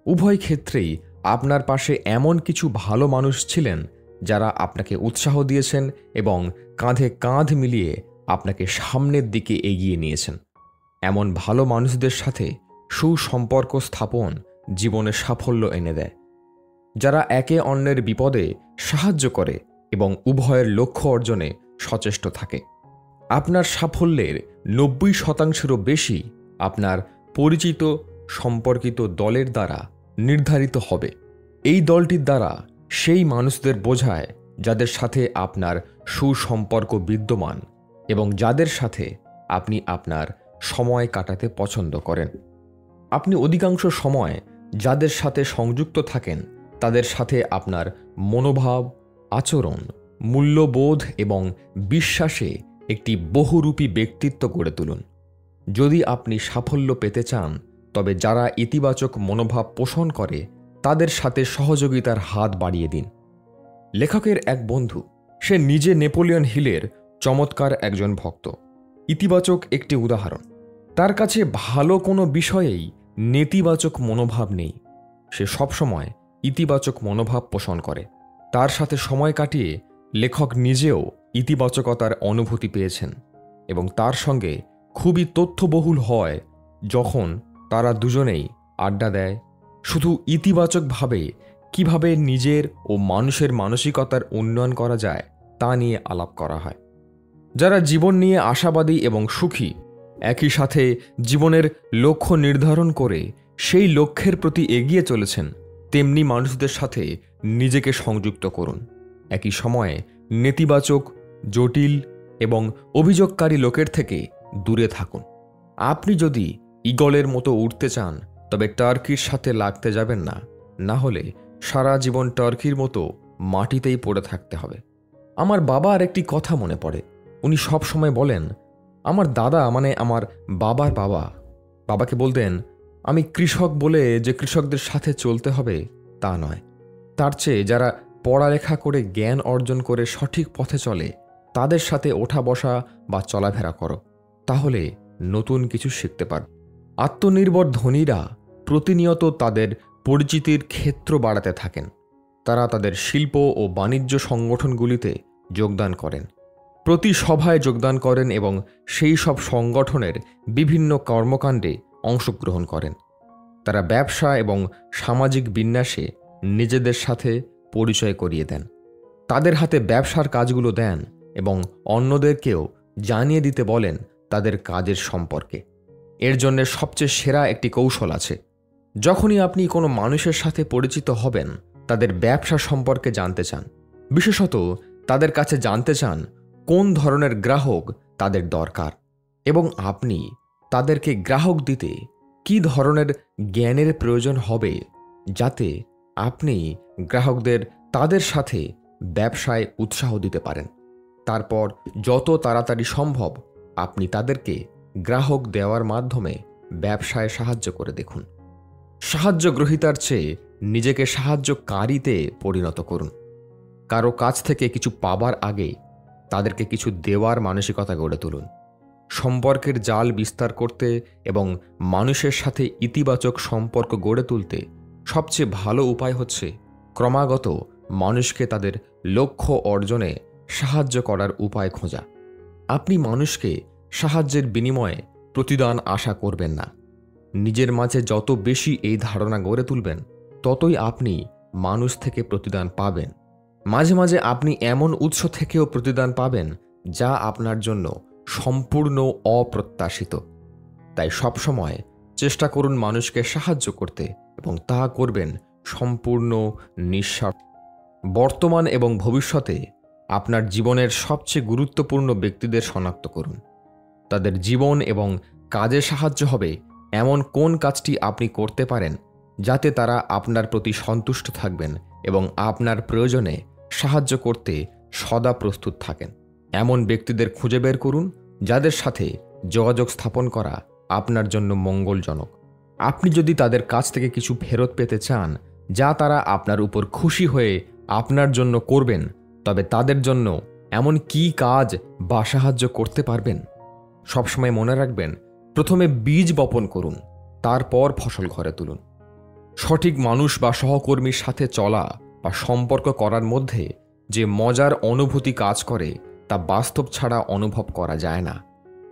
উভয় ক্ষেত্রেই আপনার পাশে এমন কিছু ভালো মানুষ ছিলেন যারা আপনাকে উৎসাহ দিয়েছেন এবং কাঁধে কাঁধ মিলিয়ে আপনাকে সামনের দিকে এগিয়ে নিয়েছেন। এমন ভালো মানুষদের সাথে সুসম্পর্ক স্থাপন জীবনে সাফল্য এনে দেয়, যারা একে অন্যের বিপদে সাহায্য করে এবং উভয়ের লক্ষ্য অর্জনে সচেষ্ট থাকে। আপনার সাফল্যের 90%-এরও বেশি আপনার পরিচিত সম্পর্কিত দলের দ্বারা নির্ধারিত হবে। এই দলটির দ্বারা সেই মানুষদের বোঝায় যাদের সাথে আপনার সুসম্পর্ক বিদ্যমান এবং যাদের সাথে আপনি আপনার সময় কাটাতে পছন্দ করেন। আপনি অধিকাংশ সময় যাদের সাথে সংযুক্ত থাকেন তাদের সাথে আপনার মনোভাব, আচরণ, মূল্যবোধ এবং বিশ্বাসে একটি বহুরূপী ব্যক্তিত্ব গড়ে তুলুন। যদি আপনি সাফল্য পেতে চান তবে যারা ইতিবাচক মনোভাব পোষণ করে তাদের সাথে সহযোগিতার হাত বাড়িয়ে দিন। লেখকের এক বন্ধু, সে নিজে নেপোলিয়ন হিলের চমৎকার একজন ভক্ত। ইতিবাচক একটি উদাহরণ। তার কাছে ভালো কোনো বিষয়েই নেতিবাচক মনোভাব নেই। সে সবসময় ইতিবাচক মনোভাব পোষণ করে। তার সাথে সময় কাটিয়ে লেখক নিজেও ইতিবাচকতার অনুভূতি পেয়েছেন এবং তার সঙ্গে খুবই তথ্যবহুল হয় যখন তারা দুজনেই আড্ডা দেয়। শুধু ইতিবাচকভাবে কিভাবে নিজের ও মানুষের মানসিকতার উন্নয়ন করা যায় তা নিয়ে আলাপ করা হয়। যারা জীবন নিয়ে আশাবাদী এবং সুখী, একই সাথে জীবনের লক্ষ্য নির্ধারণ করে সেই লক্ষ্যের প্রতি এগিয়ে চলেছেন, তেমনি মানুষদের সাথে নিজেকে সংযুক্ত করুন। একই সময়ে নেতিবাচক, জটিল এবং অভিযোগকারী লোকের থেকে দূরে থাকুন। আপনি যদি ঈগলের মতো উড়তে চান তবে টার্কির সাথে লাগতে যাবেন না, না হলে সারা জীবন টার্কির মতো মাটিতেই পড়ে থাকতে হবে। আমার বাবার একটি কথা মনে পড়ে। উনি সব সময় বলেন, আমার দাদা মানে আমার বাবার বাবাকে বলতেন, আমি কৃষক বলে যে কৃষকদের সাথে চলতে হবে তা নয়, তার চেয়ে যারা পড়ালেখা করে জ্ঞান অর্জন করে সঠিক পথে চলে তাদের সাথে ওঠা বসা বা চলাফেরা করো, তাহলে নতুন কিছু শিখতে পারো। আত্মনির্ভর ধনীরা প্রতিনিয়ত তাদের পরিচিতির ক্ষেত্র বাড়াতে থাকেন। তারা তাদের শিল্প ও বাণিজ্য সংগঠনগুলিতে যোগদান করেন, প্রতি সভায় যোগদান করেন এবং সেই সব সংগঠনের বিভিন্ন কর্মকাণ্ডে অংশগ্রহণ করেন। তারা ব্যবসা এবং সামাজিক বিন্যাসে নিজেদের সাথে পরিচয় করিয়ে দেন, তাদের হাতে ব্যবসার কাজগুলো দেন এবং অন্যদেরকেও জানিয়ে দিতে বলেন তাদের কাজের সম্পর্কে। এর জন্য সবচেয়ে সেরা একটি কৌশল আছে। যখনই আপনি কোনো মানুষের সাথে পরিচিত হবেন, তাদের ব্যবসা সম্পর্কে জানতে চান, বিশেষত তাদের কাছে জানতে চান কোন ধরনের গ্রাহক তাদের দরকার এবং আপনি তাদেরকে গ্রাহক দিতে কী ধরনের জ্ঞানের প্রয়োজন হবে যাতে আপনি গ্রাহকদের তাদের সাথে ব্যবসায় উৎসাহ দিতে পারেন। তারপর যত তাড়াতাড়ি সম্ভব আপনি তাদেরকে গ্রাহক দেওয়ার মাধ্যমে ব্যবসায় সাহায্য করে দেখুন। সাহায্য গ্রহীতার চেয়ে নিজেকে সাহায্যকারীতে পরিণত করুন। কারো কাছ থেকে কিছু পাবার আগে তাদেরকে কিছু দেওয়ার মানসিকতা গড়ে তুলুন। সম্পর্কের জাল বিস্তার করতে এবং মানুষের সাথে ইতিবাচক সম্পর্ক গড়ে তুলতে সবচেয়ে ভালো উপায় হচ্ছে ক্রমাগত মানুষকে তাদের লক্ষ্য অর্জনে সাহায্য করার উপায় খোঁজা। আপনি মানুষকে সাহায্যের বিনিময়ে প্রতিদান আশা করবেন না। নিজের মাঝে যত বেশি এই ধারণা গড়ে তুলবেন ততই আপনি মানুষ থেকে প্রতিদান পাবেন। মাঝে মাঝে আপনি এমন উৎস থেকেও প্রতিদান পাবেন যা আপনার জন্য সম্পূর্ণ অপ্রত্যাশিত। তাই সবসময় চেষ্টা করুন মানুষকে সাহায্য করতে এবং তা করবেন সম্পূর্ণ নিঃস্বার্থ। বর্তমান এবং ভবিষ্যতে আপনার জীবনের সবচেয়ে গুরুত্বপূর্ণ ব্যক্তিদের শনাক্ত করুন। তাদের জীবন এবং কাজে সাহায্য হবে এমন কোন কাজটি আপনি করতে পারেন যাতে তারা আপনার প্রতি সন্তুষ্ট থাকবেন এবং আপনার প্রয়োজনে সাহায্য করতে সদা প্রস্তুত থাকেন। এমন ব্যক্তিদের খুঁজে বের করুন যাদের সাথে যোগাযোগ স্থাপন করা আপনার জন্য মঙ্গলজনক। আপনি যদি তাদের কাছ থেকে কিছু ফেরত পেতে চান যা তারা আপনার উপর খুশি হয়ে আপনার জন্য করবেন, তবে তাদের জন্য এমন কি কাজ বা সাহায্য করতে পারবেন? সবসময় মনে রাখবেন, প্রথমে বীজ বপন করুন, তারপর ফসল ঘরে তুলুন। সঠিক মানুষ বা সহকর্মীর সাথে চলা বা সম্পর্ক করার মধ্যে যে মজার অনুভূতি কাজ করে তা বাস্তব ছাড়া অনুভব করা যায় না।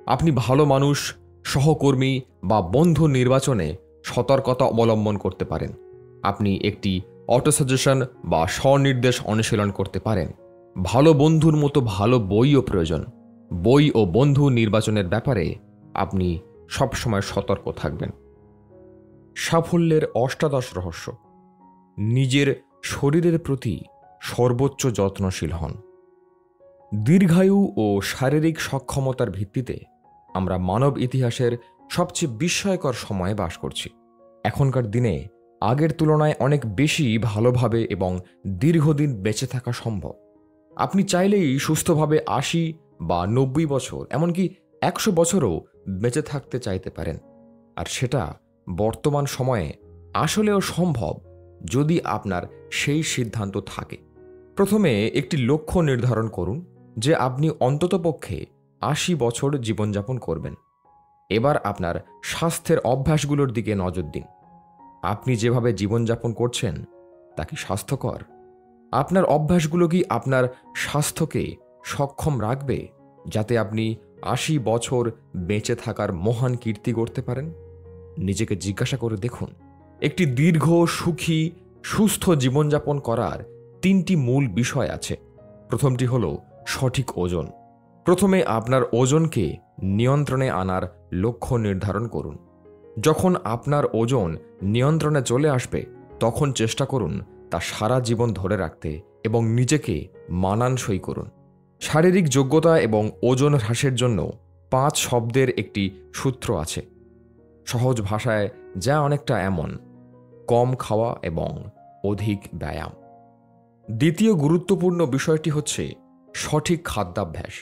আপনি ভালো মানুষ, সহকর্মী বা বন্ধু নির্বাচনে সতর্কতা অবলম্বন করতে পারেন। আপনি একটি অটোসাজেশন বা স্বনির্দেশ অনুশীলন করতে পারেন। ভালো বন্ধুর মতো ভালো বইও প্রয়োজন। বই ও বন্ধু নির্বাচনের ব্যাপারে আপনি সবসময় সতর্ক থাকবেন। সাফল্যের অষ্টাদশ রহস্য: নিজের শরীরের প্রতি সর্বোচ্চ যত্নশীল হন। দীর্ঘায়ু ও শারীরিক সক্ষমতার ভিত্তিতে আমরা মানব ইতিহাসের সবচেয়ে বিস্ময়কর সময়ে বাস করছি। এখনকার দিনে আগের তুলনায় অনেক বেশি ভালোভাবে এবং দীর্ঘদিন বেঁচে থাকা সম্ভব। আপনি চাইলেই সুস্থভাবে ৮০ বা ৯০ বছর, এমনকি ১০০ বছরও বেঁচে থাকতে চাইতে পারেন। আর সেটা বর্তমান সময়ে আসলেও সম্ভব যদি আপনার সেই সিদ্ধান্ত থাকে। প্রথমে একটি লক্ষ্য নির্ধারণ করুন যে আপনি অন্ততপক্ষে ৮০ বছর জীবনযাপন করবেন। এবার আপনার স্বাস্থ্যের অভ্যাসগুলোর দিকে নজর দিন। আপনি যেভাবে জীবনযাপন করছেন তা কি স্বাস্থ্যকর? আপনার অভ্যাসগুলো কি আপনার স্বাস্থ্যকে সক্ষম রাখবে যাতে আপনি ৮০ বছর বেঁচে থাকার মহান কীর্তি গড়তে পারেন? নিজেকে জিজ্ঞাসা করে দেখুন। একটি দীর্ঘ, সুখী, সুস্থ জীবনযাপন করার ৩টি মূল বিষয় আছে। প্রথমটি হলো সঠিক ওজন। প্রথমে আপনার ওজনকে নিয়ন্ত্রণে আনার লক্ষ্য নির্ধারণ করুন। যখন আপনার ওজন নিয়ন্ত্রণে চলে আসবে তখন চেষ্টা করুন তা সারা জীবন ধরে রাখতে এবং নিজেকে মানানসই করুন। শারীরিক যোগ্যতা এবং ওজন হ্রাসের জন্য ৫ শব্দের একটি সূত্র আছে। সহজ ভাষায় যা অনেকটা এমন: কম খাওয়া এবং অধিক ব্যায়াম। দ্বিতীয় গুরুত্বপূর্ণ বিষয়টি হচ্ছে সঠিক খাদ্যাভ্যাস।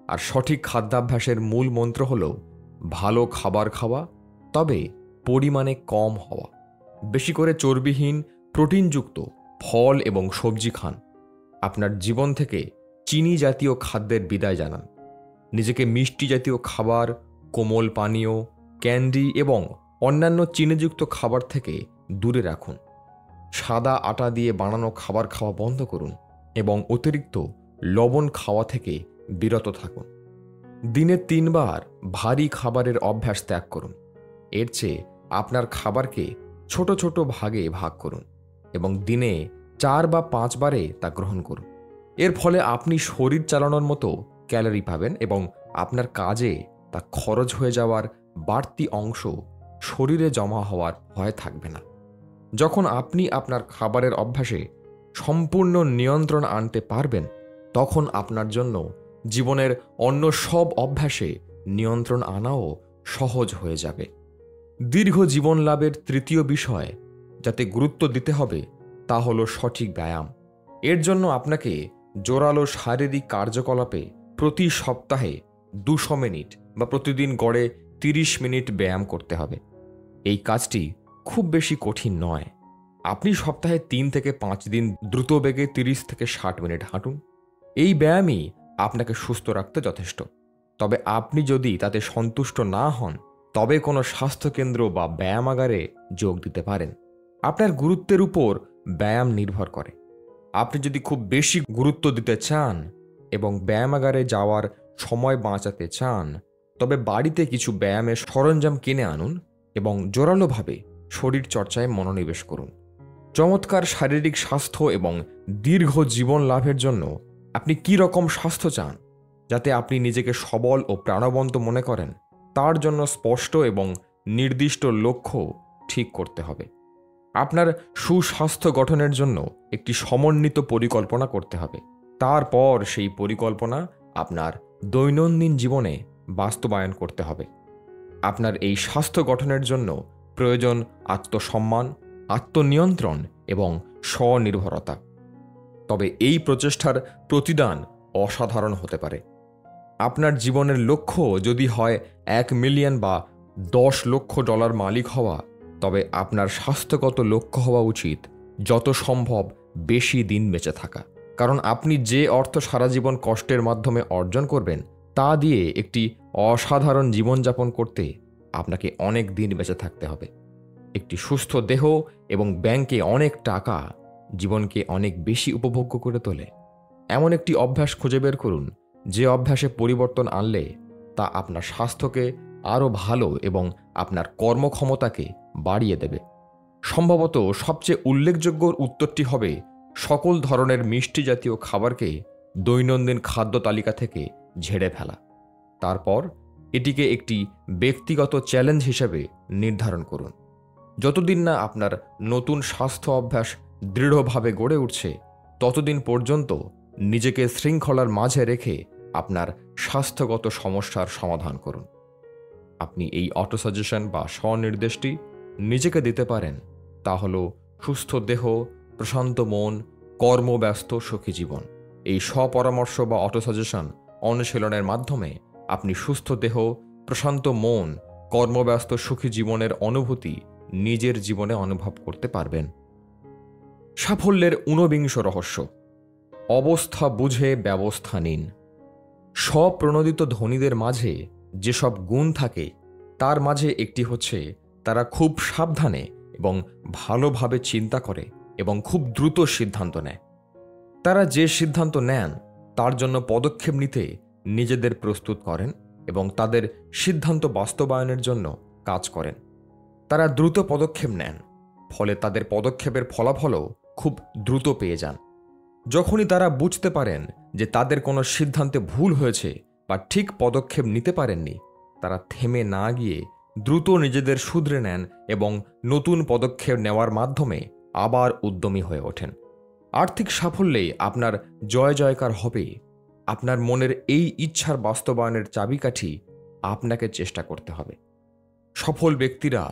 আর সঠিক খাদ্যাভ্যাসের মূল মন্ত্র হল ভালো খাবার খাওয়া, তবে পরিমাণে কম হওয়া। বেশি করে চর্বিহীন, প্রোটিনযুক্ত ফল এবং সবজি খান। আপনার জীবন থেকে চিনি জাতীয় খাদ্যের বিদায় জানান। নিজেকে মিষ্টি জাতীয় খাবার, কোমল পানীয়, ক্যান্ডি এবং অন্যান্য চিনিযুক্ত খাবার থেকে দূরে রাখুন। সাদা আটা দিয়ে বানানো খাবার খাওয়া বন্ধ করুন এবং অতিরিক্ত লবণ খাওয়া থেকে বিরত থাকুন। দিনে ৩ বার ভারী খাবারের অভ্যাস ত্যাগ করুন। এর চেয়ে আপনার খাবারকে ছোট ছোট ভাগে ভাগ করুন এবং দিনে ৪ বা ৫ বারে তা গ্রহণ করুন। এর ফলে আপনি শরীর চালানোর মতো ক্যালোরি পাবেন এবং আপনার কাজে তা খরচ হয়ে যাওয়ার বাড়তি অংশ শরীরে জমা হওয়ার ভয় থাকবে না। যখন আপনি আপনার খাবারের অভ্যাসে সম্পূর্ণ নিয়ন্ত্রণ আনতে পারবেন তখন আপনার জন্য জীবনের অন্য সব অভ্যাসে নিয়ন্ত্রণ আনাও সহজ হয়ে যাবে। দীর্ঘ জীবন লাভের তৃতীয় বিষয় যাতে গুরুত্ব দিতে হবে তা হলো সঠিক ব্যায়াম। এর জন্য আপনাকে জোরালো শারীরিক কার্যকলাপে প্রতি সপ্তাহে 200 মিনিট বা প্রতিদিন গড়ে 30 মিনিট ব্যায়াম করতে হবে। এই কাজটি খুব বেশি কঠিন নয়। আপনি সপ্তাহে 3 থেকে 5 দিন দ্রুত বেগে 30 থেকে 60 মিনিট হাঁটুন। এই ব্যায়ামই আপনাকে সুস্থ রাখতে যথেষ্ট। তবে আপনি যদি তাতে সন্তুষ্ট না হন, তবে কোনো স্বাস্থ্যকেন্দ্র বা ব্যায়ামাগারে যোগ দিতে পারেন। আপনার গুরুত্বের উপর ব্যায়াম নির্ভর করে। আপনি যদি খুব বেশি গুরুত্ব দিতে চান এবং ব্যায়ামাগারে যাওয়ার সময় বাঁচাতে চান, তবে বাড়িতে কিছু ব্যায়ামের সরঞ্জাম কিনে আনুন এবং জোরালোভাবে শরীর চর্চায় মনোনিবেশ করুন। চমৎকার শারীরিক স্বাস্থ্য এবং দীর্ঘ জীবন লাভের জন্য আপনি কী রকম স্বাস্থ্য চান, যাতে আপনি নিজেকে সবল ও প্রাণবন্ত মনে করেন, তার জন্য স্পষ্ট এবং নির্দিষ্ট লক্ষ্য ঠিক করতে হবে। আপনার সুস্বাস্থ্য গঠনের জন্য একটি সমন্বিত পরিকল্পনা করতে হবে। তারপর সেই পরিকল্পনা আপনার দৈনন্দিন জীবনে বাস্তবায়ন করতে হবে। আপনার এই স্বাস্থ্য গঠনের জন্য প্রয়োজন আত্মসম্মান, আত্মনিয়ন্ত্রণ এবং স্বনির্ভরতা। তবে এই প্রচেষ্টার প্রতিদান অসাধারণ হতে পারে। আপনার জীবনের লক্ষ্য যদি হয় $1 মিলিয়ন বা $10 লক্ষ মালিক হওয়া, তবে আপনার স্বাস্থ্যগত লক্ষ্য হওয়া উচিত যত সম্ভব বেশি দিন বেঁচে থাকা। কারণ আপনি যে অর্থ সারা জীবন কষ্টের মাধ্যমে অর্জন করবেন, তা দিয়ে একটি অসাধারণ জীবনযাপন করতে আপনাকে অনেক দিন বেঁচে থাকতে হবে। একটি সুস্থ দেহ এবং ব্যাংকে অনেক টাকা জীবনকে অনেক বেশি উপভোগ্য করে তোলে। এমন একটি অভ্যাস খুঁজে বের করুন যে অভ্যাসে পরিবর্তন আনলে তা আপনার স্বাস্থ্যকে আরও ভালো এবং আপনার কর্মক্ষমতাকে বাড়িয়ে দেবে। সম্ভবত সবচেয়ে উল্লেখযোগ্য উত্তরটি হবে সকল ধরনের মিষ্টি জাতীয় খাবারকে দৈনন্দিন খাদ্য তালিকা থেকে ঝেড়ে ফেলা। তারপর এটিকে একটি ব্যক্তিগত চ্যালেঞ্জ হিসেবে নির্ধারণ করুন। যতদিন না আপনার নতুন স্বাস্থ্য অভ্যাস দৃঢ়ভাবে গড়ে উঠছে, ততদিন পর্যন্ত নিজেকে শৃঙ্খলার মাঝে রেখে আপনার স্বাস্থ্যগত সমস্যার সমাধান করুন। আপনি এই অটোসাজেশন বা স্বনির্দেশটি নিজেকে দিতে পারেন। তা হল সুস্থ দেহ, প্রশান্ত মন, কর্মব্যস্ত সুখী জীবন। এই স্বপরামর্শ বা অটোসাজেশন অনুশীলনের মাধ্যমে আপনি সুস্থ দেহ, প্রশান্ত মন, কর্মব্যস্ত সুখী জীবনের অনুভূতি নিজের জীবনে অনুভব করতে পারবেন। সাফল্যের ঊনবিংশ রহস্য: অবস্থা বুঝে ব্যবস্থা নিন। স্বপ্রণোদিত ধনীদের মাঝে যেসব গুণ থাকে, তার মাঝে একটি হচ্ছে তারা খুব সাবধানে এবং ভালোভাবে চিন্তা করে এবং খুব দ্রুত সিদ্ধান্ত নেয়। তারা যে সিদ্ধান্ত নেন তার জন্য পদক্ষেপ নিতে নিজেদের প্রস্তুত করেন এবং তাদের সিদ্ধান্ত বাস্তবায়নের জন্য কাজ করেন। তারা দ্রুত পদক্ষেপ নেন, ফলে তাদের পদক্ষেপের ফলাফলও খুব দ্রুত পেয়ে যান। যখনই তারা বুঝতে পারেন যে তাদের কোনো সিদ্ধান্তে ভুল হয়েছে বা ঠিক পদক্ষেপ নিতে পারেননি, তারা থেমে না গিয়ে দ্রুত নিজেদের শুধরে নেন এবং নতুন পদক্ষেপ নেওয়ার মাধ্যমে আবার উদ্যমী হয়ে ওঠেন। আর্থিক সাফল্যে আপনার জয় জয়কার হবে। আপনার মনের এই ইচ্ছার বাস্তবায়নের চাবিকাঠি আপনাকে চেষ্টা করতে হবে। সফল ব্যক্তিরা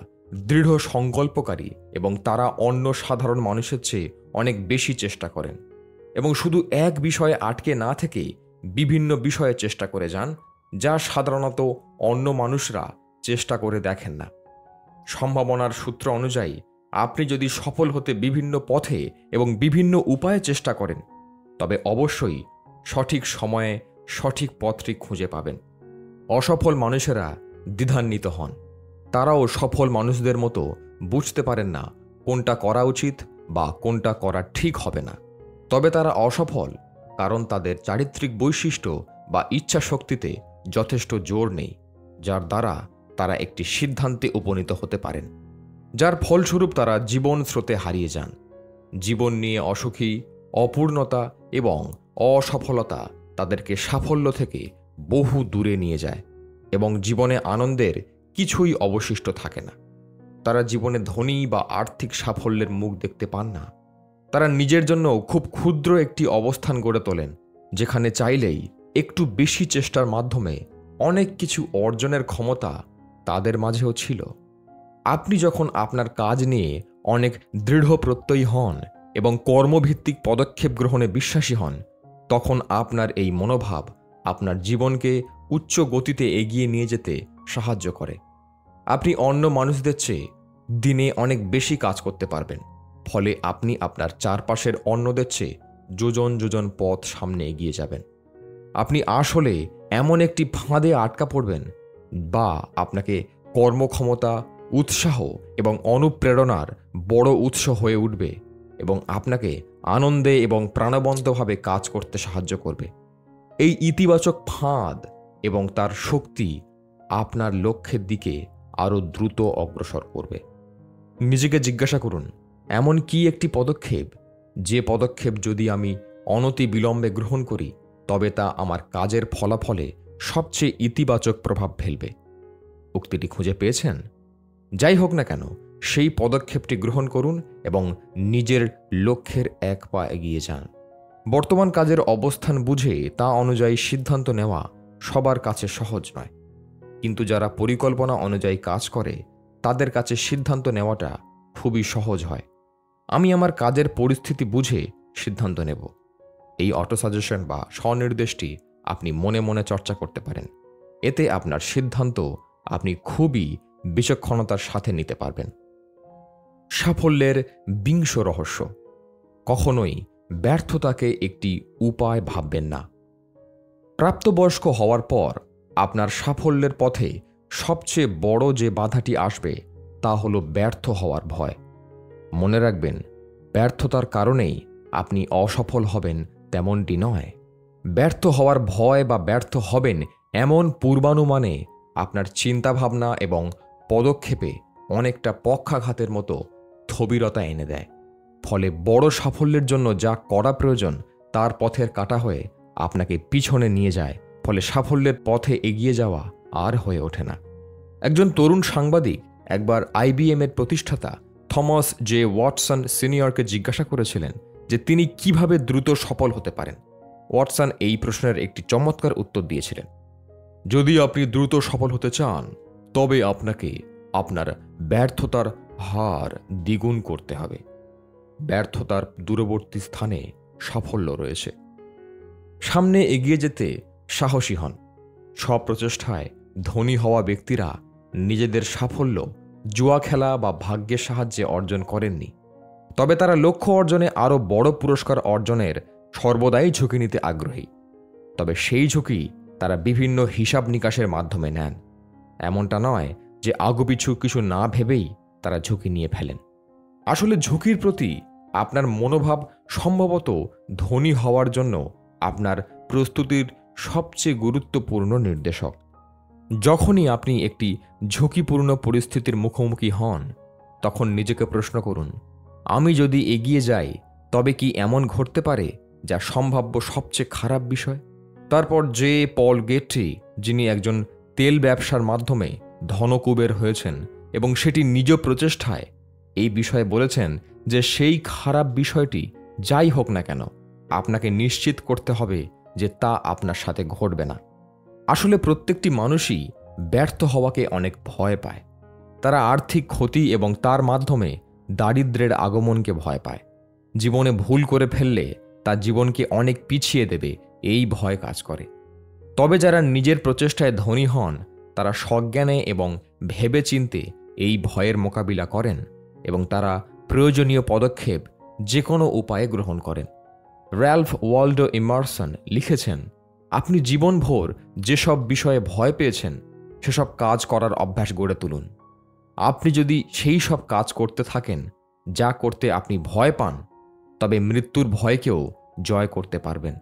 দৃঢ় সংকল্পকারী এবং তারা অন্য সাধারণ মানুষের চেয়ে অনেক বেশি চেষ্টা করেন এবং শুধু এক বিষয়ে আটকে না থেকে বিভিন্ন বিষয়ে চেষ্টা করে যান, যা সাধারণত অন্য মানুষরা চেষ্টা করে দেখেন না। সম্ভাবনার সূত্র অনুযায়ী আপনি যদি সফল হতে বিভিন্ন পথে এবং বিভিন্ন উপায়ে চেষ্টা করেন, তবে অবশ্যই সঠিক সময়ে সঠিক পথটি খুঁজে পাবেন। অসফল মানুষেরা দ্বিধান্বিত হন। তারাও সফল মানুষদের মতো বুঝতে পারেন না কোনটা করা উচিত বা কোনটা করা ঠিক হবে না। তবে তারা অসফল কারণ তাদের চারিত্রিক বৈশিষ্ট্য বা ইচ্ছা শক্তিতে যথেষ্ট জোর নেই, যার দ্বারা তারা একটি সিদ্ধান্তে উপনীত হতে পারেন, যার ফলস্বরূপ তারা জীবন স্রোতে হারিয়ে যান। জীবন নিয়ে অসুখী, অপূর্ণতা এবং অসফলতা তাদেরকে সাফল্য থেকে বহু দূরে নিয়ে যায় এবং জীবনে আনন্দের কিছুই অবশিষ্ট থাকে না। তারা জীবনে ধনী বা আর্থিক সাফল্যের মুখ দেখতে পান না। তারা নিজের জন্য খুব ক্ষুদ্র একটি অবস্থান গড়ে তোলেন, যেখানে চাইলেই একটু বেশি চেষ্টার মাধ্যমে অনেক কিছু অর্জনের ক্ষমতা তাদের মাঝেও ছিল। আপনি যখন আপনার কাজ নিয়ে অনেক দৃঢ় প্রত্যয়ী হন এবং কর্মভিত্তিক পদক্ষেপ গ্রহণে বিশ্বাসী হন, তখন আপনার এই মনোভাব আপনার জীবনকে উচ্চ গতিতে এগিয়ে নিয়ে যেতে সাহায্য করে। আপনি অন্য মানুষদের চেয়ে দিনে অনেক বেশি কাজ করতে পারবেন, ফলে আপনি আপনার চারপাশের অন্যদের চেয়ে যোজন যোজন পথ সামনে এগিয়ে যাবেন। আপনি আসলে এমন একটি ফাঁদে আটকা পড়বেন, বা আপনাকে কর্মক্ষমতা, উৎসাহ এবং অনুপ্রেরণার বড় উৎস হয়ে উঠবে এবং আপনাকে আনন্দে এবং প্রাণবন্তভাবে কাজ করতে সাহায্য করবে। এই ইতিবাচক ফাঁদ এবং তার শক্তি আপনার লক্ষ্যের দিকে আরও দ্রুত অগ্রসর করবে। নিজেকে জিজ্ঞাসা করুন, এমন কি একটি পদক্ষেপ, যে পদক্ষেপ যদি আমি অনতি বিলম্বে গ্রহণ করি তবে তা আমার কাজের ফলাফলে সবচেয়ে ইতিবাচক প্রভাব ফেলবে। উক্তিটি খুঁজে পেয়েছেন? যাই হোক না কেন, সেই পদক্ষেপটি গ্রহণ করুন এবং নিজের লক্ষ্যের এক পা এগিয়ে যান। বর্তমান কাজের অবস্থান বুঝে তা অনুযায়ী সিদ্ধান্ত নেওয়া সবার কাছে সহজ নয়, কিন্তু যারা পরিকল্পনা অনুযায়ী কাজ করে তাদের কাছে সিদ্ধান্ত নেওয়াটা খুবই সহজ হয়। আমি আমার কাজের পরিস্থিতি বুঝে সিদ্ধান্ত নেব। এই অটো সাজেশন বা স্বনির্দেশটি আপনি মনে মনে চর্চা করতে পারেন। এতে আপনার সিদ্ধান্ত আপনি খুবই বিচক্ষণতার সাথে নিতে পারবেন। সাফল্যের বিংশ রহস্য: কখনোই ব্যর্থতাকে একটি উপায় ভাববেন না। প্রাপ্তবয়স্ক হওয়ার পর আপনার সাফল্যের পথে সবচেয়ে বড় যে বাধাটি আসবে তা হলো ব্যর্থ হওয়ার ভয়। মনে রাখবেন, ব্যর্থতার কারণেই আপনি অসফল হবেন তেমনটি নয়। ব্যর্থ হওয়ার ভয় বা ব্যর্থ হবেন এমন পূর্বানুমানে আপনার চিন্তাভাবনা এবং পদক্ষেপে অনেকটা পক্ষাঘাতের মতো স্থবিরতা এনে দেয়। ফলে বড় সাফল্যের জন্য যা করা প্রয়োজন তার পথের কাঁটা হয়ে আপনাকে পিছনে নিয়ে যায়, ফলে সাফল্যের পথে এগিয়ে যাওয়া আর হয়ে ওঠে না। একজন তরুণ সাংবাদিক একবার IBM এর প্রতিষ্ঠাতা থমাস জে ওয়াটসন সিনিয়রকে জিজ্ঞাসা করেছিলেন যে তিনি কিভাবে দ্রুত সফল হতে পারেন। ওয়াটসন এই প্রশ্নের একটি চমৎকার উত্তর দিয়েছিলেন: যদি আপনি দ্রুত সফল হতে চান তবে আপনাকে আপনার ব্যর্থতার হার দ্বিগুণ করতে হবে। ব্যর্থতার দূরবর্তী স্থানে সাফল্য রয়েছে। সামনে এগিয়ে যেতে সাহসী হন। স্বপ্রচেষ্টায় ধনী হওয়া ব্যক্তিরা নিজেদের সাফল্য জুয়া খেলা বা ভাগ্যের সাহায্যে অর্জন করেননি, তবে তারা লক্ষ্য অর্জনে আরও বড় পুরস্কার অর্জনের সর্বদাই ঝুঁকি নিতে আগ্রহী। তবে সেই ঝুঁকি তারা বিভিন্ন হিসাব নিকাশের মাধ্যমে নেন। এমনটা নয় যে আগুপিছু কিছু না ভেবেই তারা ঝুঁকি নিয়ে ফেলেন। আসলে ঝুঁকির প্রতি আপনার মনোভাব সম্ভবত ধনী হওয়ার জন্য আপনার প্রস্তুতির সবচেয়ে গুরুত্বপূর্ণ নির্দেশক। যখনই আপনি একটি ঝুঁকিপূর্ণ পরিস্থিতির মুখোমুখি হন, তখন নিজেকে প্রশ্ন করুন, আমি যদি এগিয়ে যাই তবে কি এমন ঘটতে পারে যা সম্ভাব্য সবচেয়ে খারাপ বিষয়? তারপর যে পল গেট্রি, যিনি একজন তেল ব্যবসার মাধ্যমে ধনকুবের হয়েছেন এবং সেটি নিজ প্রচেষ্টায় এই বিষয়ে বলেছেন যে সেই খারাপ বিষয়টি যাই হোক না কেন আপনাকে নিশ্চিত করতে হবে যে তা আপনার সাথে ঘটবে না। আসলে প্রত্যেকটি মানুষই ব্যর্থ হওয়াকে অনেক ভয় পায়। তারা আর্থিক ক্ষতি এবং তার মাধ্যমে দারিদ্র্যের আগমনকে ভয় পায়। জীবনে ভুল করে ফেললে তা জীবনকে অনেক পিছিয়ে দেবে, এই ভয় কাজ করে। তবে যারা নিজের প্রচেষ্টায় ধনী হন তারা সজ্ঞানে এবং ভেবেচিন্তে এই ভয়ের মোকাবিলা করেন এবং তারা প্রয়োজনীয় পদক্ষেপ যে কোনো উপায়ে গ্রহণ করেন। র্যালফ ওয়ালডো ইমারসন লিখেছেন, আপনি জীবনভর যেসব বিষয়ে ভয় পেয়েছেন সেসব কাজ করার অভ্যাস গড়ে তুলুন। আপনি যদি সেই সব কাজ করতে থাকেন যা করতে আপনি ভয় পান, তবে মৃত্যুর ভয়কেও জয় করতে পারবেন।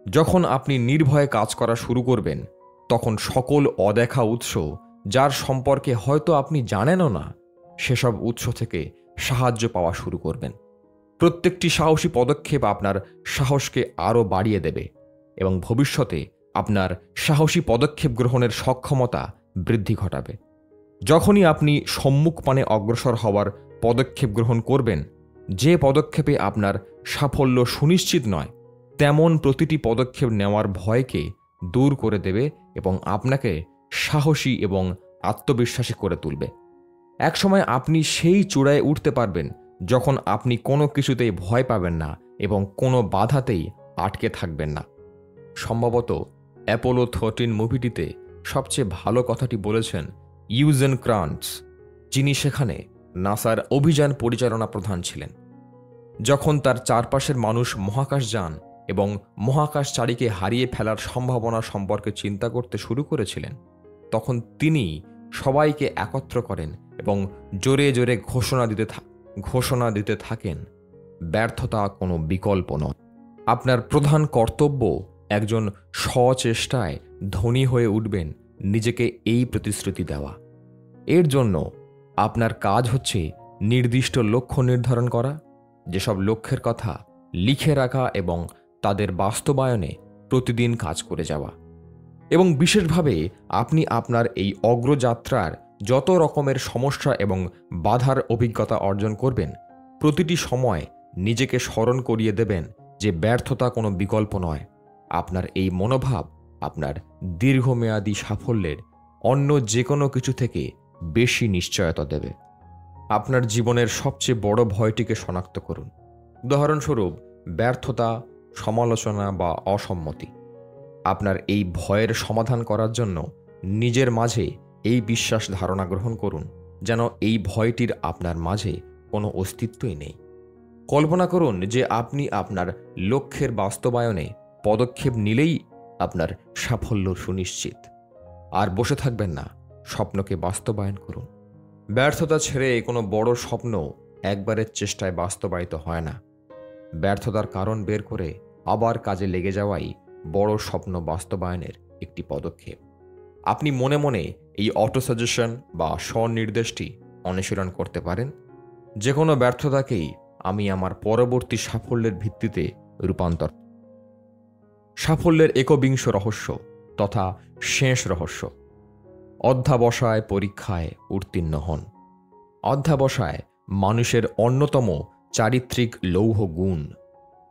যখন আপনি নির্ভয়ে কাজ করা শুরু করবেন, তখন সকল অদেখা উৎস, যার সম্পর্কে হয়তো আপনি জানেনও না, সেসব উৎস থেকে সাহায্য পাওয়া শুরু করবেন। প্রত্যেকটি সাহসী পদক্ষেপ আপনার সাহসকে আরও বাড়িয়ে দেবে এবং ভবিষ্যতে আপনার সাহসী পদক্ষেপ গ্রহণের সক্ষমতা বৃদ্ধি ঘটাবে। যখনই আপনি সম্মুখপানে অগ্রসর হওয়ার পদক্ষেপ গ্রহণ করবেন, যে পদক্ষেপে আপনার সাফল্য সুনিশ্চিত নয়, তেমন প্রতিটি পদক্ষেপ নেওয়ার ভয়কে দূর করে দেবে এবং আপনাকে সাহসী এবং আত্মবিশ্বাসী করে তুলবে। একসময় আপনি সেই চূড়ায় উঠতে পারবেন যখন আপনি কোনো কিছুতেই ভয় পাবেন না এবং কোনো বাধাতেই আটকে থাকবেন না। সম্ভবত অ্যাপোলো 13 মুভিটিতে সবচেয়ে ভালো কথাটি বলেছেন ইউজেন ক্রান্টস, যিনি সেখানে নাসার অভিযান পরিচালনা প্রধান ছিলেন। যখন তার চারপাশের মানুষ মহাকাশযান এবং মহাকাশচারীকে হারিয়ে ফেলার সম্ভাবনা সম্পর্কে চিন্তা করতে শুরু করেছিলেন, তখন তিনি সবাইকে একত্র করেন এবং জোরে জোরে ঘোষণা দিতে থাকেন, ব্যর্থতা কোনো বিকল্প নয়। আপনার প্রধান কর্তব্য একজন স্বচেষ্টায় ধনী হয়ে উঠবেন নিজেকে এই প্রতিশ্রুতি দেওয়া। এর জন্য আপনার কাজ হচ্ছে নির্দিষ্ট লক্ষ্য নির্ধারণ করা, যেসব লক্ষ্যের কথা লিখে রাখা এবং তাদের বাস্তবায়নে প্রতিদিন কাজ করে যাওয়া। এবং বিশেষভাবে আপনি আপনার এই অগ্রযাত্রার যত রকমের সমস্যা এবং বাধার অভিজ্ঞতা অর্জন করবেন, প্রতিটি সময় নিজেকে স্মরণ করিয়ে দেবেন যে ব্যর্থতা কোনো বিকল্প নয়। আপনার এই মনোভাব আপনার দীর্ঘমেয়াদী সাফল্যের অন্য যে কোনো কিছু থেকে বেশি নিশ্চয়তা দেবে। আপনার জীবনের সবচেয়ে বড় ভয়টিকে শনাক্ত করুন। উদাহরণস্বরূপ, ব্যর্থতা, সমালোচনা বা অসম্মতি। আপনার এই ভয়ের সমাধান করার জন্য নিজের মাঝে এই বিশ্বাস ধারণা গ্রহণ করুন যেন এই ভয়টির আপনার মাঝে কোনো অস্তিত্বই নেই। কল্পনা করুন যে আপনি আপনার লক্ষ্যের বাস্তবায়নে পদক্ষেপ নিলেই আপনার সাফল্য সুনিশ্চিত। আর বসে থাকবেন না, স্বপ্নকে বাস্তবায়ন করুন। ব্যর্থতা ছেড়ে কোনো বড় স্বপ্ন একবারের চেষ্টায় বাস্তবায়িত হয় না। ব্যর্থতার কারণ বের করে আবার কাজে লেগে যাওয়াই বড় স্বপ্ন বাস্তবায়নের একটি পদক্ষেপ। আপনি মনে মনে এই অটো সাজেশন বা স্বনির্দেশটি অনুশীলন করতে পারেন। যে কোনো ব্যর্থতাকেই আমি আমার পরবর্তী সাফল্যের ভিত্তিতে রূপান্তর। সাফল্যের একবিংশ রহস্য তথা শেষ রহস্য। অধ্যাবসায় পরীক্ষায় উত্তীর্ণ হন। অধ্যাবসায় মানুষের অন্যতম চারিত্রিক লৌহ গুণ।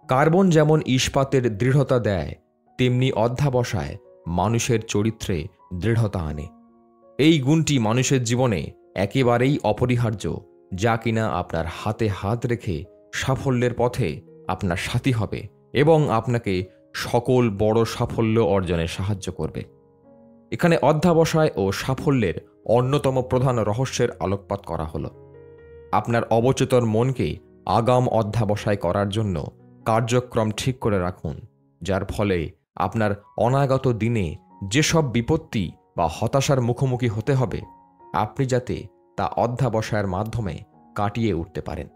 কার্বন যেমন ইস্পাতের দৃঢ়তা দেয়, তেমনি অধ্যাবসায় মানুষের চরিত্রে দৃঢ়তা আনে। এই গুণটি মানুষের জীবনে একেবারেই অপরিহার্য, যা কিনা আপনার হাতে হাত রেখে সাফল্যের পথে আপনার সাথী হবে এবং আপনাকে সকল বড় সাফল্য অর্জনে সাহায্য করবে। এখানে অধ্যাবসায় ও সাফল্যের অন্যতম প্রধান রহস্যের আলোকপাত করা হলো। আপনার অবচেতন মনকে আগাম অধ্যাবসায় করার জন্য কার্যক্রম ঠিক করে রাখুন, যার ফলে আপনার অনাগত দিনে যেসব বিপত্তি বা হতাশার মুখোমুখি হতে হবে, আপনি যাতে তা অধ্যাবসায়ের মাধ্যমে কাটিয়ে উঠতে পারেন।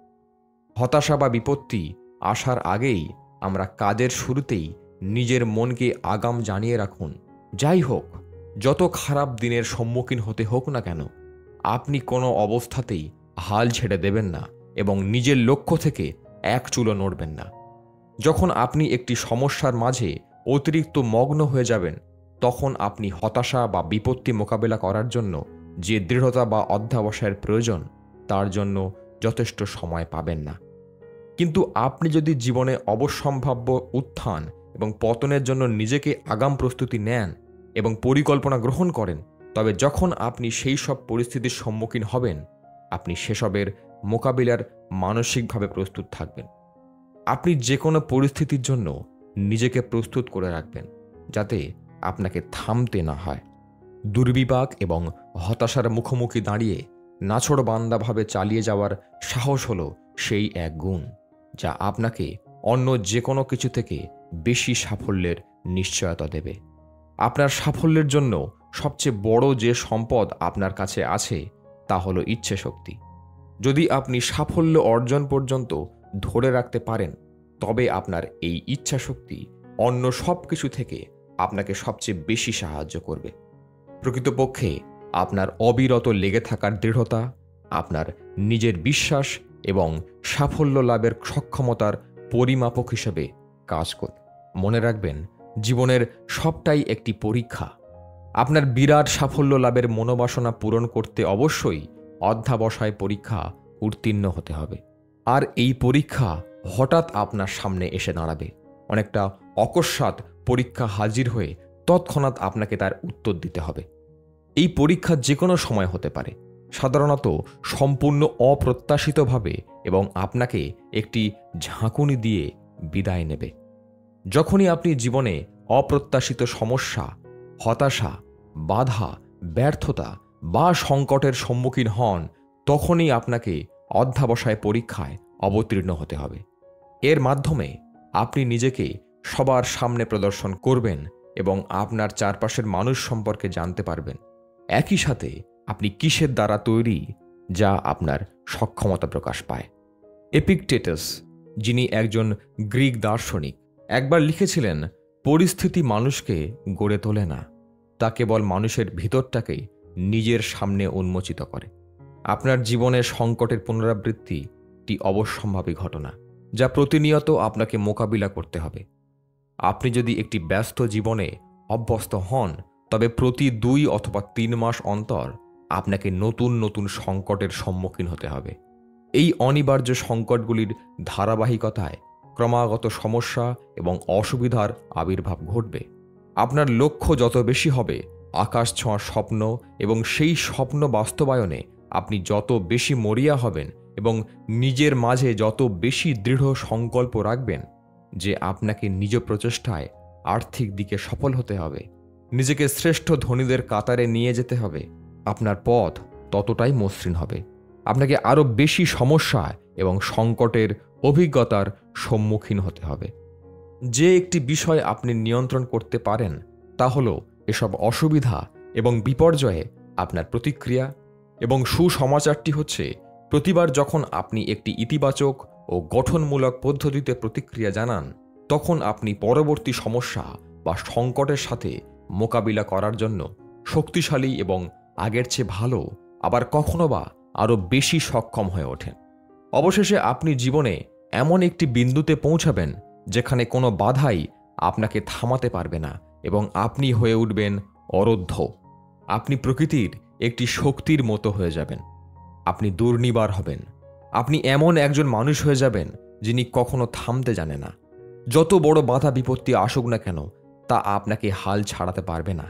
হতাশা বা বিপত্তি আসার আগেই আমরা কাজের শুরুতেই নিজের মনকে আগাম জানিয়ে রাখুন, যাই হোক, যত খারাপ দিনের সম্মুখীন হতে হোক না কেন, আপনি কোনো অবস্থাতেই হাল ছেড়ে দেবেন না এবং নিজের লক্ষ্য থেকে এক চুলও নড়বেন না। যখন আপনি একটি সমস্যার মাঝে অতিরিক্ত মগ্ন হয়ে যাবেন, তখন আপনি হতাশা বা বিপত্তি মোকাবেলা করার জন্য যে দৃঢ়তা বা অধ্যাবসায়ের প্রয়োজন, তার জন্য যথেষ্ট সময় পাবেন না। কিন্তু আপনি যদি জীবনে অবশ্যম্ভাব্য উত্থান এবং পতনের জন্য নিজেকে আগাম প্রস্তুতি নেন এবং পরিকল্পনা গ্রহণ করেন, তবে যখন আপনি সেই সব পরিস্থিতির সম্মুখীন হবেন, আপনি সেসবের মোকাবিলার মানসিকভাবে প্রস্তুত থাকবেন। আপনি যে কোনো পরিস্থিতির জন্য নিজেকে প্রস্তুত করে রাখবেন, যাতে আপনাকে থামতে না হয়। দুর্বিপাক এবং হতাশার মুখোমুখি দাঁড়িয়ে নাছোড়বান্দাভাবে চালিয়ে যাওয়ার সাহস হলো সেই এক গুণ যা আপনাকে অন্য যে কোনো কিছু থেকে বেশি সাফল্যের নিশ্চয়তা দেবে। আপনার সাফল্যের জন্য সবচেয়ে বড় যে সম্পদ আপনার কাছে আছে, তা হলো ইচ্ছে শক্তি। যদি আপনি সাফল্য অর্জন পর্যন্ত ধরে রাখতে পারেন, তবে আপনার এই ইচ্ছা শক্তি অন্য সব কিছু থেকে আপনাকে সবচেয়ে বেশি সাহায্য করবে। প্রকৃতপক্ষে আপনার অবিরত লেগে থাকার দৃঢ়তা আপনার নিজের বিশ্বাস এবং সাফল্য লাভের সক্ষমতার পরিমাপক হিসেবে কাজ করে। মনে রাখবেন, জীবনের সবটাই একটি পরীক্ষা। আপনার বিরাট সাফল্য লাভের মনোবাসনা পূরণ করতে অবশ্যই অধ্যাবসায় পরীক্ষা উত্তীর্ণ হতে হবে। আর এই পরীক্ষা হঠাৎ আপনার সামনে এসে দাঁড়াবে। অনেকটা অকস্মাৎ পরীক্ষা হাজির হয়ে তৎক্ষণাৎ আপনাকে তার উত্তর দিতে হবে। এই পরীক্ষা যে কোনো সময় হতে পারে। সাধারণত সম্পূর্ণ অপ্রত্যাশিতভাবে এবং আপনাকে একটি ঝাঁকুনি দিয়ে বিদায় নেবে। যখনই আপনি জীবনে অপ্রত্যাশিত সমস্যা, হতাশা, বাধা, ব্যর্থতা বা সংকটের সম্মুখীন হন, তখনই আপনাকে অধ্যাবসায় পরীক্ষায় অবতীর্ণ হতে হবে। এর মাধ্যমে আপনি নিজেকে সবার সামনে প্রদর্শন করবেন এবং আপনার চারপাশের মানুষ সম্পর্কে জানতে পারবেন। একই সাথে আপনি কিসের দ্বারা তৈরি, যা আপনার সক্ষমতা প্রকাশ পায়। এপিকটেটাস, যিনি একজন গ্রিক দার্শনিক, একবার লিখেছিলেন, পরিস্থিতি মানুষকে গড়ে তোলে না, তা কেবল মানুষের ভিতরটাকে নিজের সামনে উন্মোচিত করে। আপনার জীবনের সংকটের পুনরাবৃত্তি একটি অবশ্যম্ভাবী ঘটনা, যা প্রতিনিয়ত আপনাকে মোকাবিলা করতে হবে। আপনি যদি একটি ব্যস্ত জীবনে অভ্যস্ত হন, তবে প্রতি 2 অথবা 3 মাস অন্তর আপনাকে নতুন নতুন সংকটের সম্মুখীন হতে হবে। এই অনিবার্য সংকটগুলির ধারাবাহিকতায় ক্রমাগত সমস্যা এবং অসুবিধার আবির্ভাব ঘটবে। আপনার লক্ষ্য যত বেশি হবে, আকাশ ছোঁয়া স্বপ্ন এবং সেই স্বপ্ন বাস্তবায়নে আপনি যত বেশি মরিয়া হবেন এবং নিজের মাঝে যত বেশি দৃঢ় সংকল্প রাখবেন যে আপনাকে নিজ প্রচেষ্টায় আর্থিক দিকে সফল হতে হবে, নিজেকে শ্রেষ্ঠ ধনীদের কাতারে নিয়ে যেতে হবে, আপনার পথ ততটাই মসৃণ হবে। আপনাকে আরও বেশি সমস্যা এবং সংকটের অভিজ্ঞতার সম্মুখীন হতে হবে। যে একটি বিষয় আপনি নিয়ন্ত্রণ করতে পারেন, তা হল এসব অসুবিধা এবং বিপর্যয়ে আপনার প্রতিক্রিয়া। এবং সুসমাচারটি হচ্ছে, প্রতিবার যখন আপনি একটি ইতিবাচক ও গঠনমূলক পদ্ধতিতে প্রতিক্রিয়া জানান, তখন আপনি পরবর্তী সমস্যা বা সংকটের সাথে মোকাবিলা করার জন্য শক্তিশালী এবং আগের চেয়ে ভালো, আবার কখনো বা আরও বেশি সক্ষম হয়ে ওঠেন। অবশেষে আপনি জীবনে এমন একটি বিন্দুতে পৌঁছাবেন যেখানে কোনো বাধাই আপনাকে থামাতে পারবে না এবং আপনি হয়ে উঠবেন অরোধ্য। আপনি প্রকৃতির একটি শক্তির মতো হয়ে যাবেন। আপনি দুর্নিবার হবেন। আপনি এমন একজন মানুষ হয়ে যাবেন যিনি কখনো থামতে জানে না। যত বড় বাধা বিপত্তি আসুক না কেন, তা আপনাকে হাল ছাড়াতে পারবে না।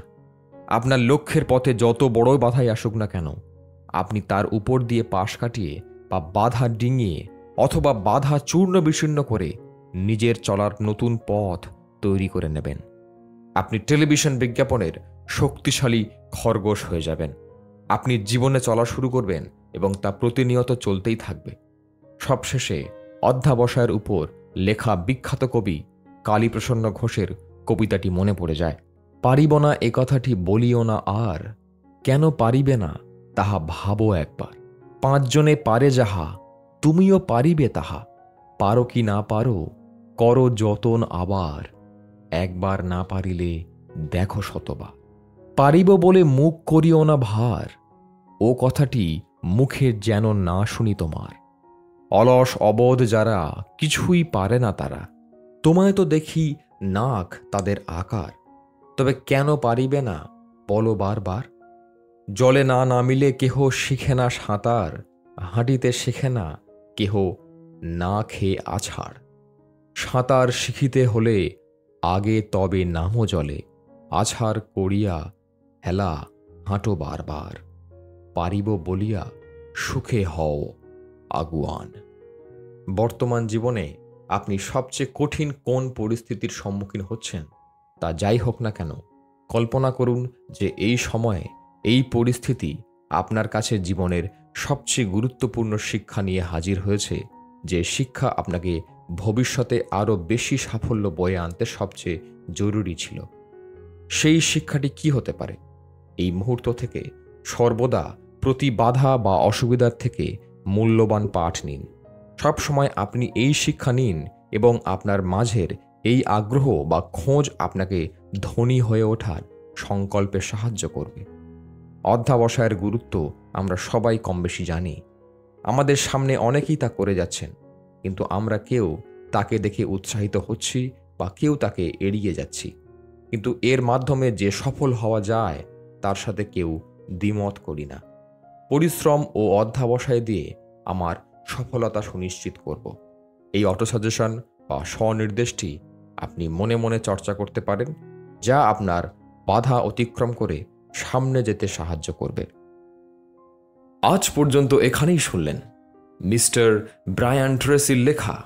আপনার লক্ষ্যের পথে যত বড় বাধাই আসুক না কেন, আপনি তার উপর দিয়ে পাশ কাটিয়ে বা বাধা ডিঙিয়ে অথবা বাধা চূর্ণ বিচূর্ণ করে নিজের চলার নতুন পথ তৈরি করে নেবেন। আপনি টেলিভিশন বিজ্ঞাপনের শক্তিশালী খরগোশ হয়ে যাবেন। আপনি জীবনে চলা শুরু করবেন এবং তা প্রতিনিয়ত চলতেই থাকবে। সবশেষে অধ্যাবসায়ের উপর লেখা বিখ্যাত কবি কালীপ্রসন্ন ঘোষের কবিতাটি মনে পড়ে যায়। পারিব না এ কথাটি বলিও না আর, কেন পারিবে না তাহা ভাবো একবার। 5 জনে পারে যাহা, তুমিও পারিবে তাহা। পারো কি না পারো, করো যতন আবার। একবার না পারিলে দেখো শতবার। পারিব বলে মুখ করিও না ভার, ও কথাটি মুখে যেন না শুনি তোমার। অলস অবোধ যারা, কিছুই পারে না তারা। তোমায় তো দেখি নাক তাদের আকার, তবে কেন পারিবে না বলো বারবার। জলে না নামিলে কেহ শিখে না সাঁতার, হাঁটিতে শেখে না কেহ না খেয়ে আছাড়। সাঁতার শিখিতে হলে আগে তবে নামো জলে, আছাড় করিয়া হেলা হাঁটো বারবার। পারিব বলিয়া সুখে হও আগুয়ান। বর্তমান জীবনে আপনি সবচেয়ে কঠিন কোন পরিস্থিতির সম্মুখীন হচ্ছেন, তা যাই হোক না কেন, কল্পনা করুন যে এই সময়ে এই পরিস্থিতি আপনার কাছে জীবনের সবচেয়ে গুরুত্বপূর্ণ শিক্ষা নিয়ে হাজির হয়েছে, যে শিক্ষা আপনাকে ভবিষ্যতে আরও বেশি সাফল্য বয়ে আনতে সবচেয়ে জরুরি ছিল। সেই শিক্ষাটি কি হতে পারে? এই মুহূর্ত থেকে সর্বদা প্রতি বাধা বা অসুবিধার থেকে মূল্যবান পাঠ নিন। সবসময় আপনি এই শিক্ষা নিন এবং আপনার মাঝের এই আগ্রহ বা খোঁজ আপনাকে ধনী হয়ে ওঠার সংকল্পে সাহায্য করবে। অধ্যাবসায়ের গুরুত্ব আমরা সবাই কম বেশি জানি। আমাদের সামনে অনেকেই তা করে যাচ্ছেন, কিন্তু আমরা কেউ তাকে দেখে উৎসাহিত হচ্ছি বা কেউ তাকে এড়িয়ে যাচ্ছি। কিন্তু এর মাধ্যমে যে সফল হওয়া যায়, তার সাথে কেউ দ্বিমত করি না। পরিশ্রম ও অধ্যাবসায় দিয়ে আমার সফলতা সুনিশ্চিত করব। এই অটো সাজেশন বা স্বনির্দেশটি আপনি মনে মনে চর্চা করতে পারেন, যা আপনার বাধা অতিক্রম করে সামনে যেতে সাহায্য করবে। আজ পর্যন্ত এখানেই শুনলেন মিস্টার ব্রায়ান ট্রেসির লেখা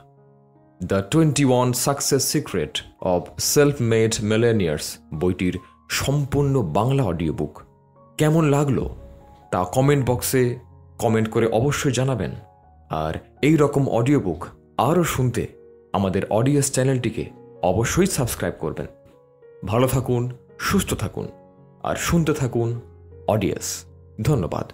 the 21 success secret of self made millionaires বইটির সম্পূর্ণ বাংলা অডিও বুক। কেমন লাগলো তা কমেন্ট বক্সে কমেন্ট করে অবশ্যই জানাবেন। আর এই রকম অডিও বুক আরও শুনতে আমাদের অডিয়েন্স চ্যানেলটিকে অবশ্যই সাবস্ক্রাইব করবেন। ভালো থাকুন, সুস্থ থাকুন আর শুনতে থাকুন অডিয়েন্স। ধন্যবাদ।